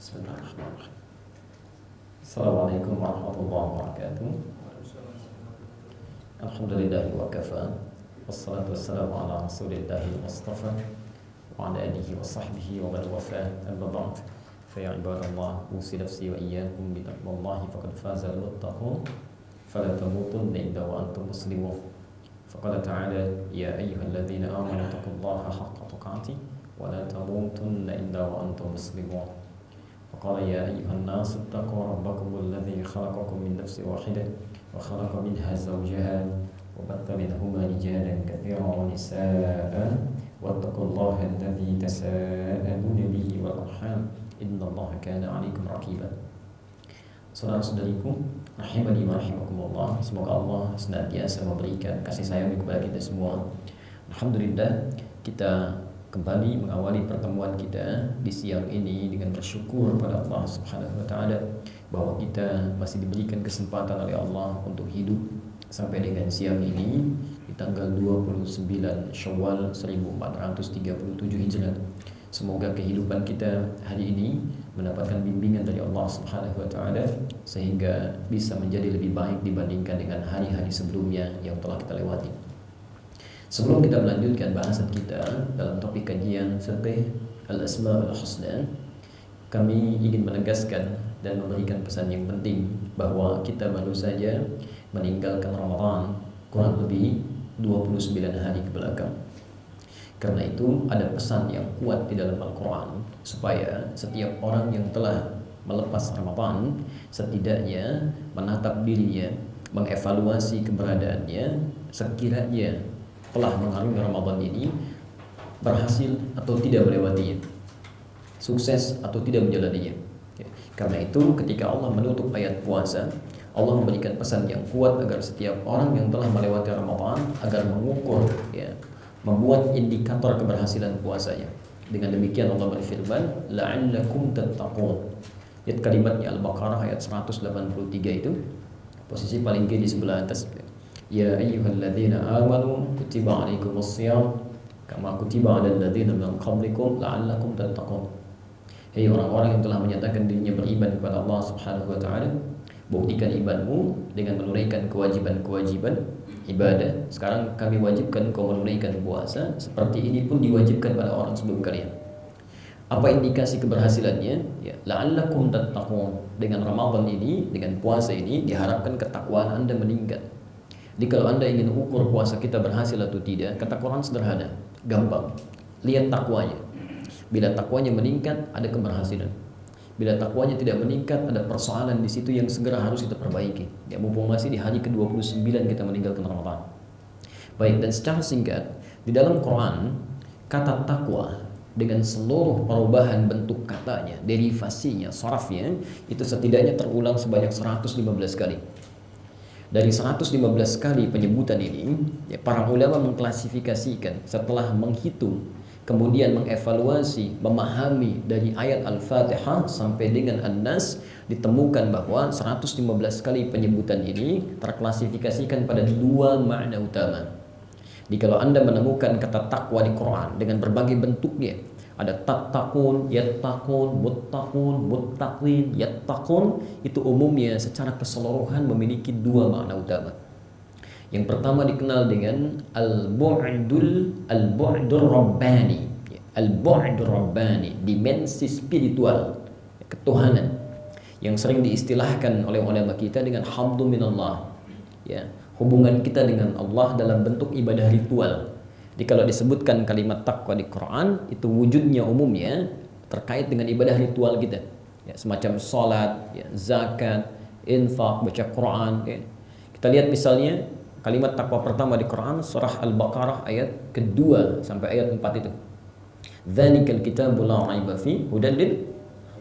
Bismillahirrahmanirrahim. Assalamualaikum warahmatullahi wabarakatuh. Alhamdulillahi wa kafa. Wassalatu wassalamu ala rasulillahi mustafa wa ala alihi wa sahbihi wa man wafa. Amma ba'd. Fa ya ibadallah, usi nafsi wa iyyakum bi taqwallahi faqad faza al-muttaqun. Fala tamutunna illa wa antum muslimun. Faqala ta'ala ya ayyuhalladzina amanu taqullaha haqqa tuqatih wa la tamutunna illa wa antum muslimun. Qala ya ayyuhan nas ittaqu rabbakum alladhi khalaqakum min nafsin wahidah wa khalaqa minha zawjaha wa batta minhuma rijalan katsiran wa nisaa wattaqullaha alladhi tasaaluna bihi wal arham innallaha kana 'alaykum raqiba. Saudara-saudariku rahimani wa rahimakumullah, semoga Allah senantiasa memberikan kasih sayang kepada kita semua. Alhamdulillah, kita kembali mengawali pertemuan kita di siang ini dengan bersyukur pada Allah Subhanahu wa taala bahwa kita masih diberikan kesempatan oleh Allah untuk hidup sampai dengan siang ini di tanggal 29 Syawal 1437 Hijrah. Semoga kehidupan kita hari ini mendapatkan bimbingan dari Allah Subhanahu wa taala sehingga bisa menjadi lebih baik dibandingkan dengan hari-hari sebelumnya yang telah kita lewati. Sebelum kita melanjutkan bahasan kita dalam topik kajian fiqh al-asma al-husna, kami ingin menegaskan dan memberikan pesan yang penting bahwa kita baru saja meninggalkan Ramadan kurang lebih 29 hari ke belakang. Karena itu ada pesan yang kuat di dalam Al-Quran supaya setiap orang yang telah melepas Ramadan setidaknya menatap dirinya, mengevaluasi keberadaannya sekiranya telah mengalami Ramadan ini berhasil atau tidak melewatinya, sukses atau tidak menjalaninya. Karena itu ketika Allah menutup ayat puasa, Allah memberikan pesan yang kuat agar setiap orang yang telah melewati Ramadan agar mengukur, membuat indikator keberhasilan puasanya. Dengan demikian Allah berfirman, la'allakum tattaqun. Lihat kalimatnya Al-Baqarah ayat 183 itu, posisi paling kiri sebelah atas. Ya ayyuhalladzina amanu kutiba alaikumus-shiyam kama kutiba 'alal ladzina min qablikum la'allakum tattaqun. Hei orang-orang yang telah menyatakan dirinya beriman kepada Allah Subhanahu wa taala, buktikan imanmu dengan menunaikan kewajiban-kewajiban ibadah. Sekarang kami wajibkan kau menunaikan puasa, seperti ini pun diwajibkan pada orang sebelum kalian. Apa indikasi keberhasilannya? Ya, la'allakum tattaqun. Dengan Ramadan ini, dengan puasa ini diharapkan ketakwaan Anda meningkat. Jadi kalau Anda ingin ukur puasa kita berhasil atau tidak, kata Quran sederhana, gampang. Lihat takwanya. Bila takwanya meningkat, ada keberhasilan. Bila takwanya tidak meningkat, ada persoalan di situ yang segera harus kita perbaiki. Ya, mumpung masih di hari ke-29 kita meninggalkan Ramadan. Baik, dan secara singkat, di dalam Quran, kata takwa dengan seluruh perubahan bentuk katanya, derivasinya, sarafnya, itu setidaknya terulang sebanyak 115 kali. Dari 115 kali penyebutan ini, para ulama mengklasifikasikan setelah menghitung, kemudian mengevaluasi, memahami dari ayat Al-Fatihah sampai dengan An-Nas, ditemukan bahwa 115 kali penyebutan ini terklasifikasikan pada dua makna utama. Jadi kalau Anda menemukan kata takwa di Quran dengan berbagai bentuknya, ada tattaqun, yattaqun, muttaqun, muttaqin, yattaqun, itu umumnya secara keseluruhan memiliki dua makna utama. Yang pertama dikenal dengan al-bu'dur rabbani. Al-bu'dur rabbani, dimensi spiritual, ketuhanan, yang sering diistilahkan oleh ulama kita dengan hamdu minallah. Ya, hubungan kita dengan Allah dalam bentuk ibadah ritual. Jadi kalau disebutkan kalimat takwa di Quran, itu wujudnya umumnya terkait dengan ibadah ritual kita. Ya, semacam sholat, ya, zakat, infak, baca Quran. Ya. Kita lihat misalnya kalimat takwa pertama di Quran, surah Al-Baqarah ayat kedua sampai ayat 4 itu. Dzalikal kitabul la raiba fi hudan lil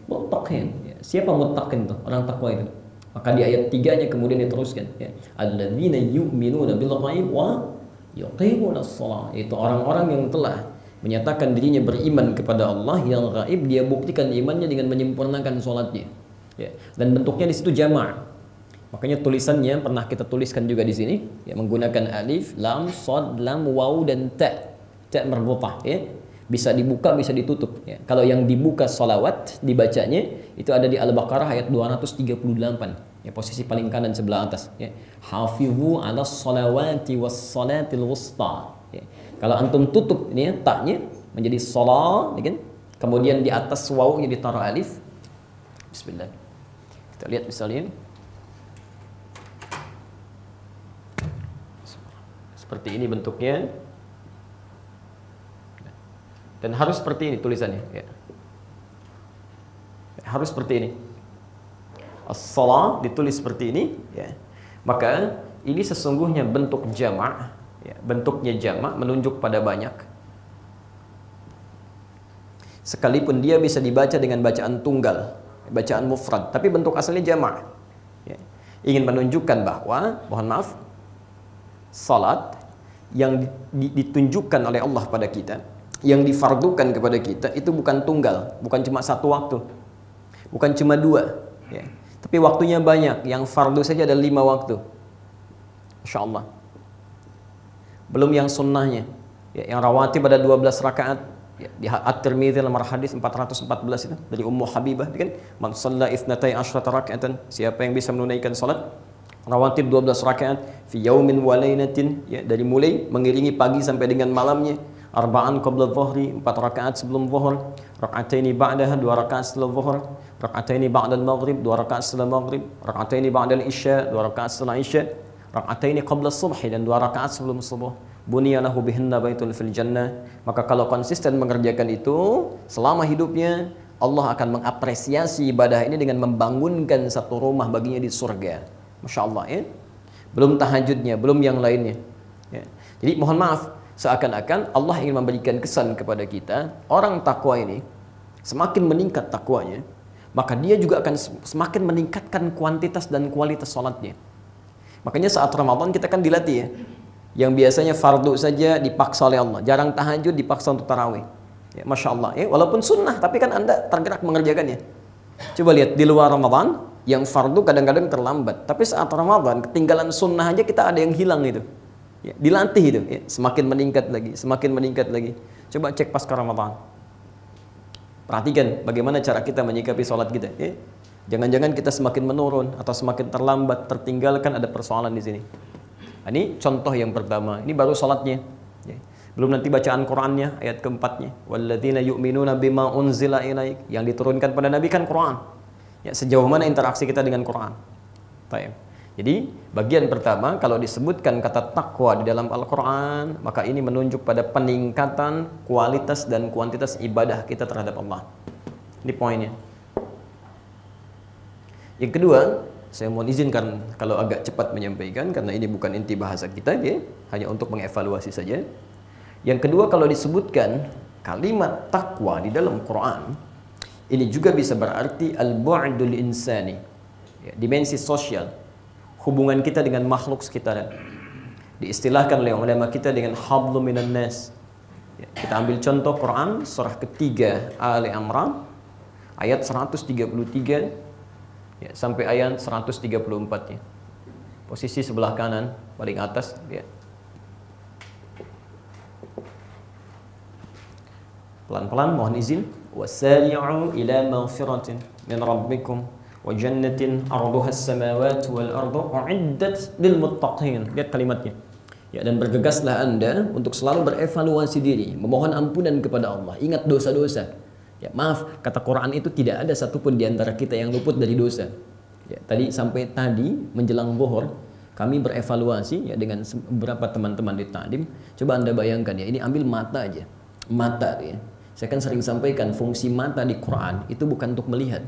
muttaqin. Ya, siapa muttaqin itu? Orang takwa itu. Maka di ayat 3-nya kemudian diteruskan, ya. Alladzina yu'minuna bil ghaib wa yuqimunas shalah. Itu orang-orang yang telah menyatakan dirinya beriman kepada Allah yang gaib, dia buktikan imannya dengan menyempurnakan sholatnya. Ya. Dan bentuknya di situ jama'. Makanya tulisannya pernah kita tuliskan juga di sini, ya, menggunakan alif, lam, shad, lam, waw dan ta. Ta marbutah, ya. Bisa dibuka, bisa ditutup. Ya. Kalau yang dibuka salawat dibacanya itu ada di Al-Baqarah ayat 238. Ya, posisi paling kanan sebelah atas. Ya. Hafizu 'ala salawati was salatil wusta. Ya. Kalau antum tutup ini ya, taknya menjadi salat, ya kan? Kemudian di atas wawunya ditaruh alif. Bismillah. Kita lihat misalnya ini. Seperti ini bentuknya. Dan harus seperti ini tulisannya. Ya. Harus seperti ini. As-salat ditulis seperti ini. Ya. Maka ini sesungguhnya bentuk jamak. Ya. Bentuknya jamak menunjuk pada banyak. Sekalipun dia bisa dibaca dengan bacaan tunggal, bacaan mufrad, tapi bentuk asalnya jamak. Ya. Ingin menunjukkan bahwa, mohon maaf, salat yang ditunjukkan oleh Allah pada kita, yang difardukan kepada kita itu bukan tunggal, bukan cuma satu waktu, bukan cuma dua, ya. Tapi waktunya banyak. Yang fardu saja ada 5 waktu, Masya Allah. Belum yang sunnahnya, ya, yang rawatib ada 12 rakaat. Ya, di At-Tirmidzi nomor hadis 414 itu dari Ummu Habibah, kan? Man shalla 12 raka'atan, siapa yang bisa menunaikan salat rawatib 12 rakaat fi yaumin wa lailatin, ya, dari mulai mengiringi pagi sampai dengan malamnya. Arba'an qabla dhuhri, 4 rakaat sebelum zuhur, raka'ataini ba'daha, 2 rakaat setelah zuhur, raka'ataini ba'da al-maghrib, 2 rakaat setelah maghrib, raka'ataini ba'da al-isya, 2 rakaat setelah isya, raka'ataini qabla subhi, dan 2 rakaat sebelum subuh. Buniyya lahu bihinna baitul fil jannah. Maka kalau konsisten mengerjakan itu selama hidupnya, Allah akan mengapresiasi ibadah ini dengan membangunkan satu rumah baginya di surga. Masya Allah, ya. Belum tahajudnya, belum yang lainnya, ya. Jadi mohon maaf, seakan-akan Allah ingin memberikan kesan kepada kita, orang takwa ini semakin meningkat takwanya, maka dia juga akan semakin meningkatkan kuantitas dan kualitas sholatnya. Makanya saat Ramadan kita kan dilatih, ya. Yang biasanya fardu saja dipaksa oleh Allah, jarang tahajud dipaksa untuk tarawih, ya, Masya Allah, ya. Walaupun sunnah, tapi kan Anda tergerak mengerjakannya. Coba lihat di luar Ramadan, yang fardu kadang-kadang terlambat, tapi saat Ramadan ketinggalan sunnah aja kita ada yang hilang itu. Ya, dilatih itu, ya, semakin meningkat lagi, semakin meningkat lagi. Coba cek pasca Ramadan. Perhatikan bagaimana cara kita menyikapi sholat kita. Ya. Jangan-jangan kita semakin menurun atau semakin terlambat, tertinggalkan, ada persoalan di sini. Ini contoh yang pertama. Ini baru sholatnya. Ya. Belum nanti bacaan Qurannya, ayat keempatnya. Walladzina yu'minuna bima unzila ilaik. Yang diturunkan pada Nabi kan Quran. Ya, sejauh mana interaksi kita dengan Quran. Baik. Jadi bagian pertama, kalau disebutkan kata takwa di dalam Al-Quran, maka ini menunjuk pada peningkatan kualitas dan kuantitas ibadah kita terhadap Allah. Ini poinnya. Yang kedua, saya mohon izinkan kalau agak cepat menyampaikan, karena ini bukan inti bahasa kita, ya, hanya untuk mengevaluasi saja. Yang kedua, kalau disebutkan kalimat takwa di dalam Quran, ini juga bisa berarti al-bu'dul insani, ya, dimensi sosial, hubungan kita dengan makhluk sekitar. Diistilahkan oleh ulama kita dengan hablum minan nas. Ya, kita ambil contoh Quran surah ketiga Ali Imran ayat 133, ya, sampai ayat 134, ya. Posisi sebelah kanan paling atas, ya. Pelan-pelan mohon izin. Wasari'u ila maghfiratin min rabbikum wa jannatin 'arduha as-samawati wal ardu u'iddat lil muttaqin. Lihat kalimatnya. Ya, dan bergegaslah Anda untuk selalu berevaluasi diri, memohon ampunan kepada Allah, ingat dosa-dosa. Ya, maaf, kata Quran itu tidak ada satupun di antara kita yang luput dari dosa. Ya, tadi menjelang zuhur kami berevaluasi, ya, dengan beberapa teman-teman di Ta'lim. Coba Anda bayangkan, ya, ini ambil mata aja. Mata, ya. Saya kan sering sampaikan fungsi mata di Quran itu bukan untuk melihat,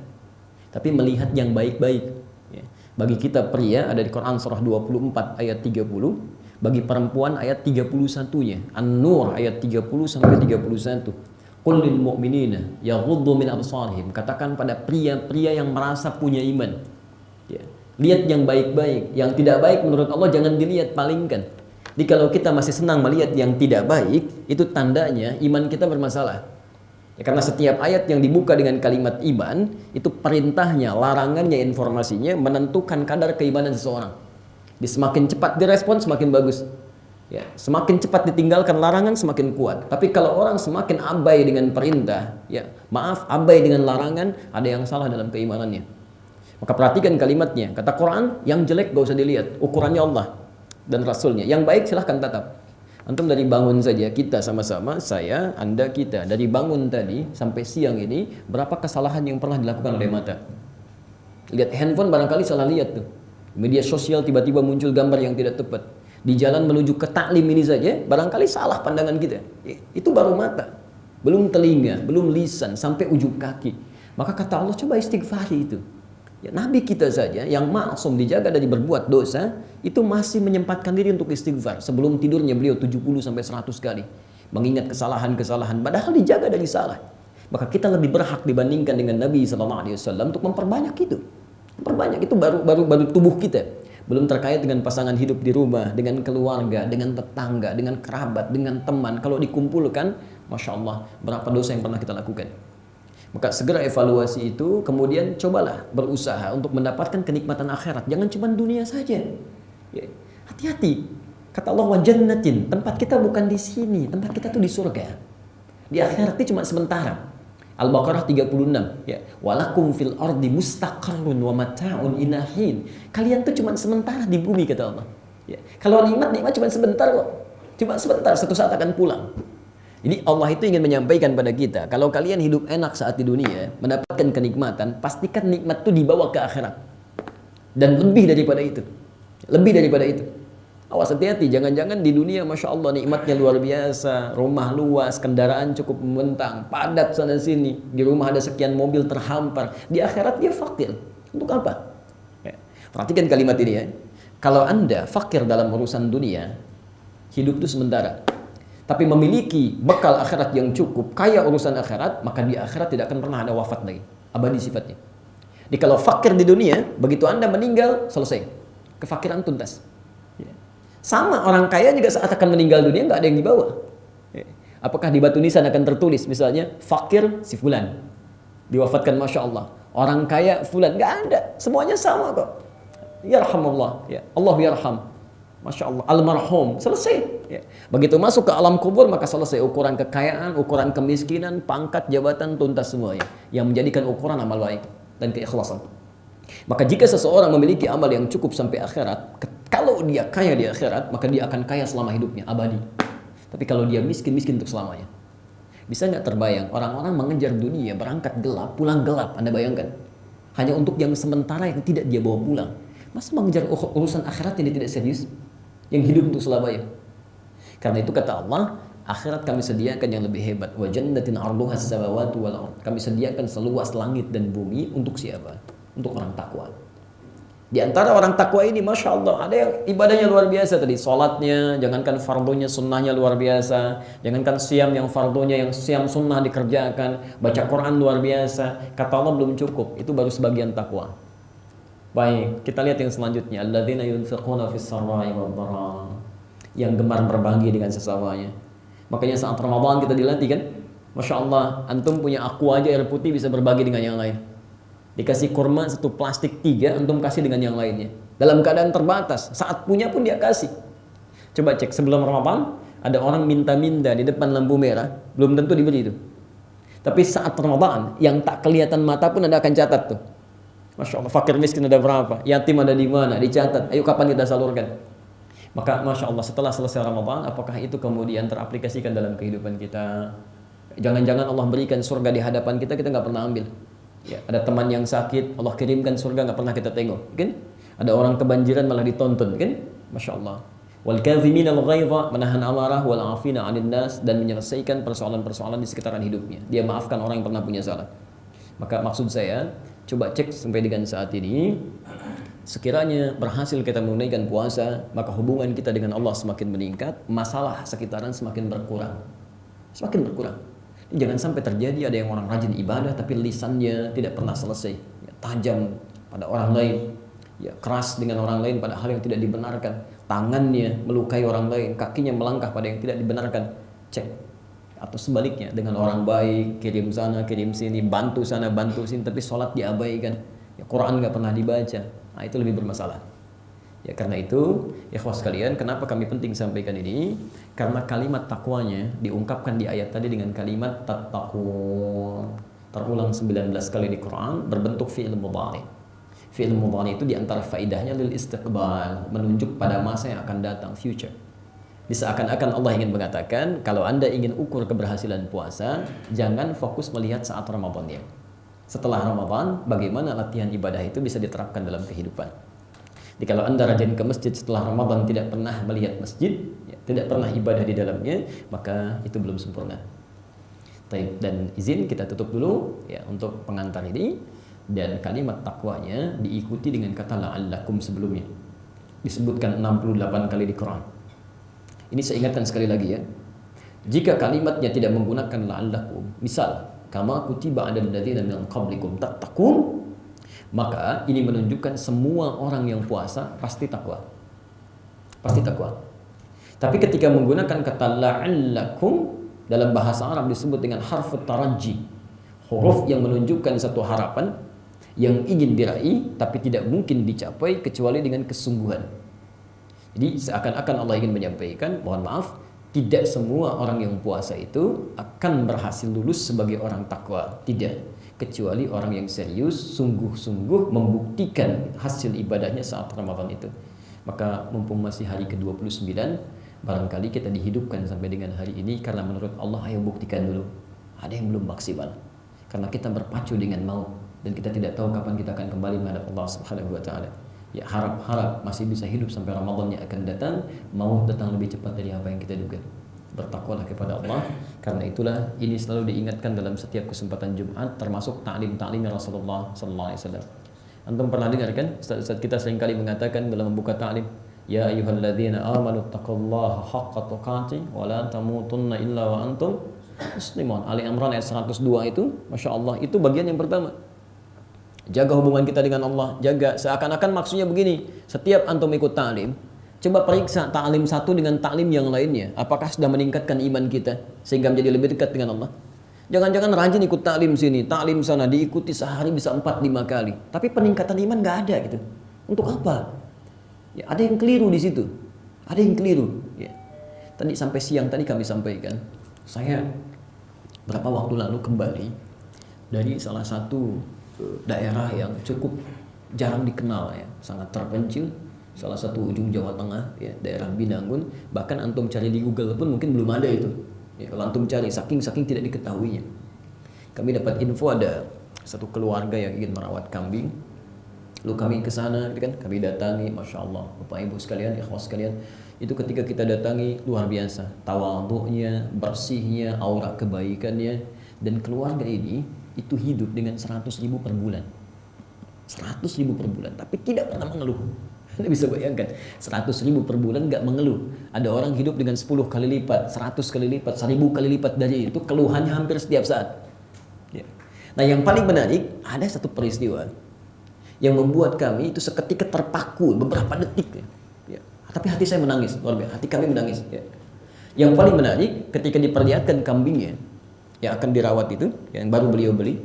tapi melihat yang baik-baik. Ya. Bagi kita pria ada di Quran surah 24 ayat 30, bagi perempuan ayat 31-nya. An-Nur ayat 30 sampai 31. Qul lil mu'minina yaghuddu min absarihim. Katakan pada pria-pria yang merasa punya iman. Ya. Lihat yang baik-baik, yang tidak baik menurut Allah jangan dilihat, palingkan. Jadi kalau kita masih senang melihat yang tidak baik, itu tandanya iman kita bermasalah. Ya, karena setiap ayat yang dibuka dengan kalimat iman, itu perintahnya, larangannya, informasinya menentukan kadar keimanan seseorang. Semakin cepat direspon, semakin bagus. Ya, semakin cepat ditinggalkan larangan semakin kuat. Tapi kalau orang semakin abai dengan perintah, ya maaf, abai dengan larangan, ada yang salah dalam keimanannya. Maka perhatikan kalimatnya. Kata Quran, yang jelek gak usah dilihat, ukurannya Allah dan Rasulnya. Yang baik silahkan tatap. Antum dari bangun saja, kita sama-sama, saya, Anda, kita, dari bangun tadi sampai siang ini, berapa kesalahan yang pernah dilakukan oleh mata? Lihat handphone barangkali salah lihat tuh. Media sosial tiba-tiba muncul gambar yang tidak tepat. Di jalan menuju ke taklim ini saja, barangkali salah pandangan kita. Itu baru mata. Belum telinga, belum lisan, sampai ujung kaki. Maka kata Allah, coba istighfari itu. Ya, Nabi kita saja yang maksum dijaga dari berbuat dosa, itu masih menyempatkan diri untuk istighfar. Sebelum tidurnya beliau 70-100 kali. Mengingat kesalahan-kesalahan, padahal dijaga dari salah. Maka kita lebih berhak dibandingkan dengan Nabi SAW untuk memperbanyak itu. Memperbanyak itu baru tubuh kita. Belum terkait dengan pasangan hidup di rumah, dengan keluarga, dengan tetangga, dengan kerabat, dengan teman. Kalau dikumpulkan, Masya Allah, berapa dosa yang pernah kita lakukan. Maka segera evaluasi itu, kemudian cobalah berusaha untuk mendapatkan kenikmatan akhirat. Jangan cuma dunia saja. Ya, hati-hati. Kata Allah, wa jannatin, tempat kita bukan di sini, tempat kita tuh di surga. Di akhirat itu cuma sementara. Al-Baqarah 36, ya. Walakum fil ardi mustaqarrun wa mata'un inahin. Kalian tuh cuma sementara di bumi, kata Allah. Ya. Kalau nikmat cuma sebentar kok. Cuma sebentar, suatu saat akan pulang. Jadi Allah itu ingin menyampaikan pada kita, kalau kalian hidup enak saat di dunia, mendapatkan kenikmatan, pastikan nikmat itu dibawa ke akhirat. Dan lebih daripada itu. Lebih daripada itu. Awas, hati-hati, jangan-jangan di dunia Masya Allah nikmatnya luar biasa, rumah luas, kendaraan cukup membentang, padat sana sini, di rumah ada sekian mobil terhampar, di akhirat dia fakir. Untuk apa? Ya. Perhatikan kalimat ini ya. Kalau Anda fakir dalam urusan dunia, hidup itu sementara. Tapi memiliki bekal akhirat yang cukup, kaya urusan akhirat, maka di akhirat tidak akan pernah ada wafat lagi, abadi sifatnya. Jadi kalau fakir di dunia, begitu Anda meninggal, selesai. Kefakiran tuntas. Sama orang kaya juga saat akan meninggal dunia nggak ada yang dibawa. Apakah di batu nisan akan tertulis misalnya fakir si fulan diwafatkan Masya Allah, orang kaya fulan? Nggak ada, semuanya sama kok. Yarhamullah, ya Allah yarham, Masya Allah, almarhum, selesai. Ya. Begitu masuk ke alam kubur maka selesai ukuran kekayaan, ukuran kemiskinan, pangkat, jabatan, tuntas semuanya. Yang menjadikan ukuran amal baik dan keikhlasan. Maka jika seseorang memiliki amal yang cukup sampai akhirat, kalau dia kaya di akhirat, maka dia akan kaya selama hidupnya, abadi. Tapi kalau dia miskin untuk selamanya. Bisa nggak terbayang, orang-orang mengejar dunia, berangkat gelap, pulang gelap, Anda bayangkan. Hanya untuk yang sementara yang tidak dia bawa pulang. Masa mengejar urusan akhirat ini tidak serius? Yang hidup untuk selamanya. Karena itu kata Allah, akhirat kami sediakan yang lebih hebat. Wa jannatin 'arduha as-samawati wal ardh. Kami sediakan seluas langit dan bumi untuk siapa? Untuk orang takwa. Di antara orang takwa ini, Masya Allah, ada yang ibadahnya luar biasa tadi. Sholatnya, jangankan fardunya, sunnahnya luar biasa. Jangankan siam yang fardunya, yang siam sunnah dikerjakan. Baca Quran luar biasa. Kata Allah belum cukup, itu baru sebagian takwa. Baik, kita lihat yang selanjutnya. Alladzina yunfiquna fis sarra'i wad dharra. Yang gemar berbagi dengan sesamanya. Makanya saat Ramadan kita dilatih kan, Masya Allah, antum punya aqua aja air putih bisa berbagi dengan yang lain. Dikasih kurma satu plastik 3, antum kasih dengan yang lainnya. Dalam keadaan terbatas, saat punya pun dia kasih. Coba cek sebelum Ramadan, ada orang minta-minta di depan lampu merah, belum tentu diberi itu. Tapi saat Ramadan, yang tak kelihatan mata pun Anda akan catat tuh. Masya Allah, fakir miskin ada berapa, yatim ada di mana, dicatat. Ayo kapan kita salurkan. Maka Masya Allah, setelah selesai Ramadan, apakah itu kemudian teraplikasikan dalam kehidupan kita? Jangan-jangan Allah berikan surga di hadapan kita, kita nggak pernah ambil. Ya, ada teman yang sakit, Allah kirimkan surga nggak pernah kita tengok, kan? Ada orang kebanjiran malah ditonton, kan? Masya Allah. Wal kadhimin al-ghaidha, menahan amarah, wal afina 'anil nas, dan menyelesaikan persoalan-persoalan di sekitaran hidupnya. Dia maafkan orang yang pernah punya salah. Maka maksud saya, coba cek sampai dengan saat ini, sekiranya berhasil kita menunaikan puasa, maka hubungan kita dengan Allah semakin meningkat, masalah sekitaran semakin berkurang. Semakin berkurang. Jangan sampai terjadi ada yang orang rajin ibadah tapi lisannya tidak pernah selesai, ya, tajam pada orang lain, ya, keras dengan orang lain pada hal yang tidak dibenarkan, tangannya melukai orang lain, kakinya melangkah pada yang tidak dibenarkan. Cek. Atau sebaliknya, dengan orang baik, kirim sana, kirim sini, bantu sana, bantu sini, tapi sholat diabaikan, ya, Quran nggak pernah dibaca. Nah, itu lebih bermasalah. Ya karena itu, ikhwas sekalian, kenapa kami penting sampaikan ini? Karena kalimat takwanya diungkapkan di ayat tadi dengan kalimat tattaqun. Terulang 19 kali di Quran berbentuk fi'il mudhari. Fi'il mudhari itu diantara faidahnya lil istiqbal, menunjuk pada masa yang akan datang, future. Seakan-akan Allah ingin mengatakan, kalau Anda ingin ukur keberhasilan puasa, jangan fokus melihat saat Ramadannya. Setelah Ramadan, bagaimana latihan ibadah itu bisa diterapkan dalam kehidupan. Jadi kalau Anda rajin ke masjid setelah Ramadan tidak pernah melihat masjid, ya, tidak pernah ibadah di dalamnya, maka itu belum sempurna. Dan izin kita tutup dulu ya untuk pengantar ini, dan kalimat takwanya diikuti dengan kata la'allakum sebelumnya. Disebutkan 68 kali di Quran. Ini saya ingatkan sekali lagi ya. Jika kalimatnya tidak menggunakan la'allakum, misal kama kutiba 'alal ladzina min qablikum tattaqun, maka ini menunjukkan semua orang yang puasa pasti takwa. Pasti takwa. Tapi ketika menggunakan kata la'allakum, dalam bahasa Arab disebut dengan harfut taraji, huruf yang menunjukkan satu harapan yang ingin diraih tapi tidak mungkin dicapai kecuali dengan kesungguhan. Jadi seakan-akan Allah ingin menyampaikan, mohon maaf, tidak semua orang yang puasa itu akan berhasil lulus sebagai orang takwa. Tidak. Kecuali orang yang serius, sungguh-sungguh membuktikan hasil ibadahnya saat Ramadan itu. Maka mumpung masih hari ke-29, barangkali kita dihidupkan sampai dengan hari ini karena menurut Allah ayo buktikan dulu. Ada yang belum maksimal. Karena kita berpacu dengan maut dan kita tidak tahu kapan kita akan kembali menghadap Allah Subhanahu wa taala. Ya harap-harap masih bisa hidup sampai Ramadan yang akan datang, maut datang lebih cepat dari apa yang kita duga. Bertakwalah kepada Allah. Karena itulah ini selalu diingatkan dalam setiap kesempatan Jumat, termasuk ta'lim-ta'limnya Rasulullah sallallahu alaihi wasallam. Antum pernah dengar kan? Ustaz kita seringkali mengatakan dalam membuka ta'lim, ya ayyuhalladzina amanu taqullaha haqqa tuqatih wa la tamutunna illa wa antum muslimun. Ali Imran ayat 102 itu, Masya Allah, itu bagian yang pertama. Jaga hubungan kita dengan Allah, jaga. Seakan-akan maksudnya begini, setiap antum ikut ta'lim, coba periksa ta'lim satu dengan ta'lim yang lainnya. Apakah sudah meningkatkan iman kita sehingga menjadi lebih dekat dengan Allah? Jangan-jangan rajin ikut ta'lim sini, ta'lim sana, diikuti sehari bisa 4-5 kali. Tapi peningkatan iman nggak ada gitu. Untuk apa? Ya, ada yang keliru di situ. Ada yang keliru. Ya. Tadi sampai siang tadi kami sampaikan, saya berapa waktu lalu kembali dari salah satu daerah yang cukup jarang dikenal ya, sangat terpencil. Salah satu ujung Jawa Tengah ya, daerah Binangun, bahkan antum cari di Google pun mungkin belum ada itu ya, kalau antum cari saking tidak diketahuinya. Kami dapat info ada satu keluarga yang ingin merawat kambing, lalu kami ke sana kan, kami datangi, Masya Allah Bapak Ibu sekalian, ikhwas sekalian, itu ketika kita datangi luar biasa tawadhu'nya, bersihnya, aura kebaikannya. Dan keluarga ini itu hidup dengan 100.000 per bulan, 100.000 per bulan, tapi tidak pernah mengeluh. Anda bisa bayangkan 100.000 per bulan gak mengeluh. Ada orang hidup dengan 10 kali lipat, 100 kali lipat, 1000 kali lipat dari itu, keluhannya hampir setiap saat ya. Nah yang paling menarik, ada satu peristiwa yang membuat kami itu seketika terpaku beberapa detik ya. Tapi hati saya menangis, luar biasa, hati kami menangis ya. Yang paling menarik, ketika diperlihatkan kambingnya yang akan dirawat itu, yang baru beliau beli,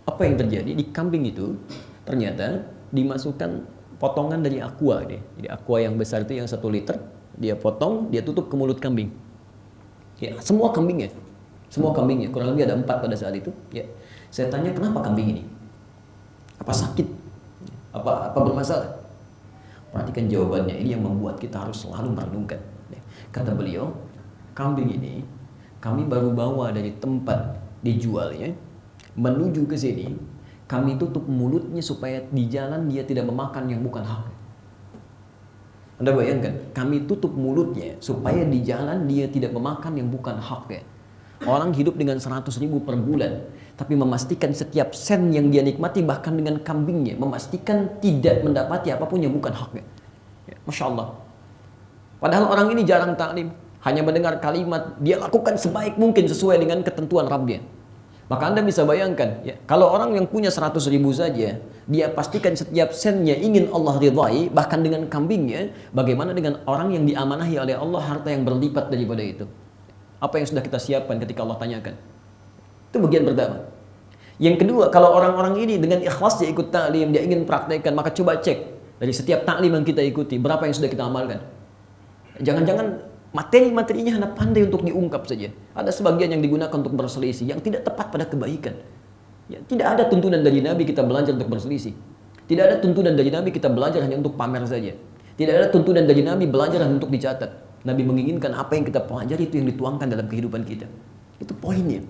apa yang terjadi di kambing itu? Ternyata dimasukkan potongan dari aqua deh. Jadi aqua yang besar itu yang 1 liter, dia potong, dia tutup ke mulut kambing. Ya, semua kambingnya, kurang lebih ada 4 pada saat itu. Ya, saya tanya kenapa kambing ini? Apa sakit? Apa bermasalah? Perhatikan jawabannya, ini yang membuat kita harus selalu merenungkan. Kata beliau, kambing ini kami baru bawa dari tempat dijualnya menuju ke sini. Kami tutup mulutnya supaya di jalan dia tidak memakan yang bukan hak. Anda bayangkan, kami tutup mulutnya supaya di jalan dia tidak memakan yang bukan haknya. Orang hidup dengan 100.000 per bulan, tapi memastikan setiap sen yang dia nikmati, bahkan dengan kambingnya, memastikan tidak mendapati apapun yang bukan haknya. Ya, Masya Allah. Padahal orang ini jarang taklim, hanya mendengar kalimat, dia lakukan sebaik mungkin sesuai dengan ketentuan Rabbnya. Maka Anda bisa bayangkan, ya, kalau orang yang punya 100.000 saja, dia pastikan setiap sennya ingin Allah ridhai, bahkan dengan kambingnya, bagaimana dengan orang yang diamanahi oleh Allah harta yang berlipat daripada itu? Apa yang sudah kita siapkan ketika Allah tanyakan? Itu bagian pertama. Yang kedua, kalau orang-orang ini dengan ikhlas dia ikut ta'lim, dia ingin praktekkan, maka coba cek Dari setiap taklim yang kita ikuti, berapa yang sudah kita amalkan? Jangan-jangan materi-materinya hanya pandai untuk diungkap saja. Ada sebagian yang digunakan untuk berselisih, yang tidak tepat pada kebaikan. Ya, tidak ada tuntunan dari Nabi kita belajar untuk berselisih. Tidak ada tuntunan dari Nabi kita belajar hanya untuk pamer saja. Tidak ada tuntunan dari Nabi belajar hanya untuk dicatat. Nabi menginginkan apa yang kita pelajari itu yang dituangkan dalam kehidupan kita. Itu poinnya.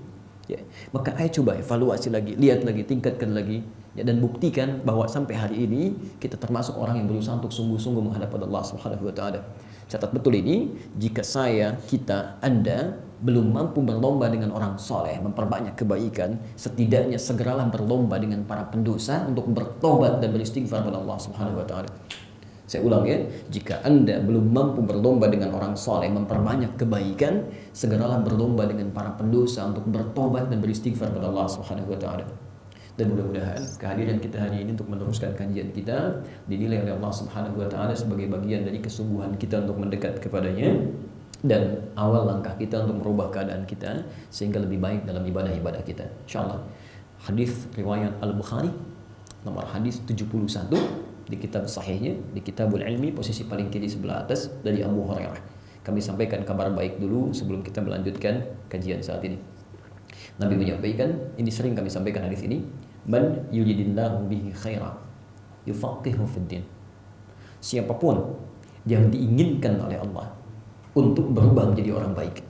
Ya. Maka ayo coba evaluasi lagi, lihat lagi, tingkatkan lagi, ya, dan buktikan bahwa sampai hari ini kita termasuk orang yang berusaha untuk sungguh-sungguh menghadap Allah Subhanahu wa taala. Catat betul ini, jika saya, kita, Anda belum mampu berlomba dengan orang soleh, memperbanyak kebaikan, setidaknya segeralah berlomba dengan para pendosa untuk bertobat dan beristighfar kepada Allah Subhanahu wa taala. Saya ulang ya, jika Anda belum mampu berlomba dengan orang soleh, memperbanyak kebaikan, segeralah berlomba dengan para pendosa untuk bertobat dan beristighfar kepada Allah Subhanahu wa taala. Dan mudah-mudahan kehadiran kita hari ini untuk meneruskan kajian kita dinilai oleh Allah Subhanahu wa taala sebagai bagian dari kesungguhan kita untuk mendekat kepadanya dan awal langkah kita untuk merubah keadaan kita sehingga lebih baik dalam ibadah-ibadah kita. Insyaallah. Hadis riwayat Al-Bukhari nomor hadis 71 di kitab sahihnya, di Kitabul Ilmi, posisi paling kiri sebelah atas, dari Abu Hurairah. Kami sampaikan kabar baik dulu sebelum kita melanjutkan kajian saat ini. Nabi menyampaikan, ini sering kami sampaikan hadis ini, man yuridillahu bihi khaira yufaqihu fid din. Siapapun yang diinginkan oleh Allah untuk berubah menjadi orang baik,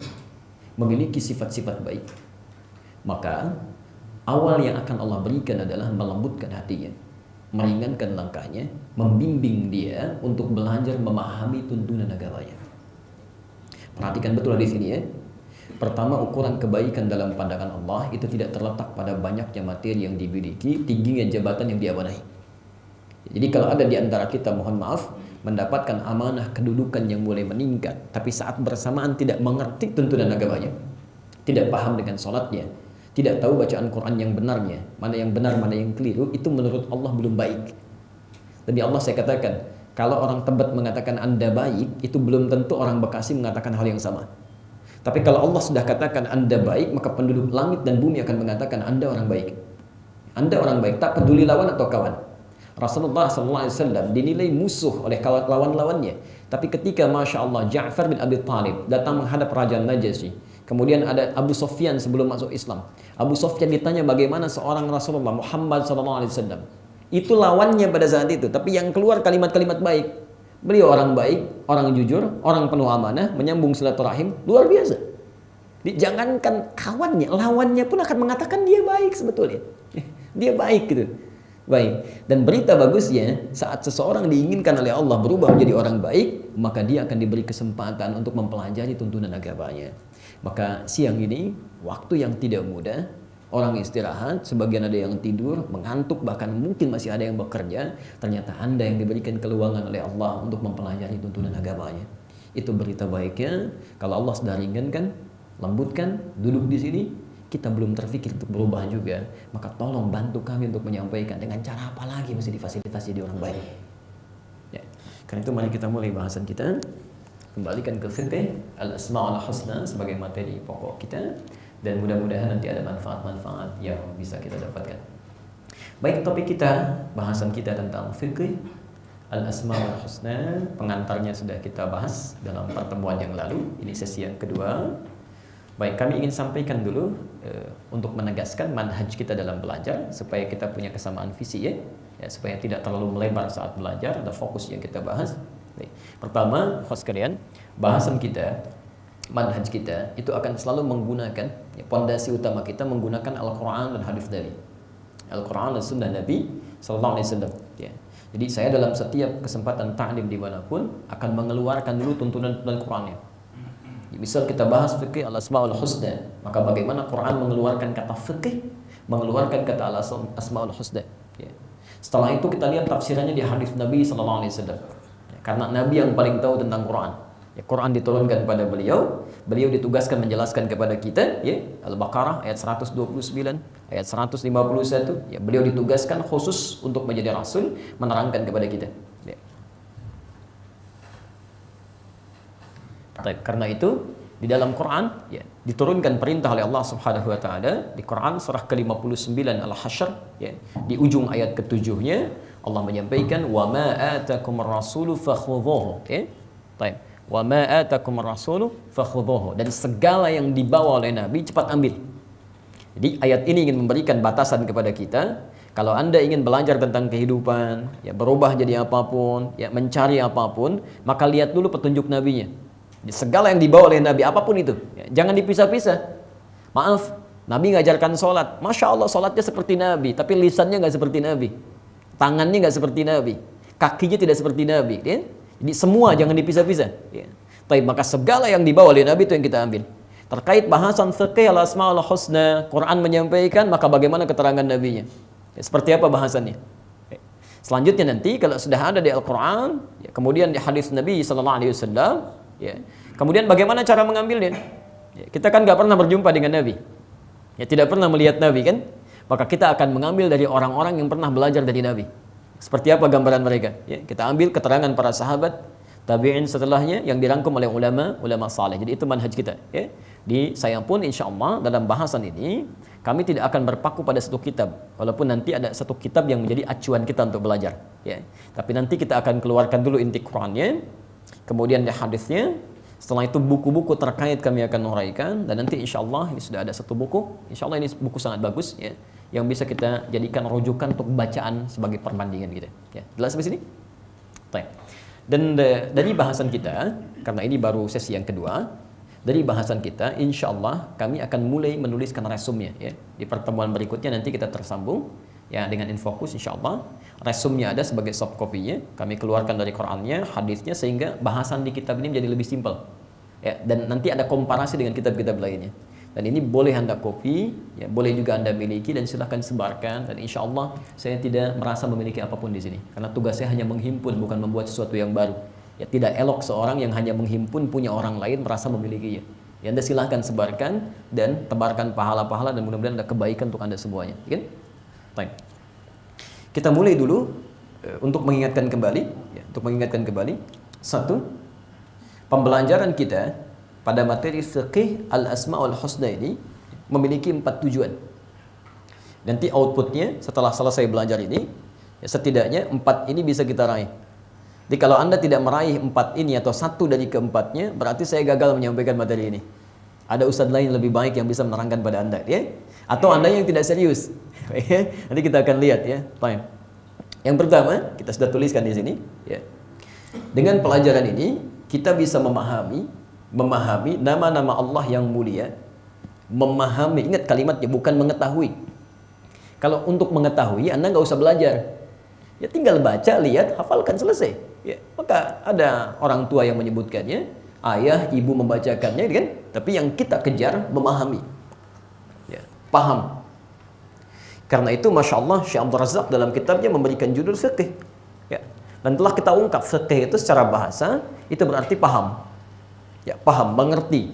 memiliki sifat-sifat baik, maka awal yang akan Allah berikan adalah melembutkan hatinya, meringankan langkahnya, membimbing dia untuk belajar memahami tuntunan agamanya. Perhatikan betul di sini ya. Pertama, ukuran kebaikan dalam pandangan Allah itu tidak terletak pada banyaknya materi yang dimiliki, tingginya jabatan yang diamanahi. Jadi kalau ada di antara kita, mohon maaf, mendapatkan amanah kedudukan yang mulai meningkat, tapi saat bersamaan tidak mengerti tuntunan agamanya, tidak paham dengan sholatnya, tidak tahu bacaan Quran yang benarnya, mana yang benar, mana yang keliru, itu menurut Allah belum baik. Demi Allah saya katakan, kalau orang Tebet mengatakan Anda baik, itu belum tentu orang Bekasi mengatakan hal yang sama. Tapi kalau Allah sudah katakan Anda baik, maka penduduk langit dan bumi akan mengatakan Anda orang baik. Anda orang baik, tak peduli lawan atau kawan. Rasulullah SAW dinilai musuh oleh lawan-lawannya. Tapi ketika Masya Allah Ja'far bin Abi Thalib datang menghadap Raja Najasyi, kemudian ada Abu Sufyan sebelum masuk Islam. Abu Sufyan ditanya bagaimana seorang Rasulullah Muhammad SAW. Itu lawannya pada saat itu. Tapi yang keluar kalimat-kalimat baik. Beliau orang baik, orang jujur, orang penuh amanah, menyambung silaturahim, luar biasa. Jangankan kawannya, lawannya pun akan mengatakan dia baik sebetulnya. Dia baik gitu. Baik. Dan berita bagusnya, saat seseorang diinginkan oleh Allah berubah menjadi orang baik, maka dia akan diberi kesempatan untuk mempelajari tuntunan agamanya. Maka siang ini, waktu yang tidak mudah, orang istirahat, sebagian ada yang tidur, mengantuk, bahkan mungkin masih ada yang bekerja. Ternyata Anda yang diberikan keluangan oleh Allah untuk mempelajari tuntunan agamanya. Itu berita baiknya. Kalau Allah sudah ringankan, lembutkan, duduk di sini, kita belum terfikir untuk berubah juga, maka tolong bantu kami untuk menyampaikan dengan cara apa lagi mesti difasilitasi jadi orang baik. Ya. Karena itu mari kita mulai bahasan kita. Kembalikan ke fikih al-asma'ul husna sebagai materi pokok kita. Dan mudah-mudahan nanti ada manfaat-manfaat yang bisa kita dapatkan. Baik, topik kita, bahasan kita tentang fikih al-asma'ul husna, pengantarnya sudah kita bahas dalam pertemuan yang lalu. Ini sesi yang kedua. Baik, kami ingin sampaikan dulu untuk menegaskan manhaj kita dalam belajar supaya kita punya kesamaan visi ya, supaya tidak terlalu melebar saat belajar, ada fokus yang kita bahas. Baik. Pertama, khos sekalian, bahasan kita, manhaj kita itu akan selalu menggunakan pondasi utama kita menggunakan Al-Qur'an dan hadis Nabi. Al-Qur'an dan sunnah Nabi sallallahu alaihi wasallam ya. Jadi saya dalam setiap kesempatan ta'lim dimanapun akan mengeluarkan dulu tuntunan Qur'annya. Misal kita bahas fikih al-asma'ul husna, maka bagaimana Quran mengeluarkan kata fikih, mengeluarkan kata al-asma'ul husna ya. Setelah itu kita lihat tafsirannya di hadis Nabi sallallahu alaihi wasallam. Karena Nabi yang paling tahu tentang Quran. Ya, Quran diturunkan kepada beliau, beliau ditugaskan menjelaskan kepada kita ya, Al-Baqarah ayat 129, ayat 151 ya, beliau ditugaskan khusus untuk menjadi rasul menerangkan kepada kita. Ya. Karena itu di dalam Quran ya, diturunkan perintah oleh Allah Subhanahu wa taala di Quran surah ke-59 Al-Hasyr ya, di ujung ayat ke-7-nya Allah menyampaikan wa ma atakumur rasulu fakhudhuhu. Baik. Wa ma atakumur rasulu fakhudhuhu. Dan segala yang dibawa oleh Nabi cepat ambil. Jadi ayat ini ingin memberikan batasan kepada kita. Kalau Anda ingin belajar tentang kehidupan, ya berubah jadi apapun, ya mencari apapun, maka lihat dulu petunjuk Nabinya. Jadi, segala yang dibawa oleh Nabi apapun itu, ya, jangan dipisah-pisah. Maaf, Nabi ngajarkan sholat, Masya Allah sholatnya seperti Nabi, tapi lisannya nggak seperti Nabi, tangannya nggak seperti Nabi, kakinya tidak seperti Nabi. Ya? Jadi semua jangan dipisah-pisah. Ya. Tapi maka segala yang dibawa oleh Nabi itu yang kita ambil. Terkait bahasan fiqh al-asma'ul husna, Quran menyampaikan, maka bagaimana keterangan Nabinya? Ya, seperti apa bahasannya? Ya. Selanjutnya nanti kalau sudah ada di Al-Quran, ya, kemudian di hadis Nabi SAW, ya, kemudian bagaimana cara mengambilnya? Ya, kita kan nggak pernah berjumpa dengan Nabi, ya tidak pernah melihat Nabi kan, maka kita akan mengambil dari orang-orang yang pernah belajar dari Nabi. Seperti apa gambaran mereka? Ya, kita ambil keterangan para sahabat, tabi'in setelahnya yang dirangkum oleh ulama saleh. Jadi itu manhaj kita. Ya. Saya pun insya Allah dalam bahasan ini kami tidak akan berpaku pada satu kitab, walaupun nanti ada satu kitab yang menjadi acuan kita untuk belajar. Ya. Tapi nanti kita akan keluarkan dulu inti Qurannya, kemudian di hadisnya. Setelah itu buku-buku terkait kami akan uraikan, dan nanti insya Allah ini sudah ada satu buku, insya Allah ini buku sangat bagus ya, yang bisa kita jadikan rujukan untuk bacaan sebagai perbandingan gitu. Ya, jelas sampai sini? Baik. Dan dari bahasan kita, karena ini baru sesi yang kedua, dari bahasan kita insya Allah kami akan mulai menuliskan resumnya ya. Di pertemuan berikutnya nanti kita tersambung ya dengan Infokus insya Allah. Resumnya ada sebagai soft copy-nya, kami keluarkan dari Qurannya, hadisnya, sehingga bahasan di kitab ini menjadi lebih simpel ya, dan nanti ada komparasi dengan kitab-kitab lainnya. Dan ini boleh Anda copy ya, boleh juga Anda miliki, dan silahkan sebarkan. Dan insya Allah saya tidak merasa memiliki apapun di sini, karena tugas saya hanya menghimpun, bukan membuat sesuatu yang baru ya. Tidak elok seorang yang hanya menghimpun punya orang lain merasa memilikinya ya. Anda silahkan sebarkan dan tebarkan pahala-pahala, dan mudah-mudahan ada kebaikan untuk Anda semuanya ya. Baik. Kita mulai dulu untuk mengingatkan kembali ya, satu, pembelajaran kita pada materi fiqh al-asma'ul husna ini memiliki 4 tujuan. Nanti outputnya setelah selesai belajar ini ya, setidaknya 4 ini bisa kita raih. Jadi kalau Anda tidak meraih 4 ini atau satu dari keempatnya, berarti saya gagal menyampaikan materi ini. Ada ustadz lain lebih baik yang bisa menerangkan pada Anda ya, atau Anda yang tidak serius. Nanti kita akan lihat ya. Baik. Yang pertama, kita sudah tuliskan di sini ya. Dengan pelajaran ini kita bisa memahami nama-nama Allah yang mulia. Memahami, ingat kalimatnya, bukan mengetahui. Kalau untuk mengetahui Anda nggak usah belajar. Ya tinggal baca, lihat, hafalkan, selesai. Ya, maka ada orang tua yang menyebutkannya, ayah, ibu membacakannya kan? Tapi yang kita kejar memahami. Ya, paham. Karena itu Masya Allah Syekh Abdul Razak dalam kitabnya memberikan judul fiqh ya. Dan telah kita ungkap fiqh itu secara bahasa itu berarti paham ya, paham, mengerti.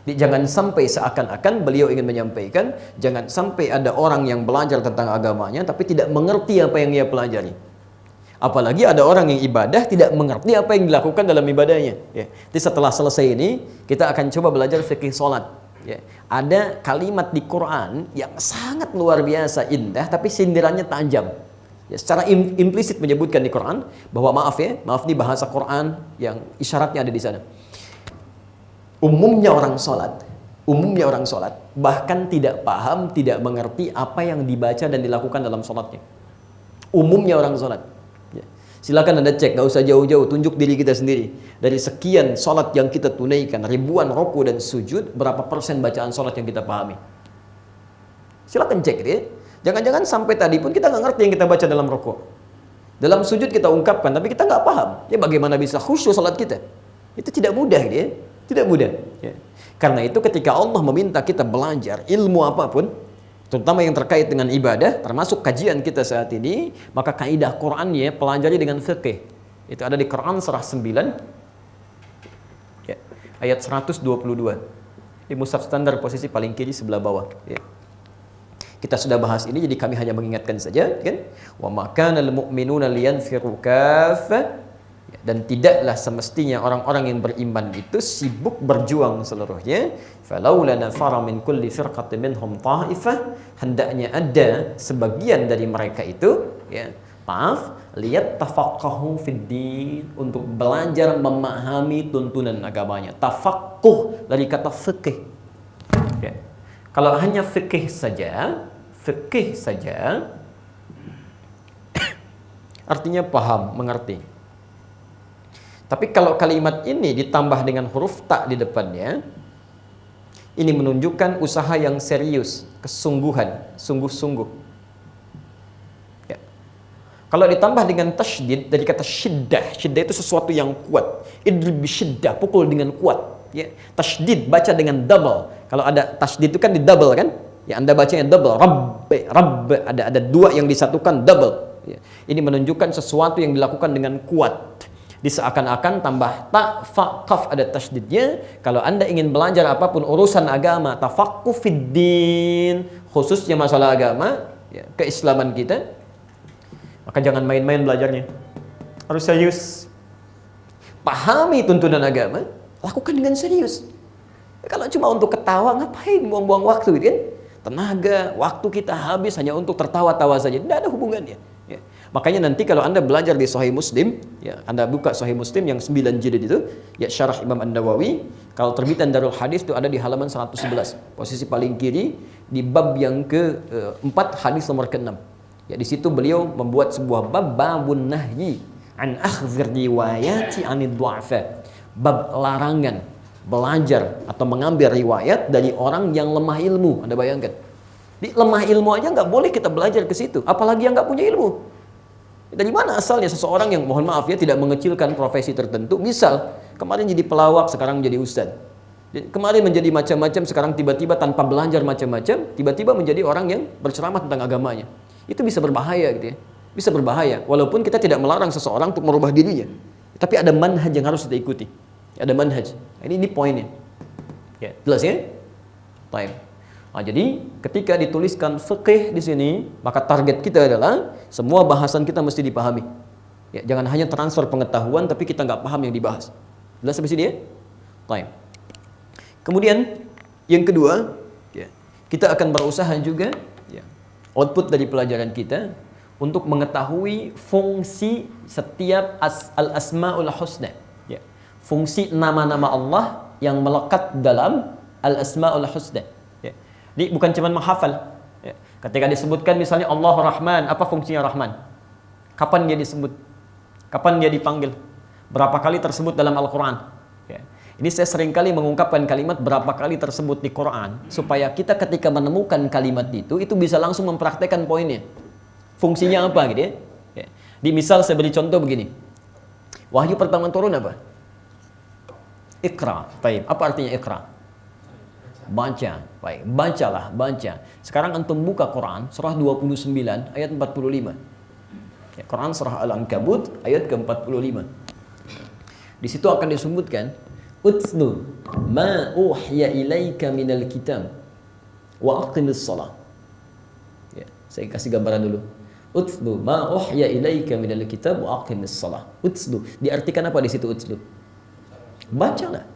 Jadi, jangan sampai seakan-akan beliau ingin menyampaikan, jangan sampai ada orang yang belajar tentang agamanya tapi tidak mengerti apa yang ia pelajari. Apalagi ada orang yang ibadah tidak mengerti apa yang dilakukan dalam ibadahnya ya. Jadi setelah selesai ini kita akan coba belajar fikih sholat. Ya, ada kalimat di Quran yang sangat luar biasa indah, tapi sindirannya tajam. Ya, secara implisit menyebutkan di Quran bahwa maaf ini bahasa Quran yang isyaratnya ada di sana. Umumnya orang sholat bahkan tidak paham, tidak mengerti apa yang dibaca dan dilakukan dalam sholatnya. Umumnya orang sholat. Silakan Anda cek, gak usah jauh-jauh, tunjuk diri kita sendiri. Dari sekian sholat yang kita tunaikan, ribuan ruku dan sujud, berapa persen bacaan sholat yang kita pahami? Silakan cek ya. Jangan-jangan sampai tadi pun kita gak ngerti yang kita baca dalam ruku. Dalam sujud kita ungkapkan, tapi kita gak paham. Ya bagaimana bisa khusyuk sholat kita? Itu tidak mudah ya. Tidak mudah. Ya. Karena itu ketika Allah meminta kita belajar ilmu apapun, terutama yang terkait dengan ibadah, termasuk kajian kita saat ini, maka kaidah Qur'annya pelajari dengan fiqh. Itu ada di Quran surah 9 ya, ayat 122. Di mushaf standar posisi paling kiri sebelah bawah ya. Kita sudah bahas ini, jadi kami hanya mengingatkan saja kan. Wa ma kana al mu'minuna liyanfiru kaffah. Dan tidaklah semestinya orang-orang yang beriman itu sibuk berjuang seluruhnya. Falaula nafara min kulli firqatin minhum ta'ifah, hendaknya ada sebagian dari mereka itu ya, Maaf, lihat tafaqahu fiddin, untuk belajar memahami tuntunan agamanya. Tafaqquh dari kata fikih. Ya. Kalau hanya fikih saja artinya paham, mengerti. Tapi kalau kalimat ini ditambah dengan huruf ta di depannya, ini menunjukkan usaha yang serius, kesungguhan, sungguh-sungguh. Kalau ditambah dengan tasydid dari kata syiddah itu sesuatu yang kuat. Idrib bisyiddah, pukul dengan kuat. Ya, tasydid baca dengan double. Kalau ada tasydid itu kan di double kan? Ya, Anda bacanya double. Rabb, ada dua yang disatukan double. Ya. Ini menunjukkan sesuatu yang dilakukan dengan kuat. Diseakan-akan tambah ta, fa, qaf ada tasydidnya. Kalau Anda ingin belajar apapun urusan agama, tafaqquh fiddin, khususnya masalah agama, ya, keislaman kita, maka jangan main-main belajarnya. Harus serius. Pahami tuntunan agama, lakukan dengan serius. Kalau cuma untuk ketawa, ngapain buang-buang waktu, kan? Tenaga, waktu kita habis hanya untuk tertawa-tawa saja. Tidak ada hubungannya. Ya. Makanya nanti kalau Anda belajar di Sahih Muslim, ya, Anda buka Sahih Muslim yang 9 jilid itu, ya, Syarah Imam An-Nawawi, kalau terbitan Darul Hadis itu ada di halaman 111, posisi paling kiri, di bab yang ke-4, hadis nomor ke-6. Ya, di situ beliau membuat sebuah bab, babun nahyi an akhdhir riwayati anid du'afa. Bab larangan belajar atau mengambil riwayat dari orang yang lemah ilmu. Anda bayangkan. Di lemah ilmu aja nggak boleh kita belajar ke situ, apalagi yang nggak punya ilmu. Dari mana asalnya seseorang yang, mohon maaf ya, tidak mengecilkan profesi tertentu, misal kemarin jadi pelawak, sekarang menjadi ustadz. Kemarin menjadi macam-macam, sekarang tiba-tiba tanpa belajar macam-macam, tiba-tiba menjadi orang yang berceramah tentang agamanya. Itu bisa berbahaya gitu ya. Bisa berbahaya. Walaupun kita tidak melarang seseorang untuk merubah dirinya. Tapi ada manhaj yang harus kita ikuti. Ada manhaj. Ini poinnya. Ya, jelas ya? Baik. Nah, jadi ketika dituliskan fiqih di sini, maka target kita adalah semua bahasan kita mesti dipahami. Ya, jangan hanya transfer pengetahuan tapi kita nggak paham yang dibahas. Jelas sampai sini ya? Baik. Kemudian yang kedua, ya, kita akan berusaha juga, ya, output dari pelajaran kita untuk mengetahui fungsi setiap al-asmaul husna, ya. Fungsi nama-nama Allah yang melekat dalam al-asmaul husna, ya. Jadi bukan cuma menghafal, ya. Ketika disebutkan misalnya Allah Rahman, apa fungsinya Rahman? Kapan dia disebut? Kapan dia dipanggil? Berapa kali tersebut dalam Al-Quran? Ya. Ini saya seringkali mengungkapkan kalimat berapa kali tersebut di Quran, supaya kita ketika menemukan kalimat itu bisa langsung mempraktekkan poinnya. Fungsinya apa gitu ya? Ya. Di misal saya beri contoh begini. Wahyu pertama turun apa? Iqra. Baik. Apa artinya Iqra? Baca. Baik. Bacalah, baca. Sekarang antum buka Quran surah 29 ayat 45. Ya, Quran surah Al-Ankabut ayat ke-45. Di situ akan disebutkan utlu ma uhya ilaika minal kitab wa aqimis shalah. Ya, saya kasih gambaran dulu. Utlu ma uhya ilaika minal kitab wa aqimis shalah. Utlu diartikan apa di situ utlu? Bacalah.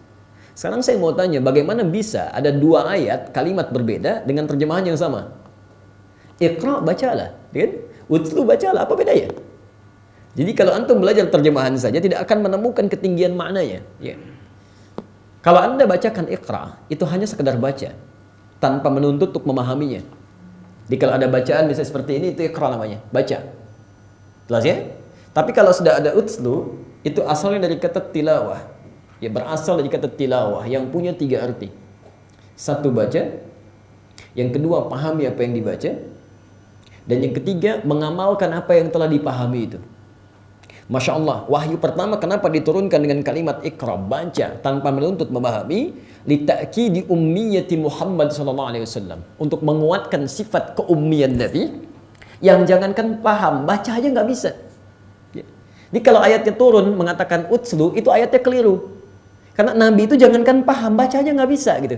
Sekarang saya mau tanya, bagaimana bisa ada dua ayat kalimat berbeda dengan terjemahan yang sama? Iqra, bacalah, kan? Utlu, bacalah, apa bedanya? Jadi kalau antum belajar terjemahan saja tidak akan menemukan ketinggian maknanya, ya. Kalau Anda bacakan Iqra, itu hanya sekedar baca, tanpa menuntut untuk memahaminya. Jadi kalau ada bacaan bisa seperti ini, itu Iqra namanya, baca. Jelas ya? Tapi kalau sudah ada utslu, itu asalnya dari kata tilawah. Ya, berasal dari kata tilawah yang punya 3 arti. Satu, baca. Yang kedua, pahami apa yang dibaca. Dan yang ketiga, mengamalkan apa yang telah dipahami itu. Masya Allah, wahyu pertama kenapa diturunkan dengan kalimat Iqra, baca, tanpa menuntut memahami? Lita'kidi ummiyati Muhammad SAW, untuk menguatkan sifat keummian Nabi, yang jangankan paham, baca aja nggak bisa. Ya. Jadi kalau ayatnya turun mengatakan utslu, itu ayatnya keliru. Karena Nabi itu jangankan paham, baca aja nggak bisa gitu.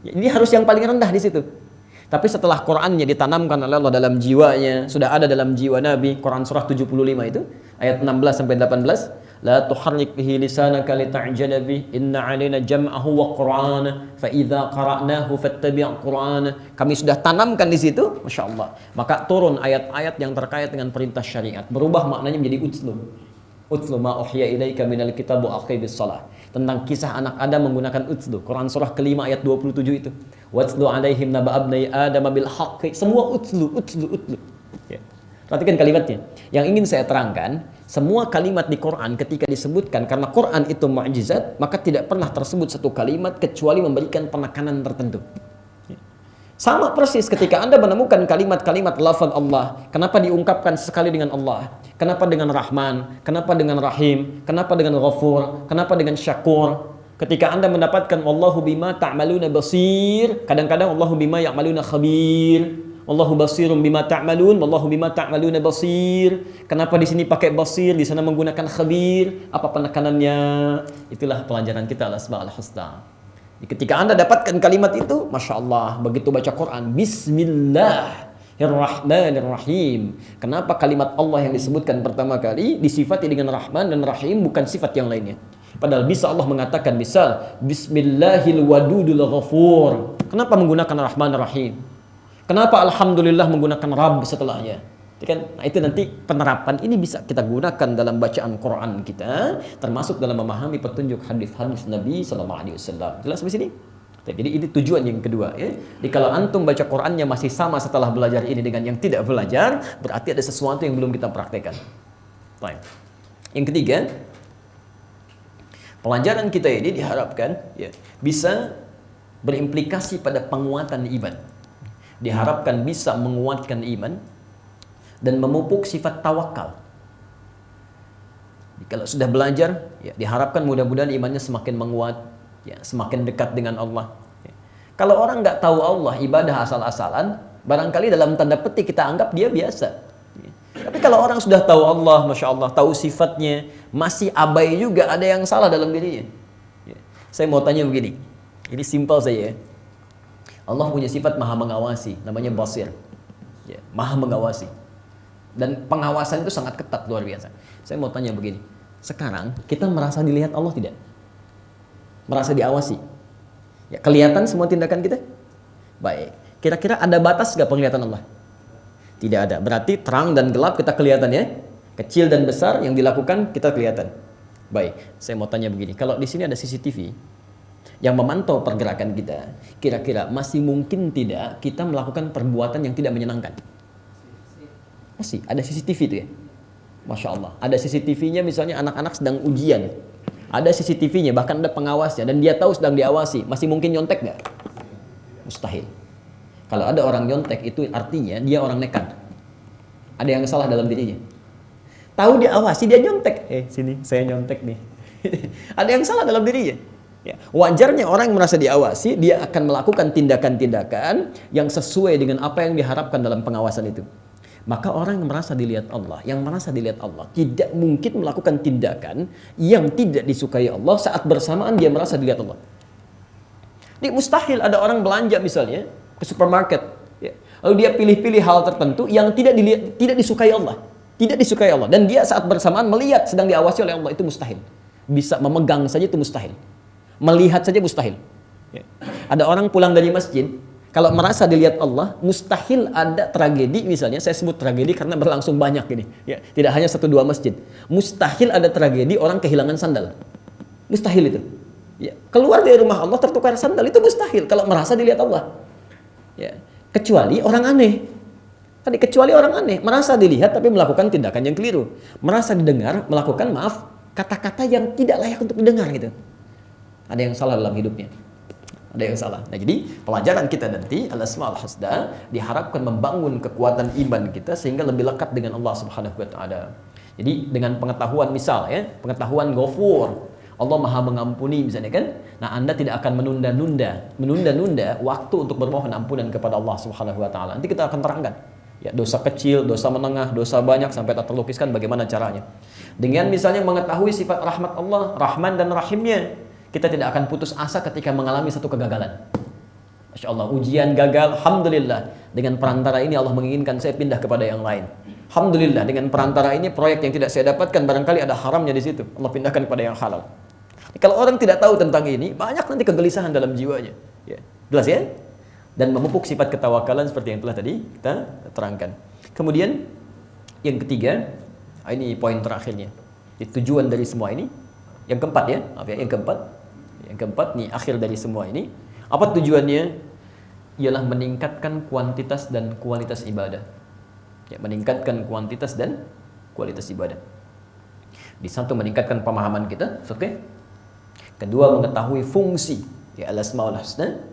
Ya, ini harus yang paling rendah di situ. Tapi setelah Qurannya ditanamkan oleh Allah dalam jiwanya, sudah ada dalam jiwa Nabi, Quran surah 75 itu, ayat 16 sampai 18, La tuharrik bihi lisanaka lita'jala bih. Inna 'alaina jam'ahu wa qur'ana. Fa idza qara'nahu fattabi' qur'ana. Kami sudah tanamkan di situ, Masya Allah. Maka turun ayat-ayat yang terkait dengan perintah syariat. Berubah maknanya menjadi utlu. Utlu ma uhiya ilaika minal kitab wa aqibis shalah. Tentang kisah anak Adam menggunakan utlu. Quran surah kelima ayat 27 itu. Watlu 'alaihim naba abnai Adam bil haqqi. Semua utlu. Ya. Perhatikan kalimatnya. Yang ingin saya terangkan, semua kalimat di Quran ketika disebutkan karena Quran itu mukjizat, maka tidak pernah tersebut satu kalimat kecuali memberikan penekanan tertentu. Sama persis ketika Anda menemukan kalimat-kalimat lafaz Allah, kenapa diungkapkan sekali dengan Allah? Kenapa dengan Rahman? Kenapa dengan Rahim? Kenapa dengan Ghafur? Kenapa dengan Syakur? Ketika Anda mendapatkan Wallahu bima ta'maluna basir, kadang-kadang Wallahu bima ya'maluna khabir. Wallahu basirun bima ta'malun, wallahu bima ta'maluna basir. Kenapa di sini pakai basir, di sana menggunakan khabir? Apa penekanannya? Itulah pelajaran kita al-asmaul husna. Ketika Anda dapatkan kalimat itu, Masya Allah, begitu baca Quran, Bismillahirrahmanirrahim. Kenapa kalimat Allah yang disebutkan pertama kali disifati dengan Rahman dan Rahim, bukan sifat yang lainnya? Padahal bisa Allah mengatakan, misal, Bismillahil wadudul ghafur. Kenapa menggunakan Rahman Rahim? Kenapa Alhamdulillah menggunakan Rabb setelahnya? Nah, itu nanti penerapan ini bisa kita gunakan dalam bacaan Quran kita, termasuk dalam memahami petunjuk hadis-hadis Nabi SAW. Jelas sampai sini? Jadi ini tujuan yang kedua. Ya. Jadi kalau antum baca Qurannya masih sama setelah belajar ini dengan yang tidak belajar, berarti ada sesuatu yang belum kita praktekkan. Baik. Yang ketiga, pelajaran kita ini diharapkan ya, bisa berimplikasi pada penguatan iman. Diharapkan bisa menguatkan iman dan memupuk sifat tawakal. Kalau sudah belajar, ya, diharapkan mudah-mudahan imannya semakin menguat, ya, semakin dekat dengan Allah. Ya. Kalau orang nggak tahu Allah, ibadah asal-asalan, barangkali dalam tanda petik kita anggap dia biasa. Ya. Tapi kalau orang sudah tahu Allah, Masya Allah, tahu sifatnya, masih abai juga, ada yang salah dalam dirinya. Ya. Saya mau tanya begini, ini simpel saja ya. Allah punya sifat maha mengawasi, namanya basir. Ya, maha mengawasi. Dan pengawasan itu sangat ketat, luar biasa. Saya mau tanya begini, sekarang kita merasa dilihat Allah tidak? Merasa diawasi? Ya, kelihatan semua tindakan kita? Baik. Kira-kira ada batas gak penglihatan Allah? Tidak ada. Berarti terang dan gelap kita kelihatan ya? Kecil dan besar yang dilakukan kita kelihatan. Baik. Saya mau tanya begini, kalau di sini ada CCTV yang memantau pergerakan kita, kira-kira masih mungkin tidak kita melakukan perbuatan yang tidak menyenangkan? Masih ada CCTV itu ya, Masya Allah. Ada CCTV-nya, misalnya anak-anak sedang ujian, ada CCTV-nya, bahkan ada pengawasnya, dan dia tahu sedang diawasi. Masih mungkin nyontek nggak? Mustahil. Kalau ada orang nyontek, itu artinya dia orang nekat. Ada yang salah dalam dirinya. Tahu diawasi, dia nyontek. Sini, saya nyontek nih. Ada yang salah dalam dirinya. Ya, wajarnya orang yang merasa diawasi, dia akan melakukan tindakan-tindakan yang sesuai dengan apa yang diharapkan dalam pengawasan itu. Maka orang yang merasa dilihat Allah, tidak mungkin melakukan tindakan yang tidak disukai Allah saat bersamaan dia merasa dilihat Allah. Ini mustahil ada orang belanja misalnya ke supermarket, ya, lalu dia pilih-pilih hal tertentu yang tidak disukai Allah, dan dia saat bersamaan melihat sedang diawasi oleh Allah, itu mustahil. Bisa memegang saja itu mustahil. Melihat saja mustahil. Ya. Ada orang pulang dari masjid, kalau merasa dilihat Allah, mustahil ada tragedi, misalnya saya sebut tragedi karena berlangsung banyak ini. Ya, tidak hanya 1-2 masjid. Mustahil ada tragedi orang kehilangan sandal. Mustahil itu. Ya. Keluar dari rumah Allah tertukar sandal, itu mustahil kalau merasa dilihat Allah. Ya. Kecuali orang aneh. Kecuali orang aneh, merasa dilihat tapi melakukan tindakan yang keliru. Merasa didengar, melakukan kata-kata yang tidak layak untuk didengar gitu. Ada yang salah dalam hidupnya. Ada yang salah. Nah, jadi pelajaran kita nanti al-asmaul husna diharapkan membangun kekuatan iman kita sehingga lebih lekat dengan Allah Subhanahu wa taala. Jadi dengan pengetahuan, misal ya, pengetahuan Ghafur, Allah Maha mengampuni misalnya kan. Nah, Anda tidak akan menunda-nunda waktu untuk bermohon ampunan kepada Allah Subhanahu wa taala. Nanti kita akan terangkan. Ya, dosa kecil, dosa menengah, dosa banyak sampai tak terlukiskan bagaimana caranya. Dengan misalnya mengetahui sifat rahmat Allah, Rahman dan Rahimnya, kita tidak akan putus asa ketika mengalami satu kegagalan. Masya Allah, ujian gagal, alhamdulillah. Dengan perantara ini Allah menginginkan saya pindah kepada yang lain. Alhamdulillah dengan perantara ini proyek yang tidak saya dapatkan barangkali ada haramnya di situ. Allah pindahkan kepada yang halal. Kalau orang tidak tahu tentang ini, banyak nanti kegelisahan dalam jiwanya. Ya. Jelas ya? Dan memupuk sifat ketawakalan seperti yang telah tadi kita terangkan. Kemudian yang ketiga, ini poin terakhirnya. Tujuan dari semua ini, yang keempat ya, maaf ya, yang keempat nih akhir dari semua ini. Apa tujuannya? Ialah meningkatkan kuantitas dan kualitas ibadah. Ya, meningkatkan kuantitas dan kualitas ibadah. Di satu meningkatkan pemahaman kita, oke? Kedua mengetahui fungsi ya al-asmaul husna.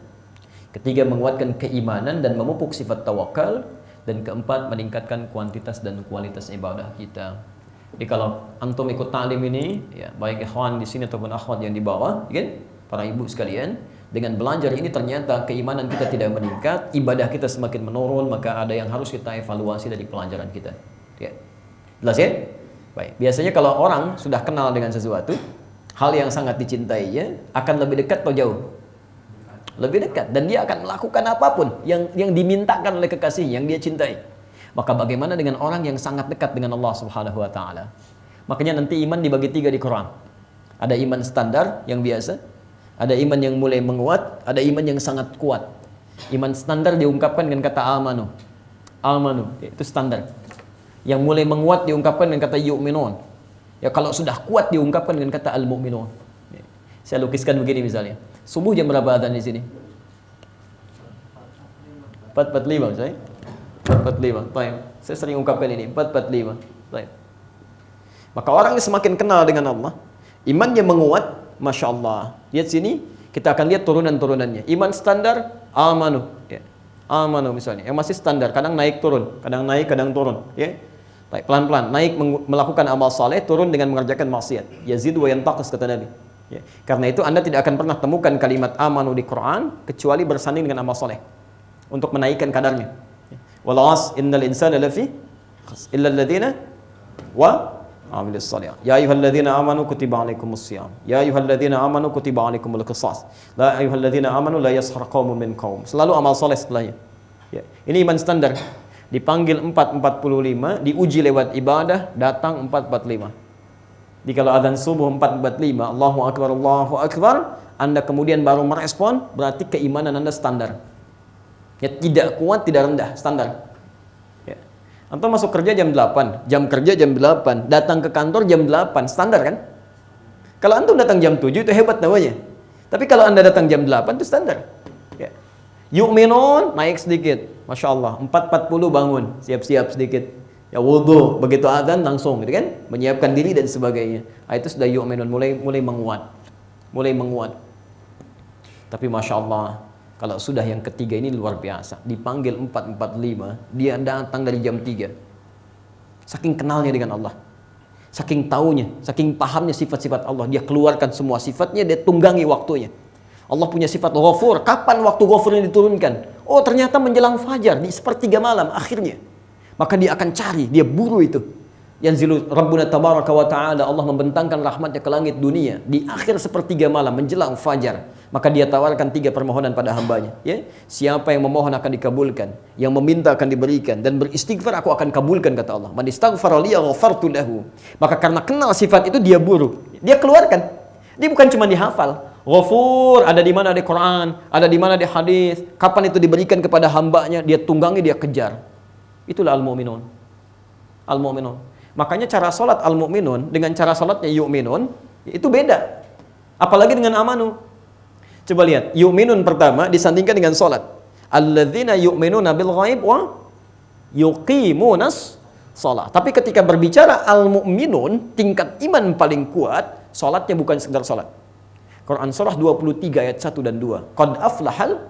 Ketiga menguatkan keimanan dan memupuk sifat tawakal. Dan keempat meningkatkan kuantitas dan kualitas ibadah kita. Jadi kalau antum ikut ta'lim ini, ya, baik ikhwan di sini ataupun akhwat yang di bawah, kan? Para ibu sekalian, dengan belajar ini ternyata keimanan kita tidak meningkat, ibadah kita semakin menurun, maka ada yang harus kita evaluasi dari pelajaran kita. Ya. Jelas ya? Baik. Biasanya kalau orang sudah kenal dengan sesuatu, hal yang sangat dicintainya akan lebih dekat atau jauh? Lebih dekat, dan dia akan melakukan apapun yang dimintakan oleh kekasih yang dia cintai. Maka bagaimana dengan orang yang sangat dekat dengan Allah Subhanahu wa taala? Makanya nanti iman dibagi 3 di Quran. Ada iman standar yang biasa, ada iman yang mulai menguat, ada iman yang sangat kuat. Iman standar diungkapkan dengan kata amanu. Amanu, itu standar. Yang mulai menguat diungkapkan dengan kata yu'minun. Ya kalau sudah kuat diungkapkan dengan kata al-mu'minun. Saya lukiskan begini misalnya. Subuh jam berapa adzan di sini? 4.45 saya. 4.45. Baik. Saya sering ungkapkan ini 4.45. Baik. Maka orang yang semakin kenal dengan Allah, imannya menguat, Masya Allah. Lihat sini, kita akan lihat turunan-turunannya. Iman standar, amanu. Ya. Amanu misalnya. Yang masih standar, kadang naik turun. Kadang naik, kadang turun. Ya. Baik, pelan-pelan. Naik melakukan amal saleh, turun dengan mengerjakan maksiat. Yazid wa yantaqis kata Nabi. Ya. Karena itu Anda tidak akan pernah temukan kalimat amanu di Quran kecuali bersanding dengan amal soleh untuk menaikkan kadarnya. Wal 'asr innal insana lafi khusr illa alladziina wa 'amilus shalihat. Ya ayyuhalladzina amanu kutiba 'alaikumus shiyam. Ya ayyuhalladzina amanu kutiba 'alaikumul qisas. La ayyuhalladzina amanu la yaskhar qaumun min qaum. Selalu amal soleh setelahnya. Ya. Ini iman standar. Dipanggil 4.45, diuji lewat ibadah, datang 4.45. Jadi kalau adzan subuh 4.45, Allahu Akbar, Anda kemudian baru merespon, berarti keimanan Anda standar. Ya, tidak kuat, tidak rendah, standar. Ya. Antum masuk kerja jam 8, jam kerja jam 8, datang ke kantor jam 8, standar kan? Kalau antum datang jam 7 itu hebat namanya. Tapi kalau Anda datang jam 8 itu standar. Ya. Yu'minun, naik sedikit. Masya Allah, 4.40 bangun, siap-siap sedikit. Ya wudu, begitu adzan langsung gitu kan, menyiapkan diri dan sebagainya. Itu sudah yu'minun, mulai menguat. Mulai menguat. Tapi Masya Allah, kalau sudah yang ketiga ini luar biasa. Dipanggil 4.45, dia datang dari jam 3. Saking kenalnya dengan Allah. Saking taunya, saking pahamnya sifat-sifat Allah. Dia keluarkan semua sifatnya, dia tunggangi waktunya. Allah punya sifat Ghafur. Kapan waktu Ghafur ini diturunkan? Oh ternyata menjelang fajar, di sepertiga malam akhirnya. Maka dia akan cari, dia buru itu. Yanzilu Rabbuna tabaraka wa ta'ala, Allah membentangkan rahmatnya ke langit dunia di akhir sepertiga malam menjelang fajar. Maka dia tawarkan 3 permohonan pada hambanya. Ya? Siapa yang memohon akan dikabulkan, yang meminta akan diberikan, dan beristighfar aku akan kabulkan kata Allah. Man istaghfara liya ghafartu lahu. Maka karena kenal sifat itu dia buru, dia keluarkan. Dia bukan cuma dihafal. Ghafur ada di mana di Quran, ada di mana di hadis. Kapan itu diberikan kepada hambanya, dia tunggangi, dia kejar. Itulah al-mu'minun. Al-mu'minun. Makanya cara salat al-mu'minun dengan cara salatnya yu'minun itu beda. Apalagi dengan amanu. Coba lihat, yu'minun pertama disandingkan dengan salat. Alladzina yu'minuna bil ghaib wa yuqimunas shalah. Tapi ketika berbicara al-mu'minun, tingkat iman paling kuat, salatnya bukan sekedar salat. Quran surah 23 ayat 1 dan 2. Qad aflahal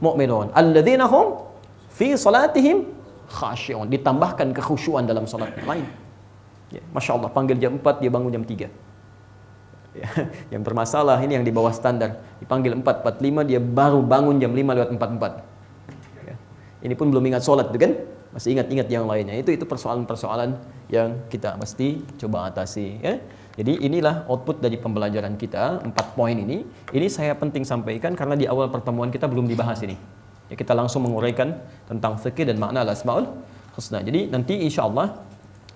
mu'minun alladzina hum fi salatihim khasyi'un, ditambahkan kekhusyuan dalam salat lain. Ya, Masya Allah, panggil jam 4 dia bangun jam 3. Ya, yang bermasalah ini yang di bawah standar. Dipanggil 4.45 dia baru bangun jam 5 lewat 44. Ya, ini pun belum ingat salat itu kan? Masih ingat-ingat yang lainnya. Itu persoalan-persoalan yang kita mesti coba atasi. Ya. Jadi inilah output dari pembelajaran kita, 4 poin ini. Ini saya penting sampaikan karena di awal pertemuan kita belum dibahas ini. Ya, kita langsung menguraikan tentang fikih dan makna al-asmaul husna. Jadi nanti insya Allah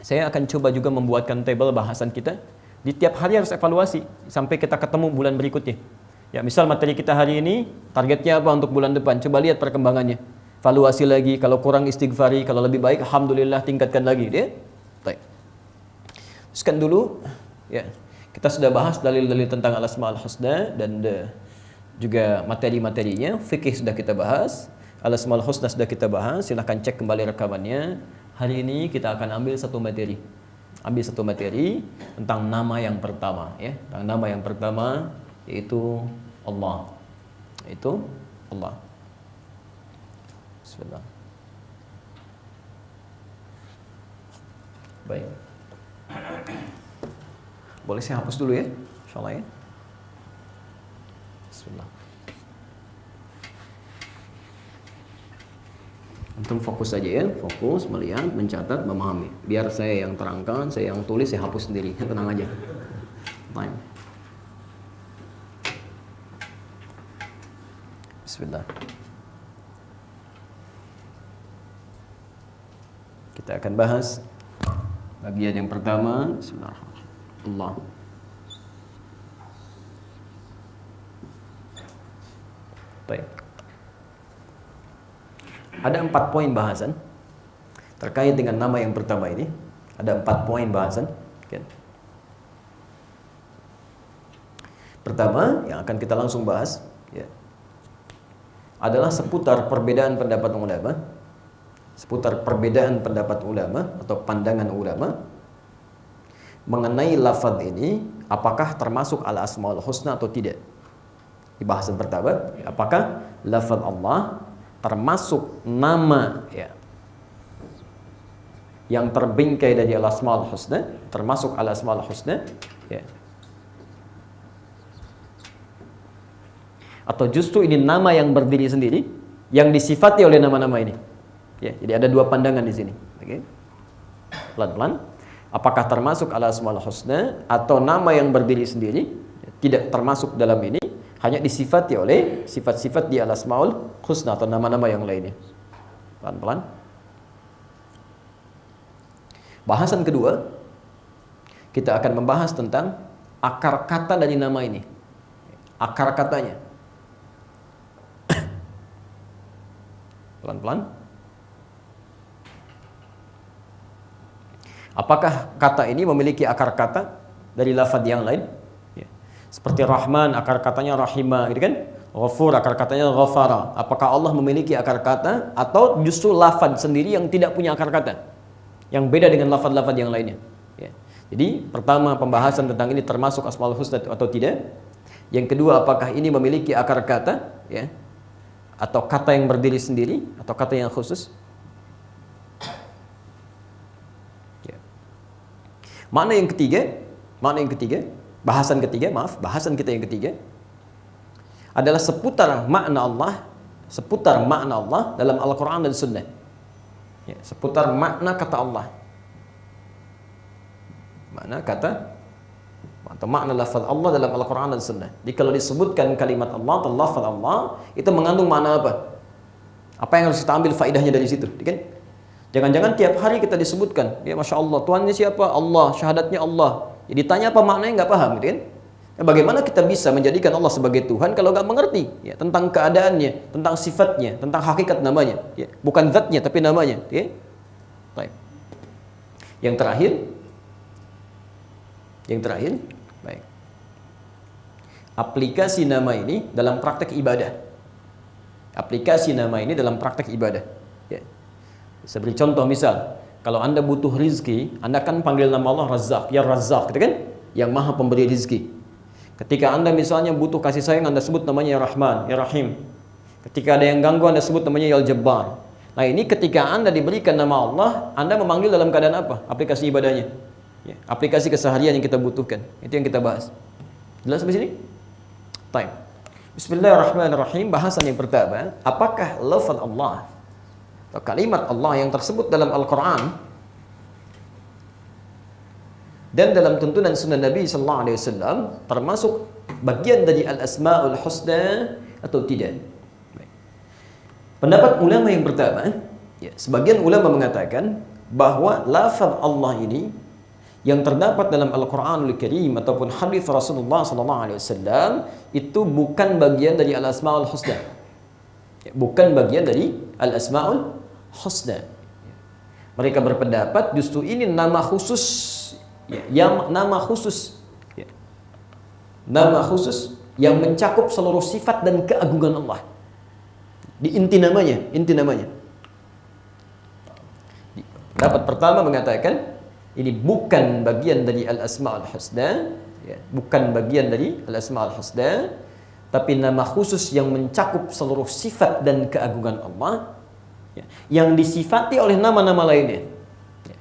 saya akan coba juga membuatkan table bahasan kita. Di tiap hari harus evaluasi sampai kita ketemu bulan berikutnya. Ya, misal materi kita hari ini targetnya apa untuk bulan depan? Coba lihat perkembangannya. Evaluasi lagi, kalau kurang istighfari, kalau lebih baik alhamdulillah tingkatkan lagi, ya. Baik. Teruskan dulu, ya. Kita sudah bahas dalil-dalil tentang al-asmaul husna dan juga materi-materinya. Fikih sudah kita bahas, al-asmaul husna sudah kita bahas. Silahkan cek kembali rekamannya. Hari ini kita akan ambil satu materi. Tentang nama yang pertama, ya. Tentang nama yang pertama yaitu Allah. Yaitu Allah. Bismillah. Baik. Boleh saya hapus dulu ya, insyaallah ya. Bismillah. Antum fokus saja ya, fokus melihat, mencatat, memahami. Biar saya yang terangkan, saya yang tulis, saya hapus sendiri. Tenang aja. Baik. Bismillah. Kita akan bahas bagian yang pertama. Bismillahirrahmanirrahim. Allah. Baik. Ada 4 poin bahasan terkait dengan nama yang pertama ini. Ada 4 poin bahasan. Pertama yang akan kita langsung bahas, ya, adalah seputar perbedaan pendapat ulama. Seputar perbedaan pendapat ulama atau pandangan ulama mengenai lafaz ini, apakah termasuk al-asmaul husna atau tidak. Di bahasan pertama, apakah lafaz Allah termasuk nama, ya, yang terbingkai dari al-asmaul husna, termasuk al-asmaul husna, ya, atau justru ini nama yang berdiri sendiri yang disifati oleh nama-nama ini. Ya, jadi ada 2 pandangan di sini. Oke. Pelan-pelan. Apakah termasuk al-asmaul husna atau nama yang berdiri sendiri, tidak termasuk dalam ini, hanya disifati oleh sifat-sifat di al-asmaul husna atau nama-nama yang lainnya. Pelan-pelan. Bahasan kedua, kita akan membahas tentang akar kata dari nama ini. Akar katanya. Pelan-pelan. Apakah kata ini memiliki akar kata dari lafaz yang lain? Ya. Seperti Rahman, akar katanya Rahimah, gitu kan? Ghafur, akar katanya Ghafara. Apakah Allah memiliki akar kata atau justru lafaz sendiri yang tidak punya akar kata, yang beda dengan lafaz-lafaz yang lainnya? Ya. Jadi pertama pembahasan tentang ini termasuk asmaul husna atau tidak. Yang kedua, apakah ini memiliki akar kata, ya, atau kata yang berdiri sendiri atau kata yang khusus? Makna yang ketiga, bahasan kita yang ketiga adalah seputar makna Allah dalam Al-Quran dan Sunnah. Ya, seputar makna kata Allah, makna lafaz Allah dalam Al-Quran dan Sunnah. Jadi kalau disebutkan kalimat Allah atau lafaz Allah, itu mengandung makna apa? Apa yang harus kita ambil faedahnya dari situ, kan? Jangan-jangan tiap hari kita disebutkan, ya Masya Allah, Tuhannya siapa? Allah, syahadatnya Allah. Ya, ditanya apa maknanya nggak paham, gitu kan? Ya, bagaimana kita bisa menjadikan Allah sebagai Tuhan kalau nggak mengerti, ya, tentang keadaannya, tentang sifatnya, tentang hakikat namanya, ya, bukan zatnya tapi namanya, ya. Baik. Yang terakhir, baik. Aplikasi nama ini dalam praktek ibadah. Ya. Saya beri contoh, misal kalau Anda butuh rizki, Anda kan panggil nama Allah Razzaq, ya Razzaq, gitu kan? Yang maha pemberi rizki. Ketika Anda misalnya butuh kasih sayang, Anda sebut namanya ya Rahman, ya Rahim. Ketika ada yang ganggu, Anda sebut namanya ya Al-Jabbar. Nah, ini ketika Anda diberikan nama Allah, Anda memanggil dalam keadaan apa? Aplikasi ibadahnya, ya, aplikasi keseharian yang kita butuhkan. Itu yang kita bahas. Jelas sampai sini? Baik. Bismillahirrahmanirrahim. Bahasan yang pertama, apakah lafaz Allah atau kalimat Allah yang tersebut dalam Al-Quran dan dalam tuntunan sunnah Nabi sallallahu alaihi wasallam termasuk bagian dari al-asmaul husna atau tidak? Pendapat ulama yang pertama Ya, sebagian ulama mengatakan bahwa lafaz Allah ini yang terdapat dalam Al-Qur'anul Karim ataupun hadis Rasulullah SAW itu bukan bagian dari Al-Asmaul Husna. Ya, bukan bagian dari Al-Asmaul Husna. Mereka berpendapat justru ini nama khusus, ya, yang nama khusus, ya, nama khusus yang mencakup seluruh sifat dan keagungan Allah. Di inti namanya. Pendapat pertama mengatakan ini bukan bagian dari Al-Asma'ul Husna, ya, bukan bagian dari Al-Asma'ul Husna, tapi nama khusus yang mencakup seluruh sifat dan keagungan Allah, ya, yang disifati oleh nama-nama lainnya, ya,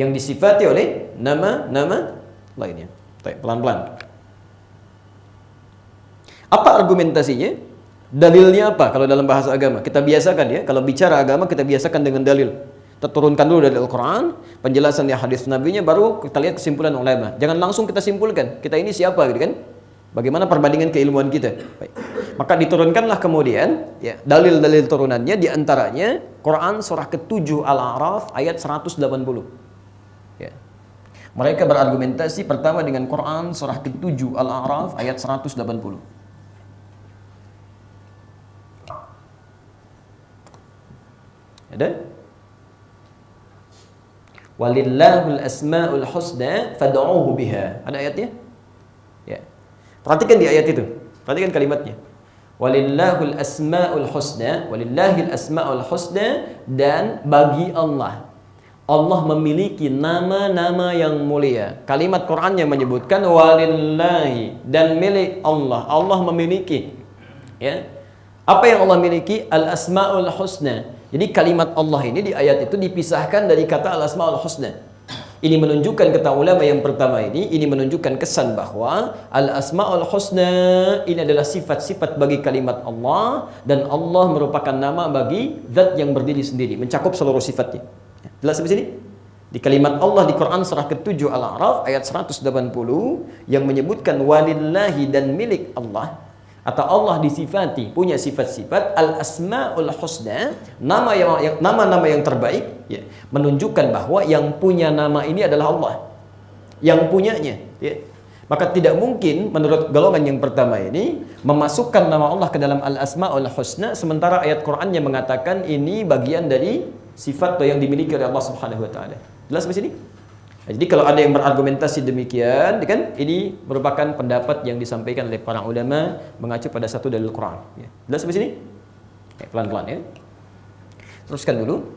yang disifati oleh nama-nama lainnya. Pelan-pelan. Apa argumentasinya? Dalilnya apa? Kalau dalam bahasa agama kita biasakan, ya, kalau bicara agama kita biasakan dengan dalil. Kita turunkan dulu dari Al-Quran, penjelasan di hadis Nabi-nya, baru kita lihat kesimpulan ulama. Jangan langsung kita simpulkan, kita ini siapa, gitu kan? Bagaimana perbandingan keilmuan kita? Baik. Maka diturunkanlah kemudian, ya, dalil-dalil turunannya, diantaranya Quran surah ke-7 Al-A'raf ayat 180. Ya. Mereka berargumentasi pertama dengan Quran surah ke-7 Al-A'raf ayat 180. Ada? Walillahul asmaul husna fad'uuhu biha. Ada ayatnya? Ya. Perhatikan di ayat itu. Perhatikan kalimatnya. Walillahul asmaul husna, walillahil asmaul husna, dan bagi Allah. Allah memiliki nama-nama yang mulia. Kalimat Quran yang menyebutkan walillahi, dan milik Allah. Allah memiliki. Ya. Apa yang Allah miliki? Al asmaul husna. Jadi kalimat Allah ini di ayat itu dipisahkan dari kata Al-Asma'ul Husna. Ini menunjukkan, kata ulama yang pertama ini menunjukkan kesan bahwa Al-Asma'ul Husna ini adalah sifat-sifat bagi kalimat Allah, dan Allah merupakan nama bagi zat yang berdiri sendiri, mencakup seluruh sifatnya. Jelas sampai sini? Di kalimat Allah di Quran surah ke-7 Al-A'raf ayat 180 yang menyebutkan walillahi, dan milik Allah, atau Allah disifati punya sifat-sifat Al-Asma'ul Husna, nama-nama yang terbaik, ya, menunjukkan bahwa yang punya nama ini adalah Allah, yang punyanya, ya. Maka tidak mungkin menurut golongan yang pertama ini memasukkan nama Allah ke dalam Al-Asma'ul Husna, sementara ayat Quran yang mengatakan ini bagian dari sifat yang dimiliki oleh Allah Subhanahu wa taala. Jelas sampai sini? Jadi kalau ada yang berargumentasi demikian, kan, ini merupakan pendapat yang disampaikan oleh para ulama mengacu pada satu dalil Quran. Ya. Jelas sampai sini? Pelan-pelan, ya. Teruskan dulu.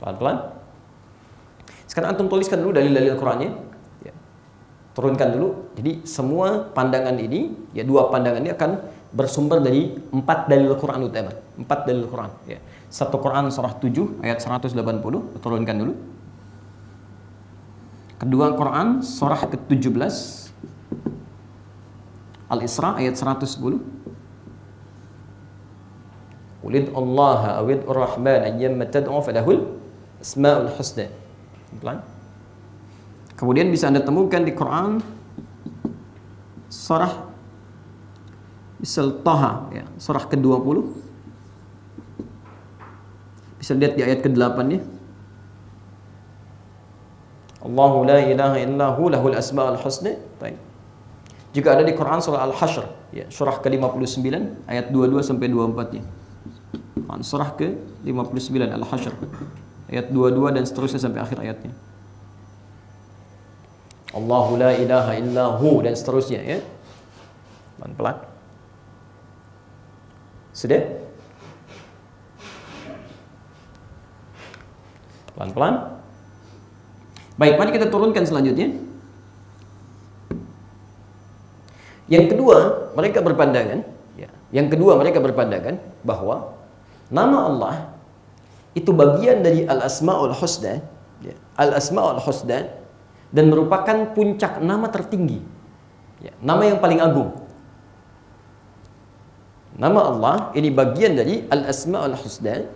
Pelan-pelan. Sekarang antum tuliskan dulu dalil-dalil Qurannya. Turunkan dulu. Jadi semua pandangan ini, ya, dua pandangan ini akan bersumber dari 4 dalil Quran utama. 4 dalil Quran, ya. Satu Quran surah 7 ayat 180, turunkan dulu. Kedua Quran surah ke-17 Al-Isra ayat 110. Ulid Allah awid ar-Rahman ayyamma tad'u falahul asma'ul husna. Pelan. Kemudian bisa Anda temukan di Quran surah misal Taha, ya, surah ke-20. Bisa lihat di ayat ke-8-nya. Allahu la ilaha illahu lahul asmaul husna. Baik. Juga ada di Quran surah Al-Hasyr, ya, surah ke-59 ayat 22 sampai 24-nya. Surah ke-59 Al-Hasyr ayat 22 dan seterusnya sampai akhir ayatnya. Allahu la ilaha illahu dan seterusnya, ya. Pelan-pelan. Sudah? Pelan-pelan. Baik, mari kita turunkan selanjutnya. Yang kedua, mereka berpandangan, ya. Yang kedua mereka berpandangan bahwa nama Allah itu bagian dari Al-Asma'ul Husna, ya. Al-Asma'ul Husna, dan merupakan puncak nama tertinggi, ya, nama yang paling agung. Nama Allah ini bagian dari Al-Asma'ul Husna,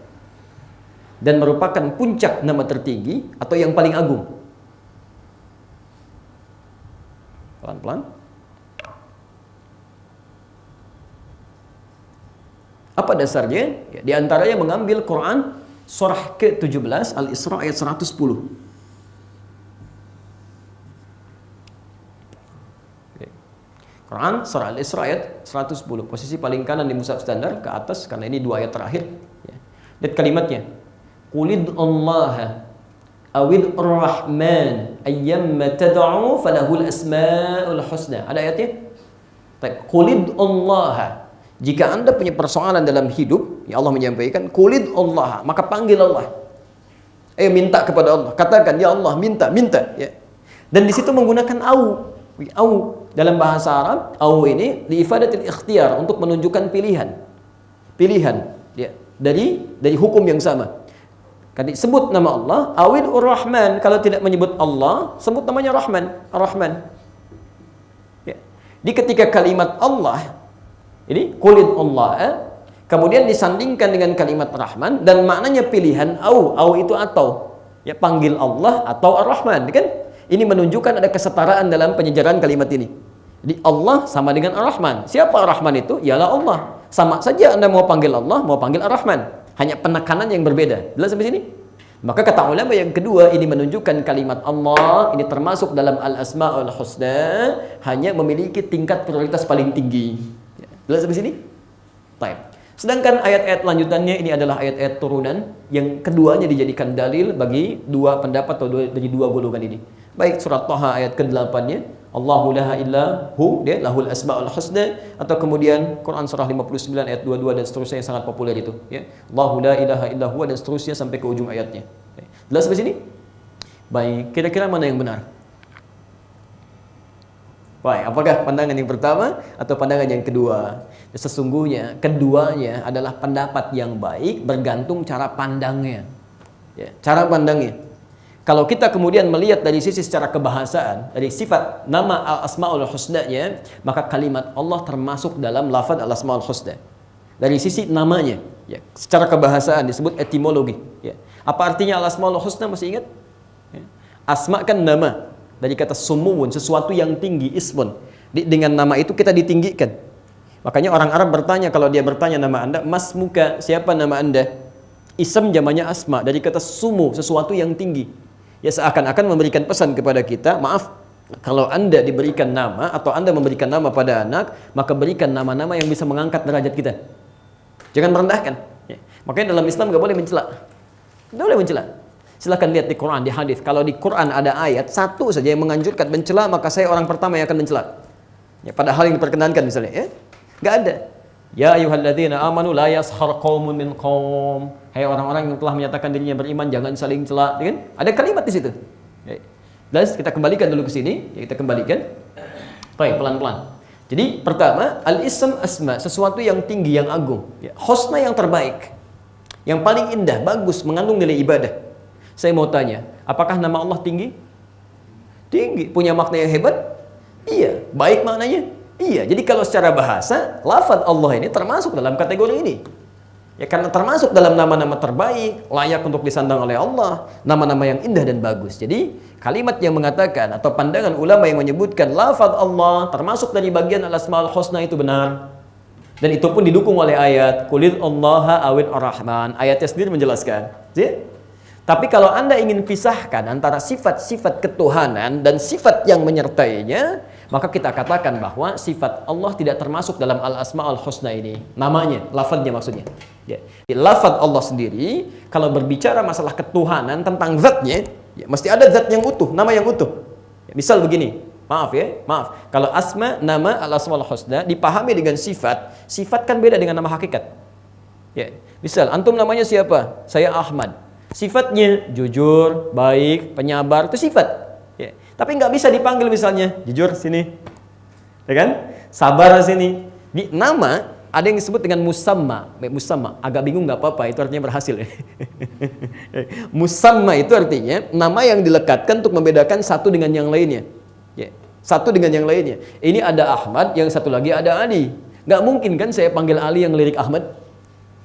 dan merupakan puncak nama tertinggi atau yang paling agung? Pelan-pelan. Apa dasarnya? Ya, di antaranya mengambil Quran surah ke-17 Al-Isra ayat 110. Quran surah Al-Isra ayat 110. Posisi paling kanan di mushaf standar ke atas karena ini dua ayat terakhir. Ya. Lihat kalimatnya. Qulid Allah awid ar-Rahman ayyamma tad'u falahul asmaul husna. Ada ayatnya? Qulid Allah. Jika Anda punya persoalan dalam hidup, ya Allah menyampaikan, qulid Allah, maka panggil Allah. Ayo minta kepada Allah. Katakan, ya Allah, minta. Ya. Dan di situ menggunakan au. Dalam bahasa Arab, au ini liifadatil ikhtiyar, untuk menunjukkan pilihan. Ya. Dari hukum yang sama. Kan sebut nama Allah, awil ur-Rahman. Kalau tidak menyebut Allah, sebut namanya Rahman. Ar-Rahman. Ya. Di ketika kalimat Allah ini qulid Allah, kemudian disandingkan dengan kalimat Rahman dan maknanya pilihan au itu atau. Ya, panggil Allah atau Ar-Rahman, kan? Ini menunjukkan ada kesetaraan dalam penyejaran kalimat ini. Jadi Allah sama dengan Ar-Rahman. Siapa Ar-Rahman itu? Ialah Allah. Sama saja Anda mau panggil Allah, mau panggil Ar-Rahman. Hanya penekanan yang berbeda. Jelas sampai sini? Maka kata ulama yang kedua, ini menunjukkan kalimat Allah ini termasuk dalam Al-Asma'ul Husna, hanya memiliki tingkat prioritas paling tinggi. Jelas sampai sini? Baik. Sedangkan ayat-ayat lanjutannya ini adalah ayat-ayat turunan yang keduanya dijadikan dalil bagi dua pendapat atau dari dua golongan ini. Baik surat Thaha ayat ke-8-nya, Allahu la ilaha hu, dia lahul asmaul husna, atau kemudian Quran surah 59 ayat 22 dan seterusnya yang sangat populer itu, ya. Allahu la ilaha illa huwa dan seterusnya sampai ke ujung ayatnya. Jelas sampai sini? Baik, kira-kira mana yang benar? Baik, apakah pandangan yang pertama atau pandangan yang kedua? Sesungguhnya keduanya adalah pendapat yang baik, bergantung cara pandangnya. Ya, cara pandangnya. Kalau kita kemudian melihat dari sisi secara kebahasaan, dari sifat nama Al-Asma'ul Husna-nya, maka kalimat Allah termasuk dalam lafaz Al-Asma'ul Husna. Dari sisi namanya, ya, secara kebahasaan disebut etimologi. Ya. Apa artinya Al-Asma'ul Husna, masih ingat? Ya. Asma kan nama. Dari kata sumuwun, sesuatu yang tinggi, ismun. Dengan nama itu kita ditinggikan. Makanya orang Arab bertanya, kalau dia bertanya nama Anda, mas muka, siapa nama Anda? Ism jamannya asma, dari kata sumu, sesuatu yang tinggi. Ya, seakan-akan memberikan pesan kepada kita, maaf, kalau Anda diberikan nama atau Anda memberikan nama pada anak, maka berikan nama-nama yang bisa mengangkat derajat kita. Jangan merendahkan. Ya. Makanya dalam Islam gak boleh mencela. Gak boleh mencela. Silahkan lihat di Quran, di hadis. Kalau di Quran ada ayat satu saja yang menganjurkan mencela, maka saya orang pertama yang akan mencela. Ya, padahal yang diperkenankan misalnya, ya, nggak ada. Ya ayyuhalladzina amanu la yaskhar qaumun min qaum. Hai orang-orang yang telah menyatakan dirinya beriman, jangan saling cela. Kan? Ada kalimat di situ. Ya. Kita kembalikan dulu ke sini. Ya, kita kembalikan. Baik, pelan-pelan. Jadi pertama, al-ism asma, sesuatu yang tinggi, yang agung. Ya, husna yang terbaik, yang paling indah, bagus, mengandung nilai ibadah. Saya mau tanya, apakah nama Allah tinggi? Tinggi. Punya makna yang hebat? Iya. Baik maknanya? Iya. Jadi kalau secara bahasa, lafaz Allah ini termasuk dalam kategori ini. Ya, karena termasuk dalam nama-nama terbaik, layak untuk disandang oleh Allah, nama-nama yang indah dan bagus. Jadi kalimat yang mengatakan atau pandangan ulama yang menyebutkan lafaz Allah termasuk dari bagian Al-Asmaul Husna itu benar. Dan itu pun didukung oleh ayat Qulil Allaha awil ar-Rahman. Ayatnya sendiri menjelaskan. Ya? Tapi kalau Anda ingin pisahkan antara sifat-sifat ketuhanan dan sifat yang menyertainya, maka kita katakan bahwa sifat Allah tidak termasuk dalam Al-Asma'ul Husna ini. Namanya, lafadznya maksudnya. Ya. Lafadz Allah sendiri, kalau berbicara masalah ketuhanan tentang zatnya, ya, mesti ada zat yang utuh, nama yang utuh. Ya, misal begini, maaf. Kalau asma, nama Al-Asma'ul Husna dipahami dengan sifat, sifat kan beda dengan nama hakikat. Ya. Misal, antum namanya siapa? Saya Ahmad. Sifatnya jujur, baik, penyabar, itu sifat. Ya. Tapi nggak bisa dipanggil misalnya jujur sini, ya kan? Sabar sini. Di nama ada yang disebut dengan musamma. Agak bingung nggak apa-apa, itu artinya berhasil. Musamma itu artinya nama yang dilekatkan untuk membedakan satu dengan yang lainnya. Ya. Satu dengan yang lainnya. Ini ada Ahmad, yang satu lagi ada Ali. Nggak mungkin kan saya panggil Ali yang lirik Ahmad.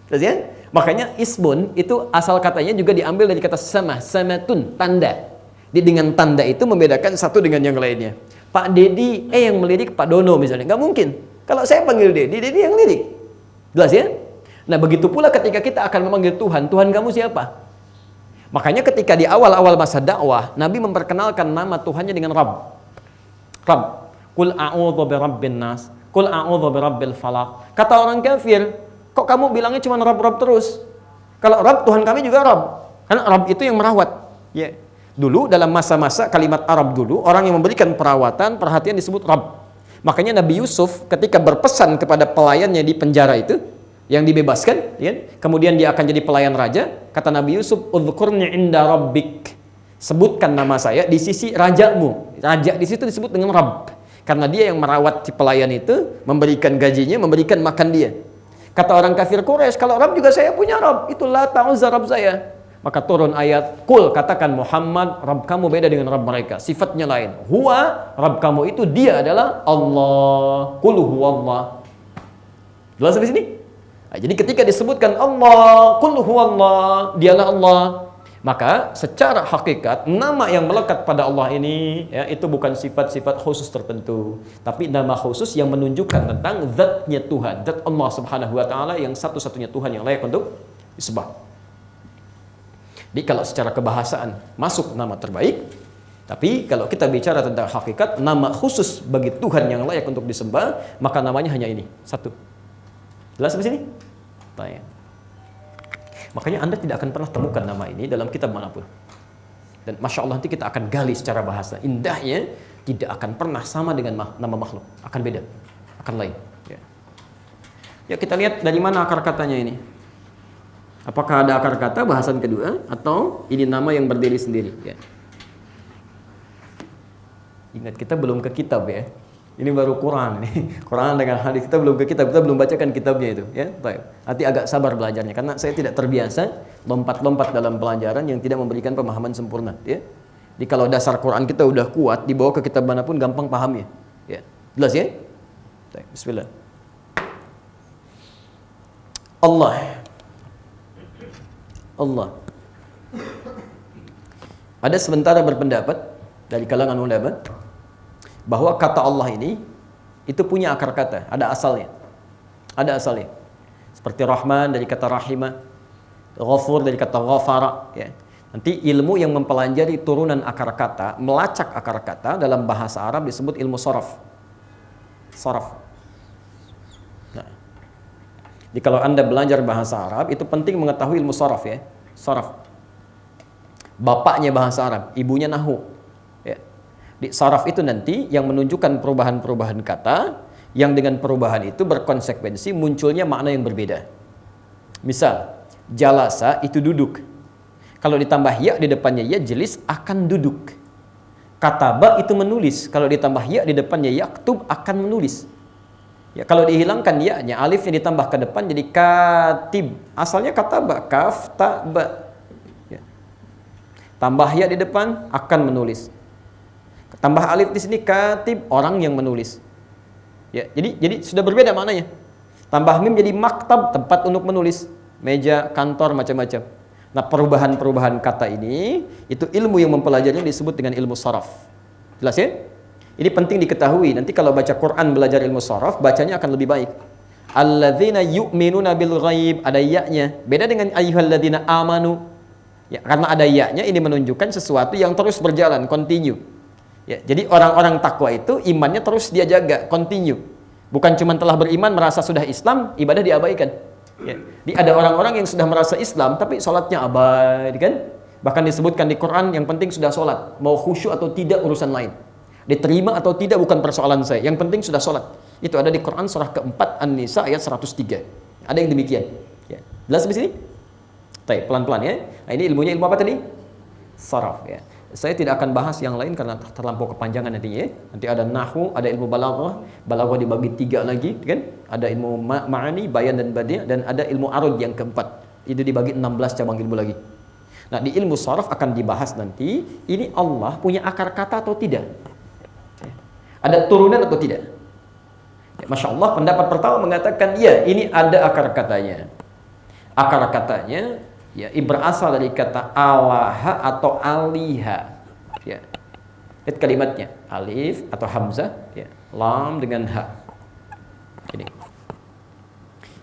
Terus ya? Makanya ismun itu asal katanya juga diambil dari kata samatun, tanda. Dengan tanda itu membedakan satu dengan yang lainnya. Pak Dedi, yang melirik Pak Dono misalnya. Nggak mungkin. Kalau saya panggil Dedi yang lirik. Jelas ya? Nah begitu pula ketika kita akan memanggil Tuhan, Tuhan kamu siapa? Makanya ketika di awal-awal masa dakwah, Nabi memperkenalkan nama Tuhannya dengan Rabb. Rabb. Qul a'udzu birabbin nas. Qul a'udzu birabbil falaq. Kata orang kafir, kok kamu bilangnya cuma Rabb terus? Kalau Rabb, Tuhan kami juga Rabb. Karena Rabb itu yang merawat. Ya. Dulu dalam masa-masa kalimat Arab dulu, orang yang memberikan perawatan, perhatian disebut Rabb. Makanya Nabi Yusuf ketika berpesan kepada pelayannya di penjara itu, yang dibebaskan, ya, kemudian dia akan jadi pelayan raja, kata Nabi Yusuf, "Udhkurni inda rabbik." Sebutkan nama saya di sisi rajamu. Raja di situ disebut dengan Rabb. Karena dia yang merawat si pelayan itu, memberikan gajinya, memberikan makan dia. Kata orang kafir Quraisy, kalau Rabb juga saya punya Rabb, itulah ta'uzza Rabb saya. Maka turun ayat, Qul, katakan Muhammad, Rabb kamu beda dengan Rabb mereka, sifatnya lain. Huwa, Rabb kamu itu dia adalah Allah. Qul huwallah. Jelas sampai sini? Nah, jadi ketika disebutkan Allah, Qul huwallah, dialah Allah, maka secara hakikat nama yang melekat pada Allah ini ya, itu bukan sifat-sifat khusus tertentu, tapi nama khusus yang menunjukkan tentang zatnya Tuhan, zat Allah Subhanahu wa taala yang satu-satunya Tuhan yang layak untuk disembah. Jadi kalau secara kebahasaan masuk nama terbaik, tapi kalau kita bicara tentang hakikat nama khusus bagi Tuhan yang layak untuk disembah, maka namanya hanya ini, satu. Jelas di sini? Tanya. Makanya Anda tidak akan pernah temukan nama ini dalam kitab manapun. Dan Masya Allah nanti kita akan gali secara bahasa. Indahnya tidak akan pernah sama dengan nama makhluk. Akan beda. Akan lain. Ya, kita lihat dari mana akar katanya ini. Apakah ada akar kata bahasan kedua atau ini nama yang berdiri sendiri? Ya. Ingat kita belum ke kitab ya. Ini baru Quran nih. Quran dengan hadis kita belum ke kitab, kita belum bacakan kitabnya itu, ya. Baik. Nanti agak sabar belajarnya karena saya tidak terbiasa lompat-lompat dalam pelajaran yang tidak memberikan pemahaman sempurna, ya. Jadi kalau dasar Quran kita udah kuat, dibawa ke kitab manapun gampang pahamnya. Ya. Jelas ya? Baik, bismillah. Allah. Allah. Ada sementara berpendapat dari kalangan ulama bahwa kata Allah ini itu punya akar kata, ada asalnya. Ada asalnya. Seperti Rahman dari kata Rahimah, Ghafur dari kata Ghafara, ya. Nanti ilmu yang mempelajari turunan akar kata, melacak akar kata dalam bahasa Arab disebut ilmu sharaf. Sharaf. Nah. Jadi kalau Anda belajar bahasa Arab itu penting mengetahui ilmu sharaf ya. Sharaf. Bapaknya bahasa Arab, ibunya nahwu. Di saraf itu nanti yang menunjukkan perubahan-perubahan kata yang dengan perubahan itu berkonsekuensi munculnya makna yang berbeda. Misal, jalasa itu duduk. Kalau ditambah ya di depannya ya, jelis akan duduk. Kataba itu menulis. Kalau ditambah ya di depannya yaktub akan menulis. Ya, kalau dihilangkan ya-nya, alifnya ditambah ke depan jadi katib. Asalnya kataba, kaf, ta, ba. Ya. Tambah ya di depan akan menulis. Tambah alif di sini katib, orang yang menulis. Ya, jadi sudah berbeda maknanya. Tambah mim jadi maktab, tempat untuk menulis, meja, kantor, macam-macam. Nah, perubahan-perubahan kata ini itu ilmu yang mempelajarinya disebut dengan ilmu saraf. Jelas ya? Ini penting diketahui. Nanti kalau baca Quran belajar ilmu saraf, bacanya akan lebih baik. Alladzina yu'minuna bil ghaib, ada ya-nya. Beda dengan ayyuhalladzina amanu. Ya, karena ada ya-nya ini menunjukkan sesuatu yang terus berjalan, continue. Ya, jadi orang-orang takwa itu imannya terus dia jaga, continue. Bukan cuma telah beriman merasa sudah Islam, ibadah diabaikan. Ya. Jadi ada orang-orang yang sudah merasa Islam tapi sholatnya abai, kan? Bahkan disebutkan di Quran yang penting sudah sholat, mau khusyuk atau tidak urusan lain. Diterima atau tidak bukan persoalan saya, yang penting sudah sholat. Itu ada di Quran surah keempat An-Nisa ayat 103. Ada yang demikian. Ya. Jelas di sini? Baik, pelan-pelan ya. Nah, ini ilmunya ilmu apa tadi? Saraf ya. Saya tidak akan bahas yang lain karena terlampau kepanjangan nantinya. Nanti ada nahwu, ada ilmu balaghah. Balaghah dibagi 3 lagi, kan? Ada ilmu ma'ani, bayan dan badi', dan ada ilmu arud yang keempat. Itu dibagi 16 cabang ilmu lagi. Nah, di ilmu saraf akan dibahas nanti, ini Allah punya akar kata atau tidak? Ada turunan atau tidak? Masya Allah, pendapat pertama mengatakan, ya, ini ada akar katanya. Akar katanya ya berasal dari kata alaha atau aliha. Ya. Lihat kalimatnya, alif atau hamzah, ya, lam dengan ha.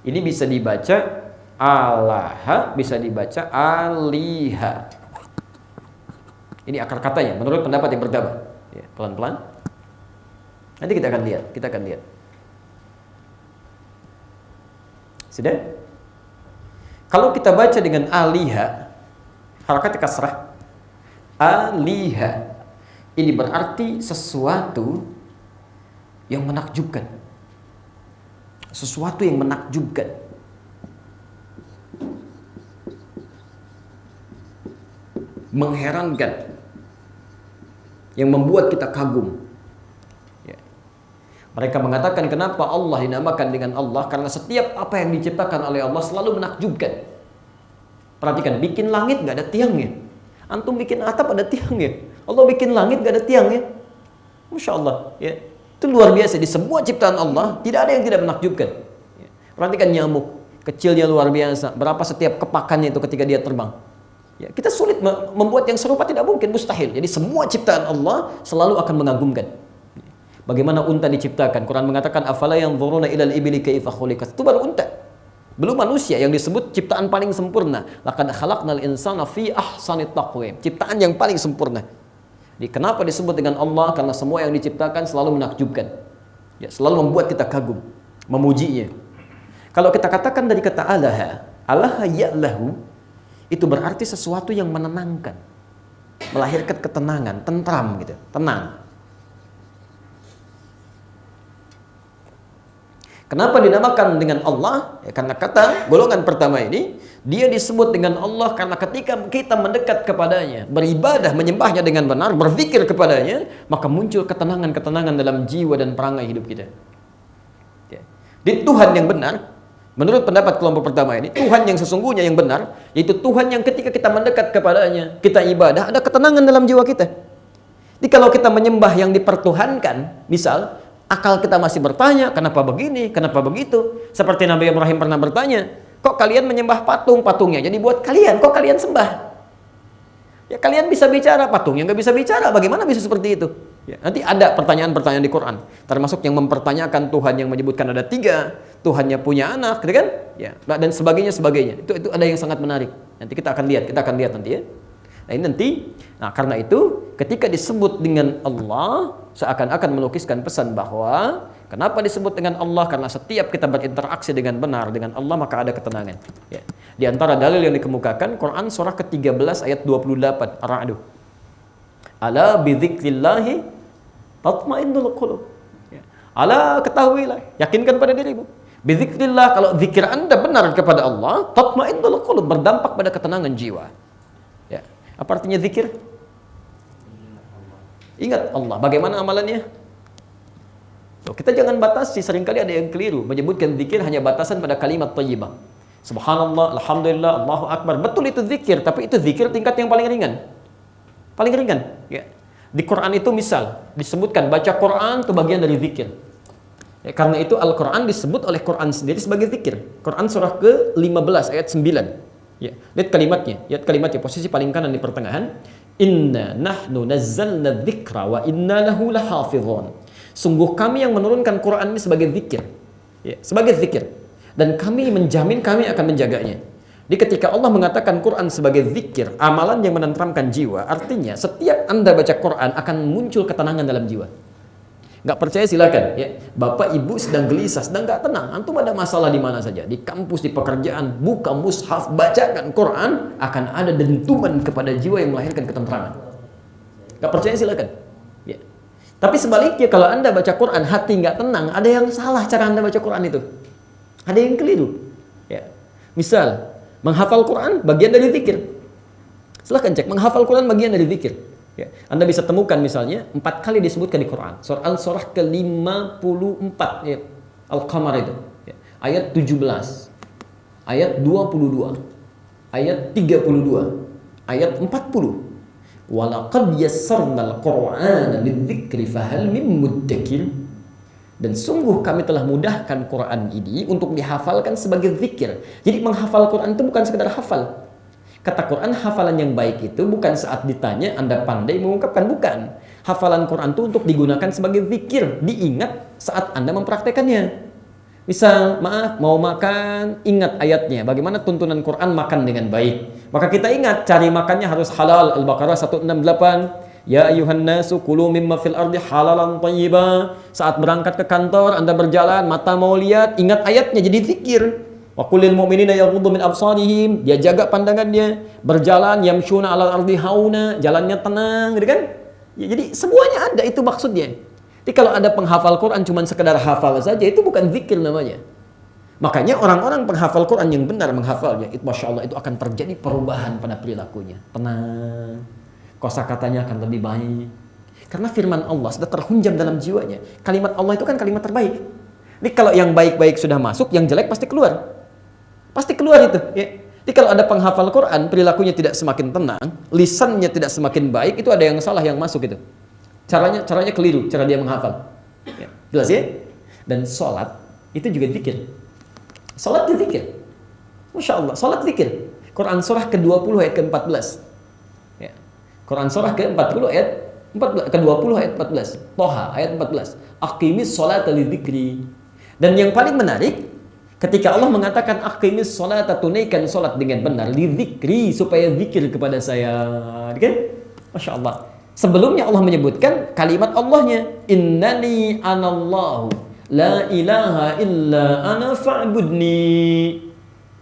Ini bisa dibaca alaha, bisa dibaca aliha. Ini akar katanya menurut pendapat yang pertama. Ya, pelan-pelan. Nanti kita akan lihat. Sudah? Kalau kita baca dengan aliha, harakat kasrah, aliha, ini berarti sesuatu yang menakjubkan. Sesuatu yang menakjubkan. Mengherankan. Yang membuat kita kagum. Ya. Mereka mengatakan kenapa Allah dinamakan dengan Allah, karena setiap apa yang diciptakan oleh Allah selalu menakjubkan. Perhatikan, bikin langit gak ada tiangnya. Antum bikin atap ada tiangnya. Allah bikin langit gak ada tiangnya. Masya Allah. Ya. Itu luar biasa. Di semua ciptaan Allah tidak ada yang tidak menakjubkan. Ya. Perhatikan nyamuk. Kecilnya luar biasa. Berapa setiap kepakannya itu ketika dia terbang. Ya, kita sulit membuat yang serupa, tidak mungkin, mustahil. Jadi semua ciptaan Allah selalu akan mengagumkan. Bagaimana unta diciptakan? Quran mengatakan afala yanzuruna ilal ibili kaifa khuliqat. Itu baru unta. Belum manusia yang disebut ciptaan paling sempurna. Laqad khalaqnal insana fi ahsanit taqwim. Ciptaan yang paling sempurna. Jadi kenapa disebut dengan Allah? Karena semua yang diciptakan selalu menakjubkan. Ya, selalu membuat kita kagum, memujinya. Kalau kita katakan dari kata alaha ya'lahu, itu berarti sesuatu yang menenangkan, melahirkan ketenangan, tentram gitu, tenang. Kenapa dinamakan dengan Allah? Ya, karena kata golongan pertama ini, dia disebut dengan Allah karena ketika kita mendekat kepadanya, beribadah, menyembahnya dengan benar, berzikir kepadanya, maka muncul ketenangan-ketenangan dalam jiwa dan perangai hidup kita. Ya. Di Tuhan yang benar, menurut pendapat kelompok pertama ini, Tuhan yang sesungguhnya yang benar, yaitu Tuhan yang ketika kita mendekat kepadanya, kita ibadah, ada ketenangan dalam jiwa kita. Jadi kalau kita menyembah yang dipertuhankan, misal, akal kita masih bertanya, kenapa begini, kenapa begitu? Seperti Nabi Ibrahim pernah bertanya, kok kalian menyembah patung, patungnya jadi buat kalian, kok kalian sembah? Ya kalian bisa bicara, patungnya nggak bisa bicara, bagaimana bisa seperti itu? Ya, nanti ada pertanyaan-pertanyaan di Quran, termasuk yang mempertanyakan Tuhan yang menyebutkan ada 3, Tuhannya punya anak, gitu kan? Ya, dan sebagainya. Itu ada yang sangat menarik. Nanti kita akan lihat nanti ya. Nah, ini nanti, karena itu ketika disebut dengan Allah, seakan-akan melukiskan pesan bahwa kenapa disebut dengan Allah? Karena setiap kita berinteraksi dengan benar dengan Allah, maka ada ketenangan. Ya. Di antara dalil yang dikemukakan, Quran surah ke-13 ayat 28, Ar-Ra'd. Ala bidzikrillahi tatmainnul qulub. Ya. Ala, ketahuilah, yakinkan pada dirimu. Bidzikrillah, kalau zikir Anda benar kepada Allah, tatmainnul qulub, berdampak pada ketenangan jiwa. Ya. Apa artinya zikir? Ingat Allah. Bagaimana amalannya? So, kita jangan batasi, seringkali ada yang keliru menyebutkan zikir hanya batasan pada kalimat thayyibah. Subhanallah, alhamdulillah, Allahu akbar. Betul itu zikir, tapi itu zikir tingkat yang paling ringan. Paling ringan, ya. Di Quran itu misal disebutkan baca Quran itu bagian dari zikir. Ya, karena itu Al-Quran disebut oleh Quran sendiri sebagai zikir. Quran surah ke-15 ayat 9. Ya, lihat kalimatnya, posisi paling kanan di pertengahan. Inna nahnu nazzalna dzikra wa inna lahu lahafizun. Sungguh kami yang menurunkan Quran ini sebagai zikir. Ya, sebagai zikir. Dan kami menjamin kami akan menjaganya. Jadi ketika Allah mengatakan Quran sebagai zikir, amalan yang menenteramkan jiwa, artinya setiap Anda baca Quran akan muncul ketenangan dalam jiwa. Nggak percaya silakan ya. Bapak ibu sedang gelisah, sedang nggak tenang, antum ada masalah di mana saja, di kampus, di pekerjaan, buka mushaf, bacakan Quran, akan ada dentuman kepada jiwa yang melahirkan ketentraman. Nggak percaya silakan ya. Tapi sebaliknya kalau Anda baca Quran hati nggak tenang, ada yang salah cara Anda baca Quran itu, ada yang keliru ya. Misal menghafal Quran bagian dari zikir, silahkan cek, menghafal Quran bagian dari zikir. Ya, Anda bisa temukan misalnya 4 kali disebutkan di Quran. Surah ke-54 ya, Al-Qamar itu. Ya, ayat 17, ayat 22, ayat 32, ayat 40. Walaqad yassarnal Qur'ana lidzikri fahal mim muddakir. Dan sungguh kami telah mudahkan Quran ini untuk dihafalkan sebagai zikir. Jadi menghafal Quran itu bukan sekedar hafal. Kata Quran, hafalan yang baik itu bukan saat ditanya Anda pandai mengungkapkan, bukan. Hafalan Quran itu untuk digunakan sebagai zikir, diingat saat Anda mempraktekannya. Misal, maaf, mau makan, ingat ayatnya. Bagaimana tuntunan Quran makan dengan baik. Maka kita ingat, cari makannya harus halal. Al-Baqarah 168. Ya ayuhan nasu kulu mimma fil ardi halalan thayyiba. Saat berangkat ke kantor, Anda berjalan, mata mau lihat, ingat ayatnya, jadi zikir. Wa qulil mu'minina yaghuddu min absarihim. Dia jaga pandangannya, berjalan yamshuna 'alal ardi hauna, jalannya tenang, gitu kan? Ya, jadi semuanya ada, itu maksudnya. Jadi kalau ada penghafal Quran cuma sekedar hafal saja, itu bukan zikir namanya. Makanya orang-orang penghafal Quran yang benar menghafalnya, itu Masya Allah, itu akan terjadi perubahan pada perilakunya. Tenang, kosakatanya akan lebih baik. Karena firman Allah sudah terhunjam dalam jiwanya. Kalimat Allah itu kan kalimat terbaik. Jadi kalau yang baik-baik sudah masuk, yang jelek pasti keluar. Pasti keluar itu. Ya. Jadi kalau ada penghafal Quran, perilakunya tidak semakin tenang, lisannya tidak semakin baik, itu ada yang salah yang masuk itu. Caranya keliru, cara dia menghafal. Ya. Jelas ya? Dan sholat itu juga zikir. Sholat itu zikir. Masya Allah, sholat zikir. Quran surah ke-20 ayat ke-14. Ya. Quran surah ke-40 ayat 14, ke-20 ayat 14. Toha ayat 14. Aqimis sholata lidzikri. Dan yang paling menarik, ketika Allah mengatakan aqimis sholata, tunaikan sholat dengan benar, lidzikri, supaya zikir kepada saya. Kan? Masya Allah. Sebelumnya Allah menyebutkan kalimat Allahnya, innani anallahu la ilaha illa ana fa'budni.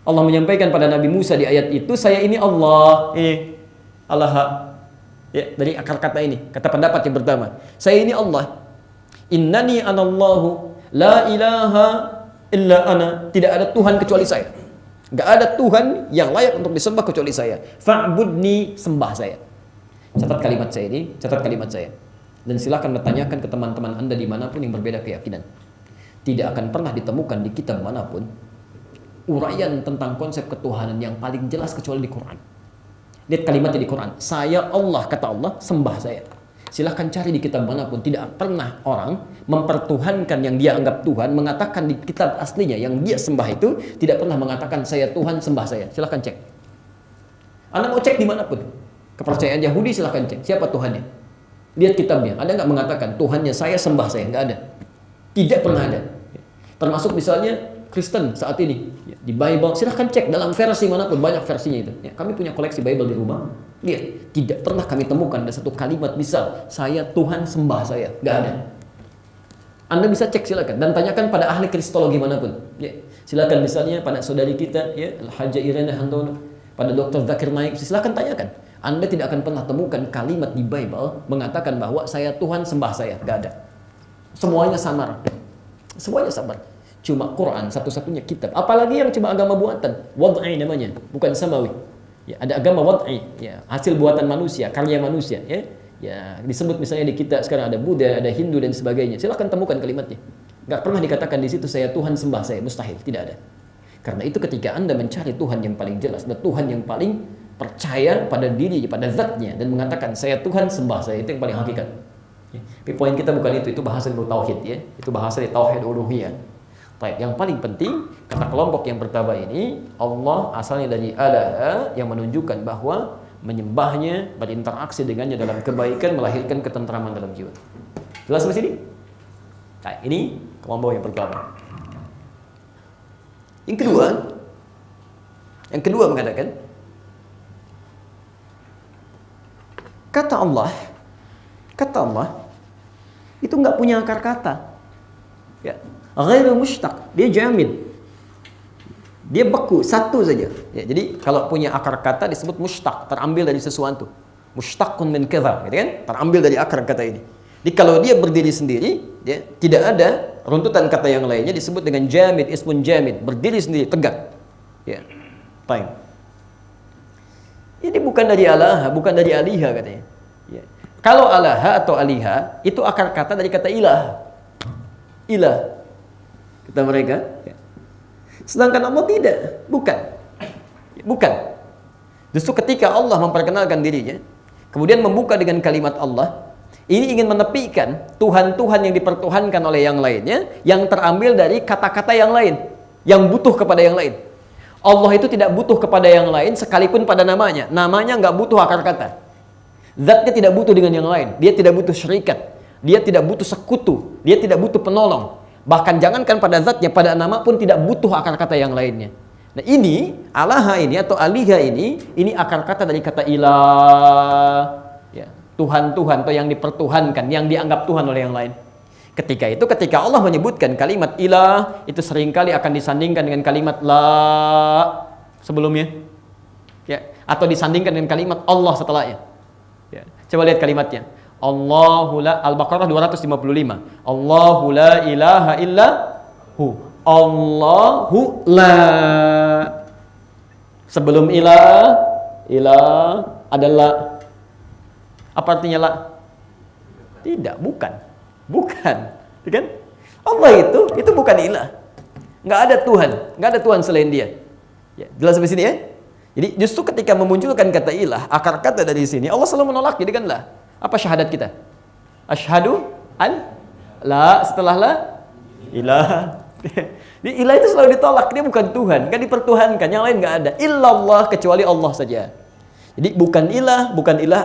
Allah menyampaikan pada Nabi Musa di ayat itu, saya ini Allah. Allah. Ya, dari akar kata ini, kata pendapat yang pertama. Saya ini Allah. Innani anallahu la ilaha illa ana. Tidak ada Tuhan kecuali saya. Enggak ada Tuhan yang layak untuk disembah kecuali saya. Fa'budni, sembah saya. Catat kalimat saya ini, catat kalimat saya. Dan silakan bertanyakan ke teman-teman Anda dimanapun yang berbeda keyakinan. Tidak akan pernah ditemukan di kitab manapun uraian tentang konsep ketuhanan yang paling jelas kecuali di Quran. Lihat kalimatnya di Quran. Saya Allah, kata Allah, sembah saya. Silahkan cari di kitab manapun. Tidak pernah orang mempertuhankan yang dia anggap Tuhan, mengatakan di kitab aslinya yang dia sembah itu, tidak pernah mengatakan saya Tuhan, sembah saya. Silahkan cek. Anda mau cek dimanapun. Kepercayaan Yahudi silahkan cek. Siapa Tuhannya? Lihat kitabnya. Ada nggak mengatakan Tuhannya saya, sembah saya? Nggak ada. Tidak pernah ada. Termasuk misalnya Kristen saat ini. Di Bible, silahkan cek dalam versi manapun. Banyak versinya itu. Ya, kami punya koleksi Bible di rumah. Lihat, tidak pernah kami temukan ada satu kalimat misal saya Tuhan, sembah saya. Nggak ada. Anda bisa cek silakan. Dan tanyakan pada ahli kristologi manapun. Ya, silakan misalnya pada saudari kita, ya, Al-Hajjah Irena Handono, pada Dr. Zakir Naik, silakan tanyakan. Anda tidak akan pernah temukan kalimat di Bible mengatakan bahwa saya Tuhan, sembah saya. Nggak ada. Semuanya samar. Semuanya samar. Cuma Quran satu-satunya kitab. Apalagi yang cuma agama buatan. Wad'i namanya, bukan samawi. Ya, ada agama wad'i, ya, hasil buatan manusia, karya manusia. Ya, ya, disebut misalnya di kita sekarang ada Buddha, ada Hindu dan sebagainya. Silakan temukan kalimatnya. Nggak pernah dikatakan di situ saya Tuhan, sembah saya. Mustahil, tidak ada. Karena itu ketika Anda mencari Tuhan yang paling jelas dan Tuhan yang paling percaya pada diri, pada zatnya, dan mengatakan saya Tuhan, sembah saya, itu yang paling hakikat. Ya. Tapi poin kita bukan itu bahasa tauhid, ya. Itu bahasa di tauhid uluhiyah. Baik, yang paling penting kata kelompok yang pertama ini, Allah asalnya dari Allah yang menunjukkan bahwa menyembahnya, berinteraksi dengannya dalam kebaikan melahirkan ketentraman dalam jiwa. Jelas sampai sini? Nah, ini kelompok yang pertama. Yang kedua mengatakan kata Allah itu nggak punya akar kata. Ya. Ghairu mushtaq, dia jamid. Dia beku, satu saja. Ya, jadi kalau punya akar kata disebut mushtaq, terambil dari sesuatu. Mushtaqun min kadza, gitu kan? Terambil dari akar kata ini. Jadi kalau dia berdiri sendiri, ya, tidak ada runtutan kata yang lainnya, disebut dengan jamid, ismun jamid, berdiri sendiri, tegak. Ya. Baik. Ini bukan dari alaha, bukan dari aliha katanya. Ya. Kalau alaha atau aliha itu akar kata dari kata ilah. Ilah. Kata mereka. Sedangkan Allah tidak. Bukan. Justru ketika Allah memperkenalkan dirinya, kemudian membuka dengan kalimat Allah, Ini ingin menepikan Tuhan-Tuhan yang dipertuhankan oleh yang lainnya, yang terambil dari kata-kata yang lain, yang butuh kepada yang lain. Allah itu tidak butuh kepada yang lain sekalipun pada namanya. Namanya nggak butuh akar kata. Zatnya tidak butuh dengan yang lain. Dia tidak butuh syarikat. Dia tidak butuh sekutu. Dia tidak butuh penolong. Bahkan jangankan pada zatnya, pada nama pun tidak butuh akar kata yang lainnya. Nah ini, alaha ini atau aliha ini akar kata dari kata ilah. Ya, Tuhan-Tuhan atau yang dipertuhankan, yang dianggap Tuhan oleh yang lain. Ketika Allah menyebutkan kalimat ilah, itu seringkali akan disandingkan dengan kalimat la sebelumnya. Ya, atau disandingkan dengan kalimat Allah setelahnya. Ya, coba lihat kalimatnya. Allahu la, Al-Baqarah 255. Allahu la ilaha illa hu. Allahu la. Sebelum ilah adalah apa artinya la? Tidak, bukan. Kan? Allah itu bukan ilah. Nggak ada Tuhan selain Dia. Ya, jelas sampai sini ya? Jadi justru ketika memunculkan kata ilah, akar kata dari sini, Allah selalu menolak, jadi kan lah. Apa syahadat kita? Asyhadu an la, setelah la ilah. Jadi ilah itu selalu ditolak, dia bukan Tuhan, kan dipertuhankan, yang lain nggak ada. Illallah, kecuali Allah saja. Jadi bukan ilah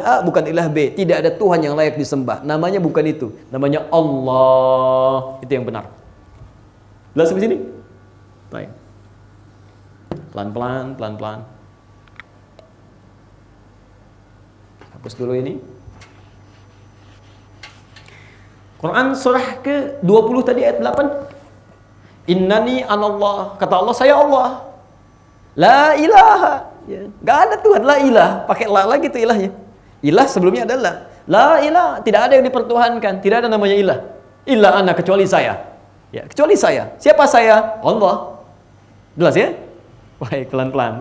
A, bukan ilah B. Tidak ada Tuhan yang layak disembah. Namanya bukan itu. Namanya Allah. Itu yang benar. Jelas sampai sini? Baik. Pelan-pelan. Hapus dulu ini. Quran surah ke-20 tadi ayat 8. Innani anallah. Kata Allah, saya Allah. La ilaha. Ya. Gak ada Tuhan, la ilah. Pakai la lagi tuh ilahnya. Ilah sebelumnya adalah la ilah, tidak ada yang dipertuhankan, tidak ada namanya ilah. Ilah ana, kecuali saya. Ya, kecuali saya. Siapa saya? Allah. Jelas ya? Baik, pelan-pelan.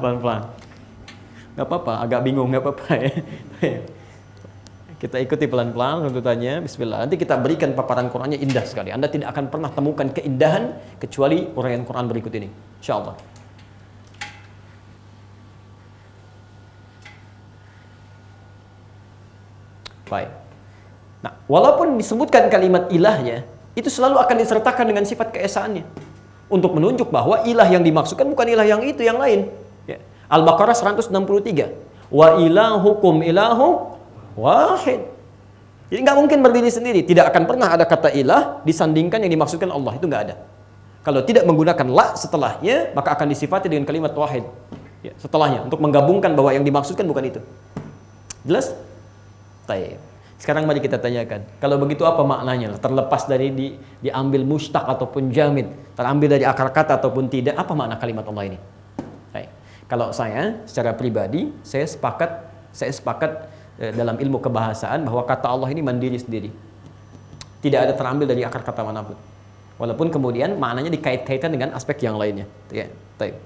Gak apa-apa, agak bingung, gak apa-apa ya. Kita ikuti pelan-pelan runtutannya. Bismillah. Nanti kita berikan paparan Qur'annya indah sekali. Anda tidak akan pernah temukan keindahan kecuali uraian Qur'an berikut ini. Insyaallah. Baik. Nah, walaupun disebutkan kalimat ilahnya, itu selalu akan disertakan dengan sifat keesaannya. Untuk menunjuk bahwa ilah yang dimaksudkan bukan ilah yang itu, yang lain. Ya. Al-Baqarah 163. Wa ilahukum ilahu wahid. Jadi nggak mungkin berdiri sendiri. Tidak akan pernah ada kata ilah disandingkan yang dimaksudkan Allah. Itu nggak ada. Kalau tidak menggunakan la setelahnya, maka akan disifati dengan kalimat wahid. Ya, setelahnya. Untuk menggabungkan bahwa yang dimaksudkan bukan itu. Jelas? Baik. Sekarang mari kita tanyakan, kalau begitu apa maknanya? Terlepas dari diambil mustaq ataupun jamid, terambil dari akar kata ataupun tidak, apa makna kalimat Allah ini? Baik. Kalau saya secara pribadi, saya sepakat dalam ilmu kebahasaan bahwa kata Allah ini mandiri sendiri. Tidak ada terambil dari akar kata manapun. Walaupun kemudian maknanya dikait-kaitkan dengan aspek yang lainnya. Ya, baik.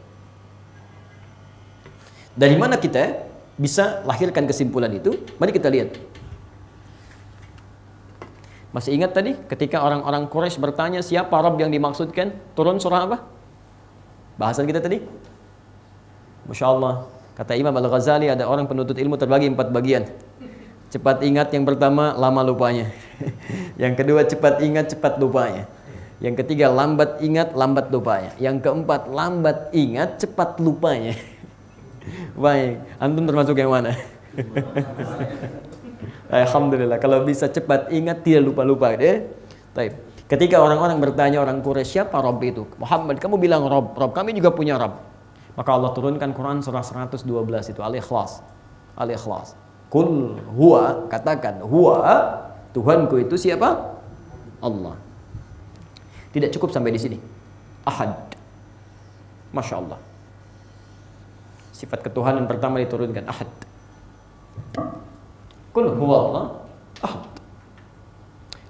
Dari mana kita bisa lahirkan kesimpulan itu? Mari kita lihat. Masih ingat tadi ketika orang-orang Quraisy bertanya siapa Rabb yang dimaksudkan? Turun surah apa? Bahasan kita tadi. Masya Allah. Kata Imam Al-Ghazali, ada orang penuntut ilmu terbagi 4 bagian. Cepat ingat yang pertama, lama lupanya. Yang kedua cepat ingat, cepat lupanya. Yang ketiga lambat ingat, lambat lupanya. Yang keempat lambat ingat, cepat lupanya. Baik, antum termasuk yang mana? Alhamdulillah, kalau bisa cepat ingat, tidak lupa-lupa ya. Baik. Ketika orang-orang bertanya, orang Quraisy, siapa Rabb itu? Muhammad, kamu bilang Rabb, kami juga punya Rabb. Maka Allah turunkan Quran surah 112 itu, Al-Ikhlas. Al-Ikhlas. Qul huwa, katakan huwa, Tuhanku itu siapa? Allah. Tidak cukup sampai di sini. Ahad. Masya Allah. Sifat ketuhanan pertama diturunkan, ahad. Qul huwa Allah ahad.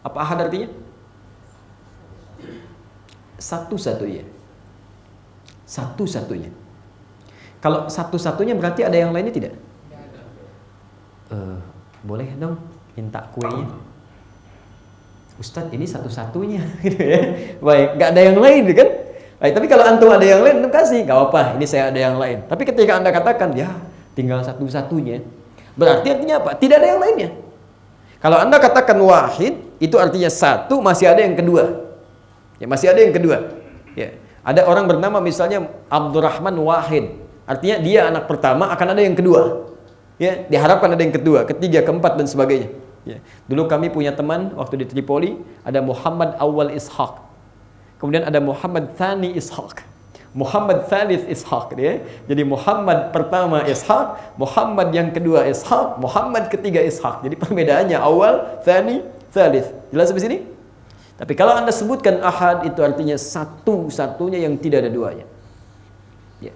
Apa ahad artinya? Satu-satunya. Satu-satunya. Kalau satu-satunya berarti ada yang lainnya tidak? Boleh dong minta kuenya. Ustadz ini satu-satunya gitu ya. Baik, nggak ada yang lain kan? Baik, tapi kalau antum ada yang lain, antum kasih, nggak apa-apa. Ini saya ada yang lain. Tapi ketika anda katakan ya tinggal satu-satunya, berarti artinya apa? Tidak ada yang lainnya. Kalau Anda katakan wahid, itu artinya satu, masih ada yang kedua. Ya, masih ada yang kedua. Ya. Ada orang bernama misalnya Abdurrahman Wahid. Artinya dia anak pertama, akan ada yang kedua. Ya, diharapkan ada yang kedua, ketiga, keempat dan sebagainya. Ya. Dulu kami punya teman waktu di Tripoli, ada Muhammad Awal Ishaq. Kemudian ada Muhammad Thani Ishaq. Muhammad Thalith Ishaq dia. Jadi Muhammad pertama Ishaq, Muhammad yang kedua Ishaq, Muhammad ketiga Ishaq. Jadi perbedaannya awal, Thani, Thalith. Jelas sampai sini? Tapi kalau Anda sebutkan ahad, itu artinya satu-satunya yang tidak ada duanya. Ya.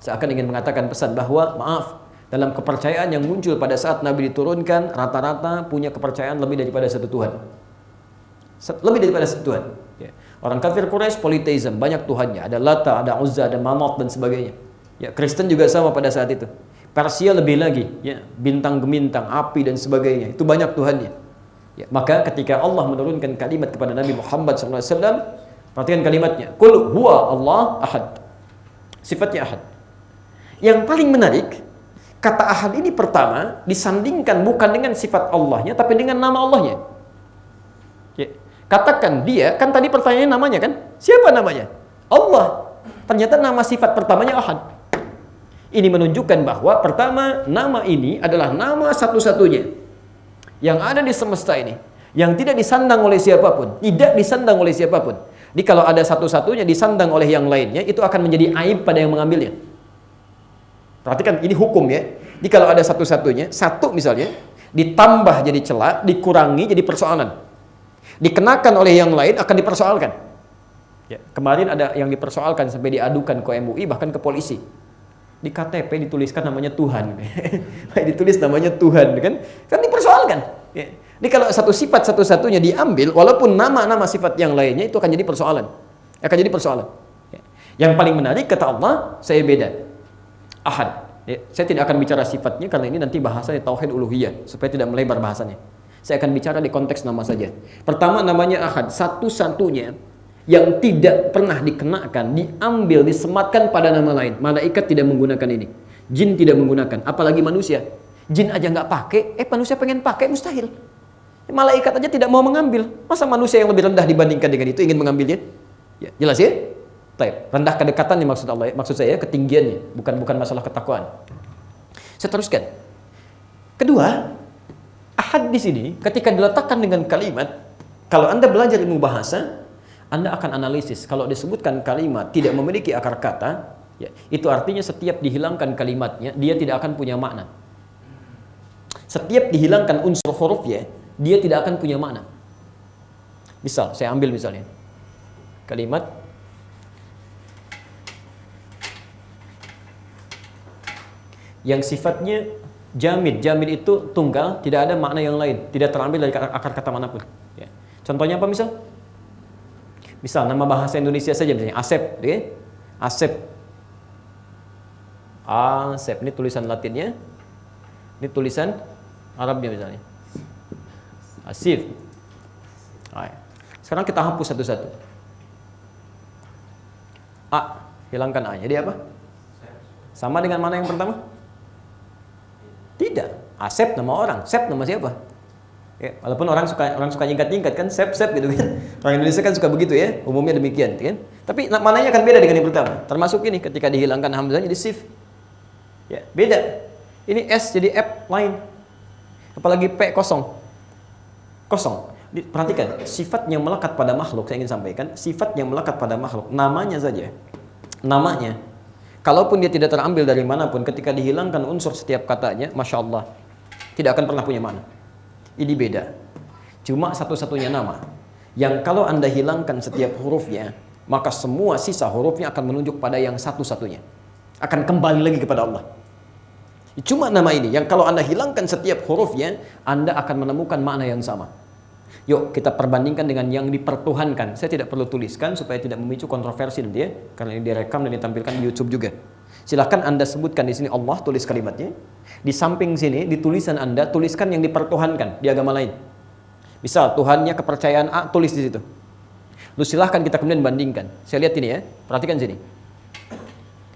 Saya akan ingin mengatakan pesan bahwa maaf, dalam kepercayaan yang muncul pada saat Nabi diturunkan, rata-rata punya kepercayaan lebih daripada satu Tuhan. Lebih daripada satu Tuhan. Ya. Orang kafir Quraisy politeisme, banyak Tuhannya. Ada Lata, ada Uzza, ada Manat dan sebagainya. Ya, Kristen juga sama pada saat itu. Persia lebih lagi, ya, bintang gemintang, api dan sebagainya. Itu banyak Tuhannya. Ya, maka ketika Allah menurunkan kalimat kepada Nabi Muhammad SAW, perhatikan kalimatnya. Qul huwa Allah ahad. Sifatnya ahad. Yang paling menarik, kata ahad ini pertama disandingkan bukan dengan sifat Allahnya, tapi dengan nama Allahnya. Ya. Katakan dia, kan tadi pertanyaannya namanya kan? Siapa namanya? Allah. Ternyata nama sifat pertamanya ahad. Ini menunjukkan bahwa pertama, nama ini adalah nama satu-satunya yang ada di semesta ini, yang tidak disandang oleh siapapun, tidak disandang oleh siapapun. Jadi kalau ada satu-satunya disandang oleh yang lainnya, itu akan menjadi aib pada yang mengambilnya. Perhatikan, ini hukum ya. Jadi kalau ada satu-satunya, satu misalnya, ditambah jadi celah, dikurangi jadi persoalan. Dikenakan oleh yang lain akan dipersoalkan. Ya, kemarin ada yang dipersoalkan sampai diadukan ke MUI, bahkan ke polisi. Di KTP dituliskan namanya Tuhan. Ditulis namanya Tuhan, kan? Kan dipersoalkan. Ya. Jadi kalau satu sifat satu-satunya diambil, walaupun nama-nama sifat yang lainnya itu akan jadi persoalan. Akan jadi persoalan. Ya. Yang paling menarik kata Allah, saya beda. Ahad. Ya. Saya tidak akan bicara sifatnya karena ini nanti bahasanya tauhid uluhiyah, supaya tidak melebar bahasanya. Saya akan bicara di konteks nama saja. Pertama namanya ahad, satu-satunya yang tidak pernah dikenakan, diambil, disematkan pada nama lain. Malaikat tidak menggunakan ini, jin tidak menggunakan, apalagi manusia. Jin aja nggak pakai, manusia pengen pakai, mustahil. Malaikat aja tidak mau mengambil, masa manusia yang lebih rendah dibandingkan dengan itu ingin mengambilnya? Ya, jelas ya? Taib. Rendah kedekatannya maksud Allah, maksud saya ketinggiannya, bukan masalah ketakwaan. Saya teruskan. Kedua, ahad di sini ketika diletakkan dengan kalimat, kalau Anda belajar ilmu bahasa, Anda akan analisis. Kalau disebutkan kalimat tidak memiliki akar kata, ya, itu artinya setiap dihilangkan kalimatnya, dia tidak akan punya makna. Setiap dihilangkan unsur hurufnya, dia tidak akan punya makna. Misal, saya ambil misalnya kalimat yang sifatnya jamid. Jamid itu tunggal, tidak ada makna yang lain, tidak terambil dari akar kata manapun. Ya. Contohnya apa misal? Misal nama bahasa Indonesia saja misalnya Asep, okay? Asep. Asep, ini tulisan Latinnya. Ini tulisan Arabnya misalnya. Asif. Sekarang kita hapus satu-satu. A, hilangkan A. Jadi apa? Sama dengan mana yang pertama? Tidak. Asep nama orang, Sep nama siapa? Ya, walaupun orang suka nyingkat-nyingkat kan, Sep gitu kan. Orang Indonesia kan suka begitu ya, umumnya demikian kan. Tapi mananya akan beda dengan yang pertama. Termasuk ini ketika dihilangkan hamzah jadi sif. Ya, beda. Ini S jadi F lain. Apalagi P kosong. Kosong. Perhatikan, sifat yang melekat pada makhluk, saya ingin sampaikan, sifat yang melekat pada makhluk, namanya saja. Namanya. Kalaupun dia tidak terambil dari manapun, ketika dihilangkan unsur setiap katanya, Masya Allah, tidak akan pernah punya makna. Ini beda. Cuma satu-satunya nama yang kalau Anda hilangkan setiap hurufnya, maka semua sisa hurufnya akan menunjuk pada yang satu-satunya. Akan kembali lagi kepada Allah. Cuma nama ini yang kalau Anda hilangkan setiap hurufnya, Anda akan menemukan makna yang sama. Yuk kita perbandingkan dengan yang dipertuhankan. Saya tidak perlu tuliskan supaya tidak memicu kontroversi nanti ya, karena ini direkam dan ditampilkan di YouTube juga. Silahkan Anda sebutkan di sini Allah, tulis kalimatnya. Di samping sini di tulisan Anda tuliskan yang dipertuhankan di agama lain. Misal Tuhannya kepercayaan A, tulis di situ. Lalu silahkan kita kemudian bandingkan. Saya lihat ini ya, perhatikan sini.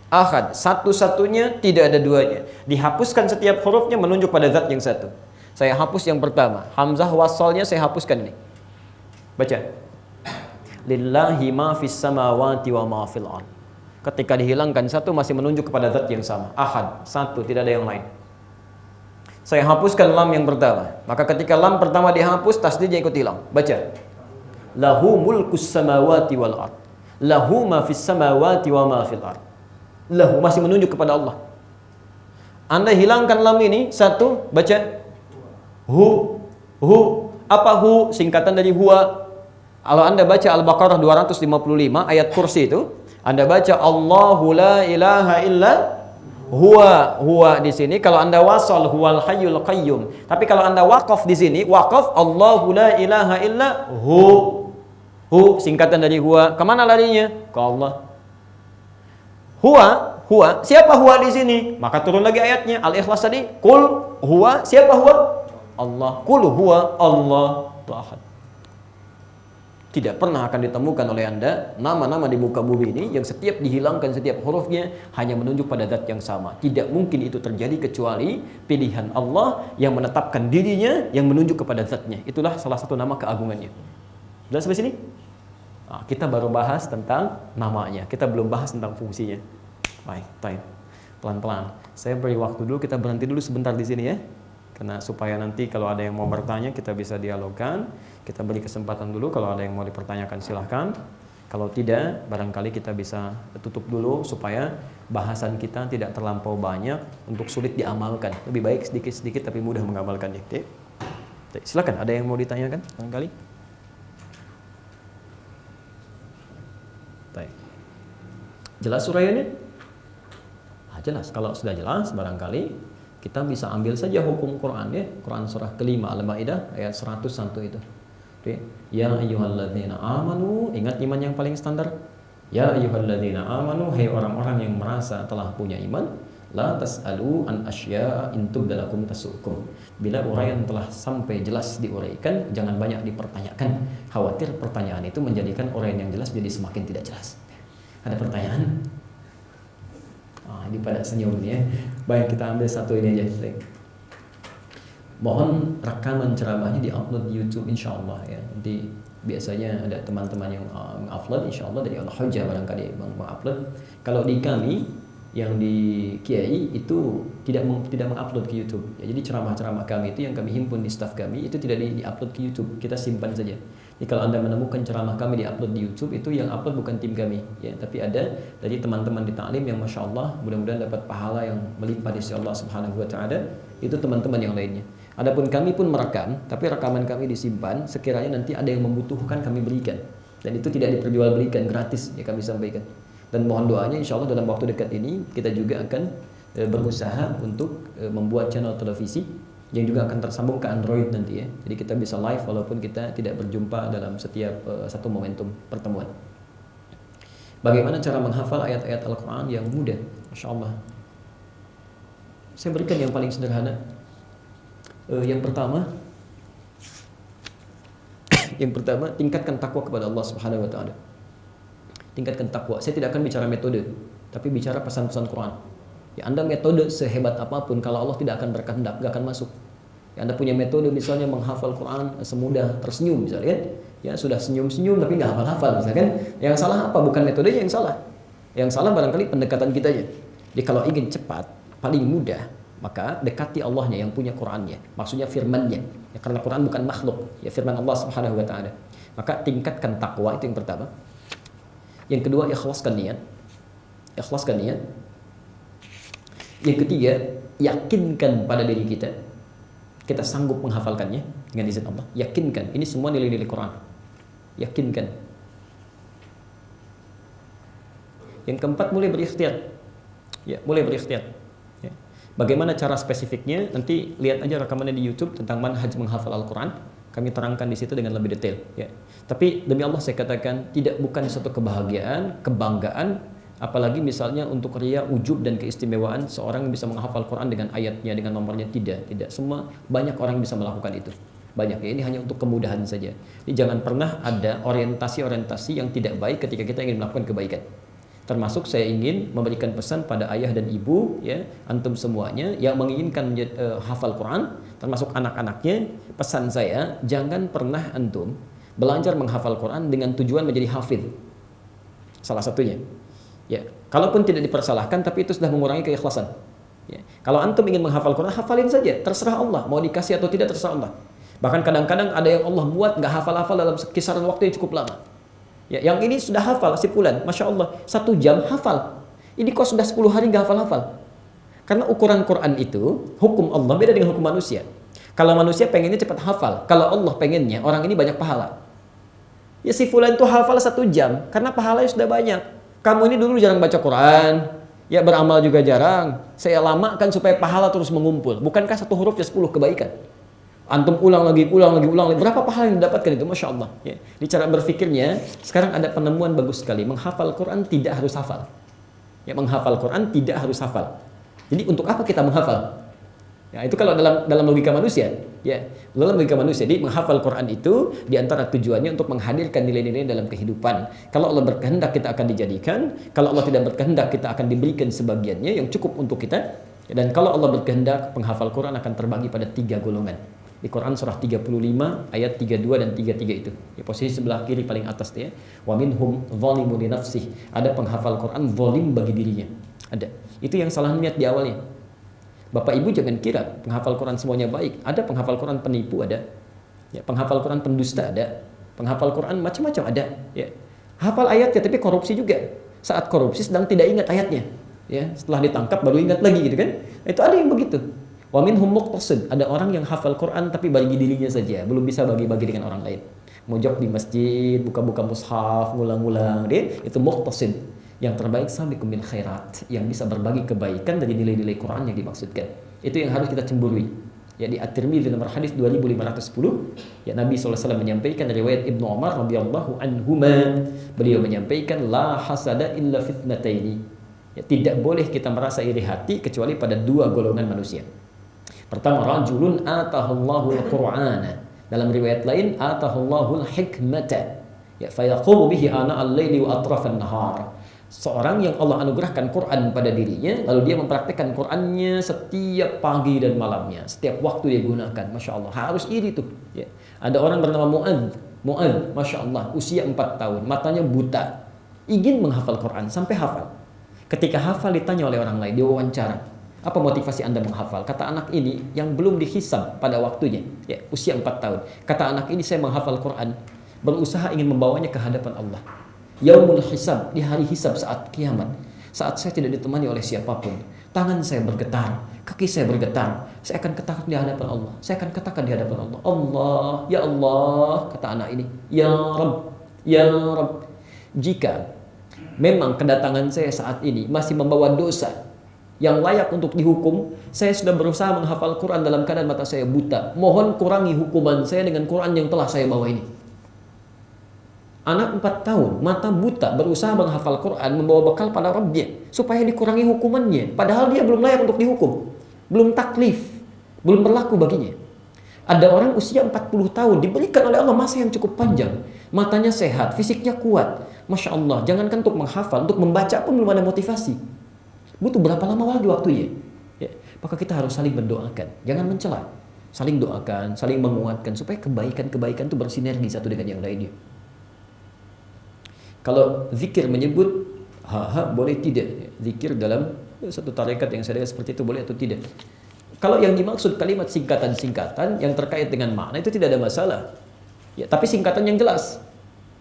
Ahad, satu-satunya, tidak ada duanya. Dihapuskan setiap hurufnya menunjuk pada zat yang satu. Saya hapus yang pertama. Hamzah wasalnya saya hapuskan ini. Baca. Lillahi ma fis samawati wa ma fil ard. Ketika dihilangkan satu masih menunjuk kepada zat yang sama. Ahad, satu, tidak ada yang lain. Saya hapuskan lam yang pertama. Maka ketika lam pertama dihapus, tasdidnya ikut hilang. Baca. Lahu mulkus samawati wal ard. Lahu ma fis samawati wa ma fil ard. Lahu masih menunjuk kepada Allah. Anda hilangkan lam ini, satu, baca. Hu. Apa hu? Singkatan dari huwa. Kalau Anda baca Al-Baqarah 255 ayat kursi itu, Anda baca Allahu la ilaha illa huwa di sini. Kalau Anda wasal huwal hayyul qayyum. Tapi kalau Anda waqaf di sini, waqaf Allahu la ilaha illa hu. Hu singkatan dari huwa. Kemana larinya? Ke Allah. Huwa. Siapa huwa di sini? Maka turun lagi ayatnya Al-Ikhlas tadi. Qul huwa. Siapa huwa? Allah. Qul huwa Allah ahad. Tidak pernah akan ditemukan oleh Anda nama-nama di muka bumi ini yang setiap dihilangkan setiap hurufnya hanya menunjuk pada zat yang sama. Tidak mungkin itu terjadi kecuali pilihan Allah yang menetapkan dirinya yang menunjuk kepada zatnya. Itulah salah satu nama keagungannya. Sudah sampai sini? Nah, kita baru bahas tentang namanya. Kita belum bahas tentang fungsinya. Baik. Pelan-pelan. Saya beri waktu dulu, kita berhenti dulu sebentar di sini ya. Karena supaya nanti kalau ada yang mau bertanya kita bisa dialogkan. Kita beri kesempatan dulu, kalau ada yang mau dipertanyakan silahkan. Kalau tidak, barangkali kita bisa tutup dulu supaya bahasan kita tidak terlampau banyak untuk sulit diamalkan. Lebih baik sedikit-sedikit tapi mudah mengamalkannya. Silakan, ada yang mau ditanyakan barangkali? Jelas surayanya? Jelas. Kalau sudah jelas barangkali kita bisa ambil saja hukum Quran ya. Quran surah kelima Al-Maidah ayat 101 itu. Ya ayyuhalladzina amanu, ingat iman yang paling standar. Ya ayyuhalladzina amanu, hai orang-orang yang merasa telah punya iman, la tas'alu an asya'a in tubdalakum tasukum. Bila uraian telah sampai jelas diuraikan, jangan banyak dipertanyakan. Khawatir pertanyaan itu menjadikan uraian yang jelas jadi semakin tidak jelas. Ada pertanyaan? Ini pada senyum ya. Baik, kita ambil satu ini aja. Baik. Mohon rekaman ceramahnya di-upload di YouTube insyaallah ya. Nanti biasanya ada teman-teman yang upload insyaallah dari Al-Hujjah barangkali mengupload. Kalau di kami yang di Kiai itu tidak mengupload ke YouTube. Ya, jadi ceramah-ceramah kami itu yang kami himpun di staf kami itu tidak di-upload ke YouTube. Kita simpan saja. Jadi kalau Anda menemukan ceramah kami di-upload di YouTube, itu yang upload bukan tim kami ya, tapi ada dari teman-teman di Ta'lim yang Masya Allah mudah-mudahan dapat pahala yang melimpah di sisi Allah Subhanahu wa Ta'ala. Itu teman-teman yang lainnya. Adapun kami pun merekam, tapi rekaman kami disimpan sekiranya nanti ada yang membutuhkan kami berikan. Dan itu tidak diperjualbelikan, gratis ya kami sampaikan. Dan mohon doanya insya Allah dalam waktu dekat ini kita juga akan berusaha untuk membuat channel televisi yang juga akan tersambung ke Android nanti ya. Jadi kita bisa live walaupun kita tidak berjumpa dalam setiap satu momentum pertemuan. Bagaimana cara menghafal ayat-ayat Al-Quran yang mudah? Masya Allah. Saya berikan yang paling sederhana. Yang pertama, tingkatkan takwa kepada Allah Subhanahu wa Ta'ala. Tingkatkan takwa. Saya tidak akan bicara metode, tapi bicara pesan-pesan Quran. Ya, Anda metode sehebat apapun, kalau Allah tidak akan berkehendak, gak akan masuk. Ya, Anda punya metode misalnya menghafal Quran semudah tersenyum misalnya, ya sudah senyum-senyum tapi nggak hafal-hafal misalkan. Yang salah apa? Bukan metodenya yang salah. Yang salah barangkali pendekatan kitanya. Jadi kalau ingin cepat, paling mudah, maka dekati Allahnya yang punya Qurannya, maksudnya firmannya. Ya, karena Quran bukan makhluk, ya firman Allah Subhanahu wa Ta'ala. Maka tingkatkan takwa, itu yang pertama. Yang kedua, ikhlaskan niat. Ikhlaskan niat. Yang ketiga, yakinkan pada diri kita sanggup menghafalkannya dengan izin Allah. Yakinkan, ini semua nilai-nilai Quran. Yakinkan. Yang keempat, mulai berikhtiar. Ya, mulai berikhtiar. Ya. Bagaimana cara spesifiknya? Nanti lihat aja rekamannya di YouTube tentang manhaj menghafal Al-Quran. Kami terangkan di situ dengan lebih detail. Ya. Tapi demi Allah saya katakan, bukan suatu kebahagiaan, kebanggaan. Apalagi misalnya untuk ria, ujub dan keistimewaan seorang yang bisa menghafal Quran dengan ayatnya, dengan nomornya, tidak. Semua banyak orang bisa melakukan itu. Banyak ya, ini hanya untuk kemudahan saja. Jadi jangan pernah ada orientasi-orientasi yang tidak baik ketika kita ingin melakukan kebaikan. Termasuk saya ingin memberikan pesan pada ayah dan ibu, ya, antum semuanya yang menginginkan hafal Quran, termasuk anak-anaknya. Pesan saya, jangan pernah antum belajar menghafal Quran dengan tujuan menjadi hafidh. Salah satunya, ya, kalaupun tidak dipersalahkan, tapi itu sudah mengurangi keikhlasan. Ya. Kalau antum ingin menghafal Quran, hafalin saja, terserah Allah, mau dikasih atau tidak terserah Allah. Bahkan kadang-kadang ada yang Allah buat nggak hafal-hafal dalam kisaran waktu yang cukup lama. Ya, yang ini sudah hafal si fulan, masya Allah, 1 jam hafal. Ini kok sudah 10 hari nggak hafal-hafal? Karena ukuran Quran itu, hukum Allah beda dengan hukum manusia. Kalau manusia pengennya cepat hafal, kalau Allah pengennya orang ini banyak pahala. Ya si fulan itu hafal 1 jam, karena pahalanya sudah banyak. Kamu ini dulu jarang baca Quran, ya beramal juga jarang. Saya lamakan supaya pahala terus mengumpul. Bukankah 1 hurufnya 10 kebaikan? Antum ulang lagi. Berapa pahala yang didapatkan itu? Masya Allah. Ya. Di cara berpikirnya, sekarang ada penemuan bagus sekali. Menghafal Quran tidak harus hafal. Ya, menghafal Quran tidak harus hafal. Jadi untuk apa kita menghafal? Ya, itu kalau dalam logika manusia. Ya, dalam logika manusia. Jadi menghafal Quran itu diantara tujuannya untuk menghadirkan nilai-nilai dalam kehidupan. Kalau Allah berkehendak kita akan dijadikan. Kalau Allah tidak berkehendak kita akan diberikan sebagiannya yang cukup untuk kita. Dan kalau Allah berkehendak, penghafal Quran akan terbagi pada 3 golongan. Di Quran surah 35 ayat 32 dan 33 itu. Di posisi sebelah kiri paling atas ya. Wa minhum zalimun li nafsih. Ada penghafal Quran zalim bagi dirinya. Ada. Itu yang salah niat di awalnya. Bapak Ibu jangan kira penghafal Quran semuanya baik. Ada penghafal Quran penipu ada. Ya, penghafal Quran pendusta ada. Penghafal Quran macam-macam ada, ya. Hafal ayatnya tapi korupsi juga. Saat korupsi sedang tidak ingat ayatnya. Ya, setelah ditangkap baru ingat lagi gitu kan. Itu ada yang begitu. Wa minhum muqtasid, ada orang yang hafal Quran tapi bagi dirinya saja, belum bisa bagi-bagi dengan orang lain. Mojok di masjid, buka-buka mushaf, ngulang-ngulang, dia itu muqtasid. Yang terbaik sabiqum bil khairat, yang bisa berbagi kebaikan dari nilai-nilai Quran yang dimaksudkan. Itu yang harus kita cemburui. Ya, di At-Tirmidzi nomor hadis 2510, ya Nabi SAW menyampaikan dari riwayat Ibnu Umar radhiyallahu anhuma, beliau menyampaikan la hasada illa fitnataini. Ya, tidak boleh kita merasa iri hati kecuali pada 2 golongan manusia. Pertama, rajulun atahullahu al-Qur'ana. Dalam riwayat lain, atahullahu al-hikmata. Ya, fayaqumu bihi ana al-laili wa atrafan nahar. Seorang yang Allah anugerahkan Quran pada dirinya, lalu dia mempraktikkan Qurannya setiap pagi dan malamnya, setiap waktu dia gunakan. Masya Allah, harus iri tuh. Ya. Ada orang bernama Mu'adz, Masya Allah, usia 4 tahun, matanya buta, ingin menghafal Quran, sampai hafal. Ketika hafal ditanya oleh orang lain, dia wawancara. Apa motivasi Anda menghafal? Kata anak ini yang belum dihisab pada waktunya, ya, usia 4 tahun. Kata anak ini, saya menghafal Quran, berusaha ingin membawanya ke hadapan Allah. Yaumul hisab, di hari hisab saat kiamat. Saat saya tidak ditemani oleh siapapun, tangan saya bergetar, kaki saya bergetar. Saya akan katakan di hadapan Allah. Saya akan katakan di hadapan Allah. Allah, ya Allah, kata anak ini. Ya Rabb, ya Rabb. Jika memang kedatangan saya saat ini masih membawa dosa yang layak untuk dihukum, saya sudah berusaha menghafal Quran dalam keadaan mata saya buta. Mohon kurangi hukuman saya dengan Quran yang telah saya bawa ini. Anak 4 tahun, mata buta, berusaha menghafal Quran, membawa bekal pada Rabbnya, supaya dikurangi hukumannya. Padahal dia belum layak untuk dihukum. Belum taklif, belum berlaku baginya. Ada orang usia 40 tahun, diberikan oleh Allah masa yang cukup panjang. Matanya sehat, fisiknya kuat. Masya Allah, jangankan untuk menghafal, untuk membaca pun belum ada motivasi. Butuh berapa lama lagi waktunya? Ya, maka kita harus saling mendoakan, jangan mencela. Saling doakan, saling menguatkan, supaya kebaikan-kebaikan itu bersinergi satu dengan yang lainnya. Kalau zikir menyebut boleh tidak zikir dalam satu tarekat yang saya lihat seperti itu, boleh atau tidak? Kalau yang dimaksud kalimat singkatan-singkatan yang terkait dengan makna itu tidak ada masalah. Ya, tapi singkatan yang jelas.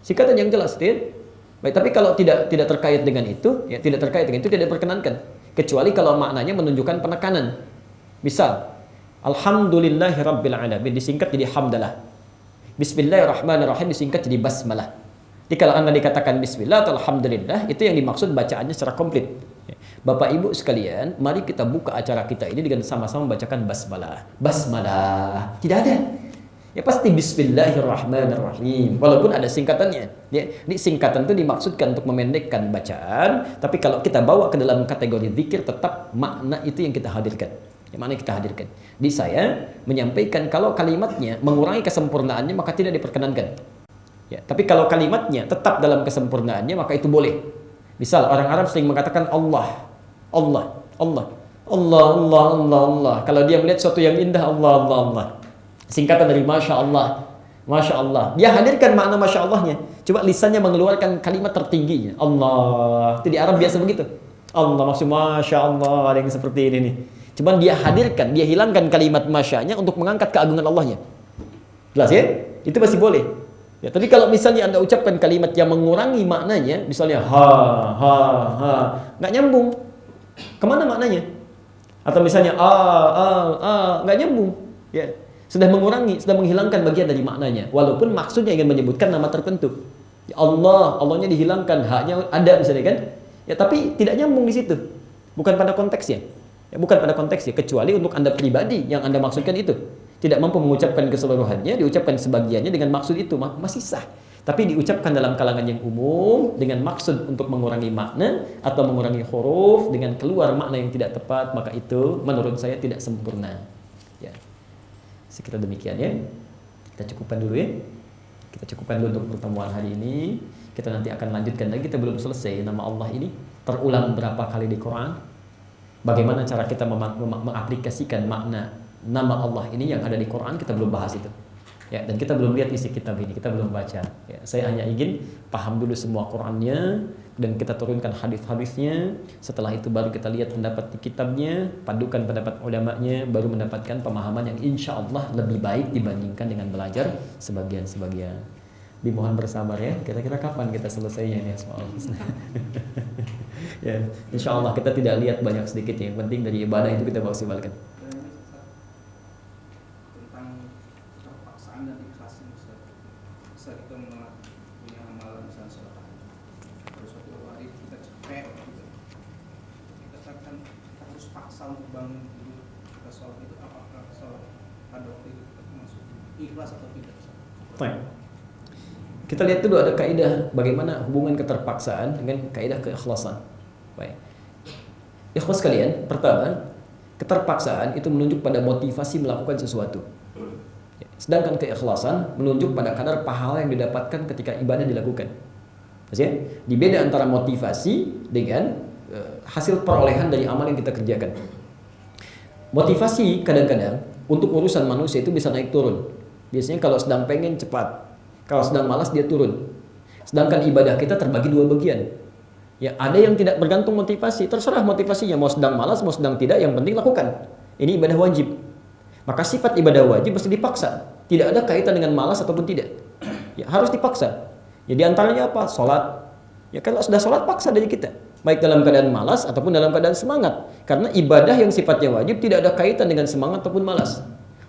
Singkatan yang jelas, tidak? Baik, tapi kalau tidak terkait dengan itu, ya tidak terkait dengan itu tidak diperkenankan. Kecuali kalau maknanya menunjukkan penekanan. Misal, Alhamdulillahirabbil alamin disingkat jadi hamdalah. Bismillahirrahmanirrahim disingkat jadi basmalah. Jadi kalau Anda dikatakan bismillah atau alhamdulillah, itu yang dimaksud bacaannya secara komplit. Bapak Ibu sekalian, mari kita buka acara kita ini dengan sama-sama membacakan basmalah. Basmalah. Tidak ada. Ya pasti bismillahirrahmanirrahim. Walaupun ada singkatannya. Ya, ini singkatan itu dimaksudkan untuk memendekkan bacaan, tapi kalau kita bawa ke dalam kategori zikir, tetap makna itu yang kita hadirkan. Yang mana kita hadirkan. Di saya menyampaikan kalau kalimatnya mengurangi kesempurnaannya maka tidak diperkenankan. Ya, tapi kalau kalimatnya tetap dalam kesempurnaannya maka itu boleh. Misal orang Arab sering mengatakan Allah, Allah, Allah, Allah, Allah, Allah, Allah. Kalau dia melihat sesuatu yang indah, Allah, Allah, Allah. Singkatan dari Masya Allah, Masya Allah. Dia hadirkan makna Masya Allahnya. Coba lisannya mengeluarkan kalimat tertingginya. Allah. Itu di Arab biasa begitu. Allah, maksud Masya Allah. Ada yang seperti ini nih. Cuman dia hadirkan, dia hilangkan kalimat Masya-nya untuk mengangkat keagungan Allahnya. Jelas ya? Itu masih boleh. Ya, tapi kalau misalnya Anda ucapkan kalimat yang mengurangi maknanya, misalnya ha, nggak nyambung. Kemana maknanya? Atau misalnya nggak nyambung. Ya, sudah mengurangi, sudah menghilangkan bagian dari maknanya. Walaupun maksudnya ingin menyebutkan nama tertentu. Ya Allah, Allahnya dihilangkan, haknya ada misalnya kan? Ya, tapi tidak nyambung di situ. Bukan pada konteksnya. Ya, bukan pada konteksnya, kecuali untuk Anda pribadi yang Anda maksudkan itu. Tidak mampu mengucapkan keseluruhannya, diucapkan sebagiannya dengan maksud itu, masih sah. Tapi diucapkan dalam kalangan yang umum dengan maksud untuk mengurangi makna atau mengurangi huruf dengan keluar makna yang tidak tepat, maka itu menurut saya tidak sempurna. Ya. Sekitar demikian ya. Kita cukupkan dulu ya. Kita cukupkan dulu untuk pertemuan hari ini. Kita nanti akan lanjutkan lagi, kita belum selesai nama Allah ini. Terulang berapa kali di Quran. Bagaimana cara kita mengaplikasikan makna nama Allah ini yang ada di Quran, kita belum bahas itu. Ya, dan kita belum lihat isi kitab ini, kita belum baca. Ya, saya hanya ingin paham dulu semua Qurannya dan kita turunkan hadis-hadisnya. Setelah itu baru kita lihat pendapat di kitabnya, padukan pendapat ulamanya, baru mendapatkan pemahaman yang insya Allah lebih baik dibandingkan dengan belajar sebagian-sebagian. Dimohon bersabar ya. Kira-kira kapan kita selesainya ini soal ya, insya Allah kita tidak lihat banyak sedikit. Yang penting dari ibadah itu kita maksimalkan. Kita lihat dulu ada kaidah bagaimana hubungan keterpaksaan dengan kaidah keikhlasan. Baik. Ikhlas kalian, pertama, keterpaksaan itu menunjuk pada motivasi melakukan sesuatu. Sedangkan keikhlasan menunjuk pada kadar pahala yang didapatkan ketika ibadah dilakukan. Maksudnya, dibeda antara motivasi dengan hasil perolehan dari amal yang kita kerjakan. Motivasi kadang-kadang untuk urusan manusia itu bisa naik turun. Biasanya kalau sedang pengen cepat, kalau sedang malas dia turun. Sedangkan ibadah kita terbagi dua bagian. Ya, ada yang tidak bergantung motivasi, terserah motivasinya, mau sedang malas, mau sedang tidak, yang penting lakukan. Ini ibadah wajib. Maka sifat ibadah wajib mesti dipaksa. Tidak ada kaitan dengan malas ataupun tidak. Ya, harus dipaksa. Ya, di antaranya apa? Salat. Ya, kalau sudah salat paksa dari kita. Baik dalam keadaan malas ataupun dalam keadaan semangat. Karena ibadah yang sifatnya wajib tidak ada kaitan dengan semangat ataupun malas.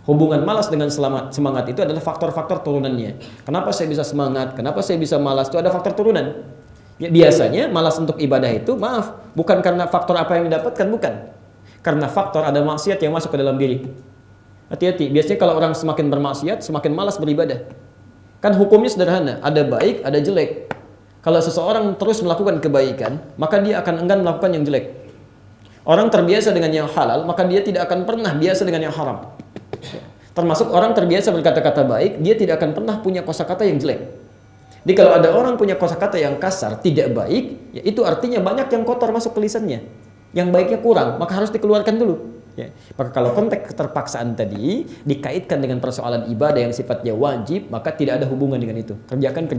Hubungan malas dengan semangat itu adalah faktor-faktor turunannya. Kenapa saya bisa semangat? Kenapa saya bisa malas? Itu ada faktor turunan. Ya, biasanya malas untuk ibadah itu, bukan karena faktor apa yang didapatkan, bukan. Karena faktor ada maksiat yang masuk ke dalam diri. Hati-hati, biasanya kalau orang semakin bermaksiat, semakin malas beribadah. Kan hukumnya sederhana, ada baik, ada jelek. Kalau seseorang terus melakukan kebaikan, maka dia akan enggan melakukan yang jelek. Orang terbiasa dengan yang halal, maka dia tidak akan pernah biasa dengan yang haram. Termasuk orang terbiasa berkata-kata baik, dia tidak akan pernah punya kosakata yang jelek. Jadi kalau ada orang punya kosakata yang kasar, tidak baik, ya itu artinya banyak yang kotor masuk ke lisannya. Yang baiknya kurang, maka harus dikeluarkan dulu. Ya. Maka kalau konteks keterpaksaan tadi dikaitkan dengan persoalan ibadah yang sifatnya wajib, maka tidak ada hubungan dengan itu. Kerjakan.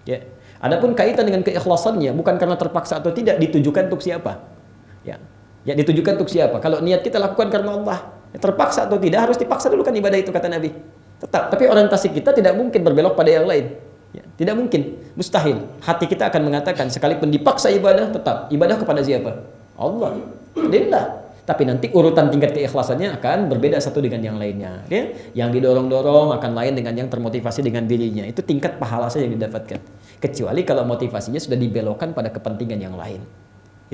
Ya. Adapun kaitan dengan keikhlasannya, bukan karena terpaksa atau tidak, ditujukan untuk siapa? Ya, ditujukan untuk siapa? Kalau niat kita lakukan karena Allah, terpaksa atau tidak, harus dipaksa dulu kan ibadah itu, kata Nabi. Tetap, tapi orientasi kita tidak mungkin berbelok pada yang lain. Ya, tidak mungkin, mustahil. Hati kita akan mengatakan, sekalipun dipaksa ibadah, tetap ibadah kepada siapa? Allah. Alhamdulillah. Tapi nanti urutan tingkat keikhlasannya akan berbeda satu dengan yang lainnya. Ya? Yang didorong-dorong akan lain dengan yang termotivasi dengan dirinya. Itu tingkat pahala saja yang didapatkan. Kecuali kalau motivasinya sudah dibelokkan pada kepentingan yang lain.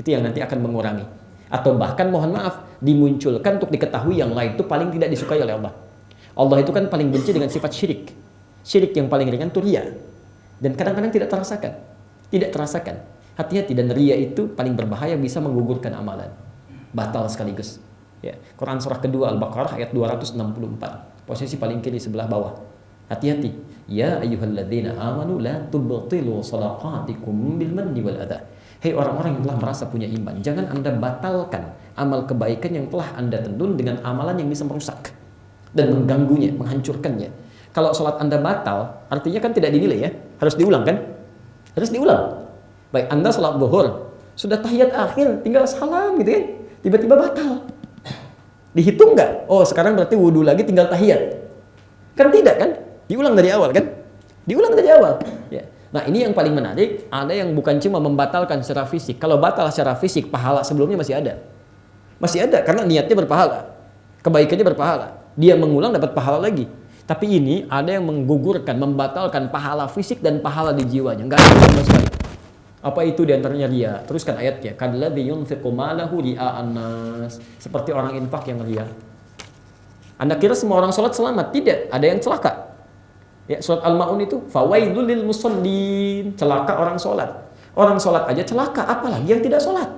Itu yang nanti akan mengurangi. Atau bahkan mohon maaf, dimunculkan untuk diketahui yang lain itu paling tidak disukai oleh Allah. Allah itu kan paling benci dengan sifat syirik. Syirik yang paling ringan itu riya. Dan kadang-kadang tidak terasakan. Tidak terasakan. Hati-hati, dan riya itu paling berbahaya, bisa menggugurkan amalan. Batal sekaligus. Ya. Quran surah kedua Al-Baqarah ayat 264. Posisi paling kiri sebelah bawah. Hati-hati. Ya ayyuhalladzina amanu la tubtilu shadaqatikum bil manni wal adha. Hei orang-orang yang telah merasa punya iman, jangan Anda batalkan amal kebaikan yang telah Anda tendun dengan amalan yang bisa merusak dan mengganggunya, menghancurkannya. Kalau sholat Anda batal, artinya kan tidak dinilai ya, harus diulang kan? Harus diulang. Baik, Anda sholat zuhur, sudah tahiyat akhir, tinggal salam gitu kan, tiba-tiba batal. Dihitung nggak? Oh sekarang berarti wudhu lagi tinggal tahiyat. Kan tidak kan? Diulang dari awal kan? Diulang dari awal. Ya. Nah ini yang paling menarik, ada yang bukan cuma membatalkan secara fisik. Kalau batal secara fisik, pahala sebelumnya masih ada. Masih ada karena niatnya berpahala. Kebaikannya berpahala. Dia mengulang dapat pahala lagi. Tapi ini ada yang menggugurkan, membatalkan pahala fisik dan pahala di jiwanya. Enggak ada sama sekali. Apa itu diantaranya ria? Teruskan ayatnya. Kalladzi yunfiqu malahu ria'an nas. Seperti orang infak yang ria. Anda kira semua orang sholat selamat? Tidak. Ada yang celaka. Ya, surat Al-Ma'un itu fawailul lil musallin. Celaka orang sholat. Orang sholat aja celaka, apalagi yang tidak sholat.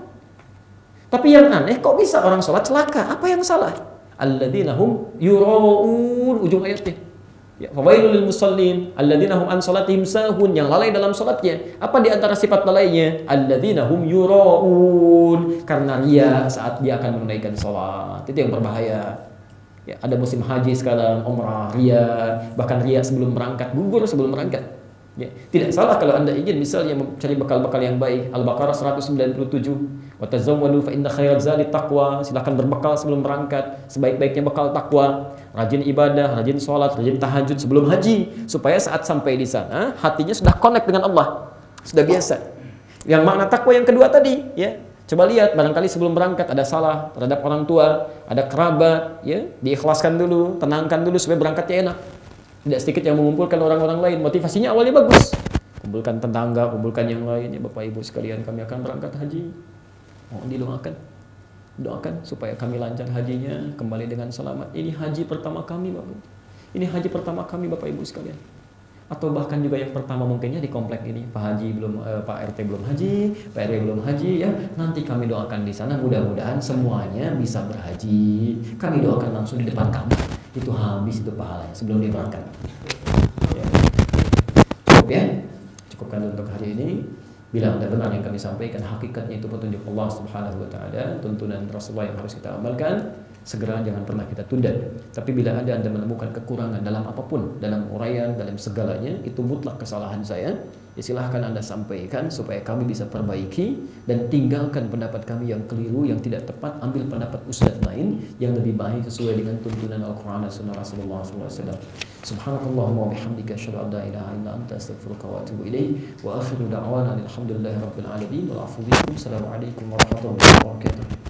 Tapi yang aneh, kok bisa orang sholat celaka? Apa yang salah? Alladzina hum yura'un, ujung ayatnya. Ya, fawailul lil musallin alladzina hum an salatihim sahun, yang lalai dalam salatnya. Apa di antara sifat lalainya? Alladzina hum yura'un, karena ria saat dia akan menunaikan salat. Itu yang berbahaya. Ya, ada musim haji sekarang, umrah, ria, bahkan ria sebelum berangkat, gugur sebelum berangkat. Ya, tidak salah kalau Anda ingin misalnya mencari bekal-bekal yang baik. Al-Baqarah 197. Wa tazawwadu fa inna khairaz zadi taqwa. Silakan berbekal sebelum berangkat. Sebaik-baiknya bekal takwa. Rajin ibadah, rajin sholat, rajin tahajud sebelum haji, supaya saat sampai di sana hatinya sudah connect dengan Allah. Sudah biasa. Yang makna takwa yang kedua tadi, ya. Coba lihat, barangkali sebelum berangkat ada salah terhadap orang tua, ada kerabat, ya, diikhlaskan dulu, tenangkan dulu supaya berangkatnya enak. Tidak sedikit yang mengumpulkan orang-orang lain. Motivasinya awalnya bagus. Kumpulkan tetangga, kumpulkan yang lain. Ya, Bapak Ibu sekalian, kami akan berangkat haji. Mohon didoakan. Doakan supaya kami lancar hajinya, kembali dengan selamat. Ini haji pertama kami, Bapak. Ini haji pertama kami, Bapak Ibu sekalian. Atau bahkan juga yang pertama mungkinnya di komplek ini, Pak Haji belum, Pak RT belum haji, Pak RW belum haji, ya. Nanti kami doakan di sana, mudah-mudahan semuanya bisa berhaji. Kami doakan langsung di depan kamu. Itu habis itu pahalanya sebelum dia berangkat. Ya. Cukup ya, cukupkan untuk hari ini. Bila Anda benar yang kami sampaikan, hakikatnya itu petunjuk Allah Subhanahu wa taala, tuntunan Rasulullah yang harus kita amalkan, segera jangan pernah kita tunda. Tapi bila Anda menemukan kekurangan dalam apapun, dalam uraian, dalam segalanya, itu mutlak kesalahan saya. Ya silahkan Anda sampaikan supaya kami bisa perbaiki, dan tinggalkan pendapat kami yang keliru, yang tidak tepat. Ambil pendapat ustaz lain yang lebih baik sesuai dengan tuntunan Al-Quran dan Sunnah Rasulullah SAW. Subhanakallahumma wa bihamdika asyhadu an la ilaha illa anta astaghfiruka wa atubu ilaik. Wa akhiru da'wana alhamdulillahi rabbil alamin. Wal 'afwu minkum. Assalamualaikum warahmatullahi wabarakatuh.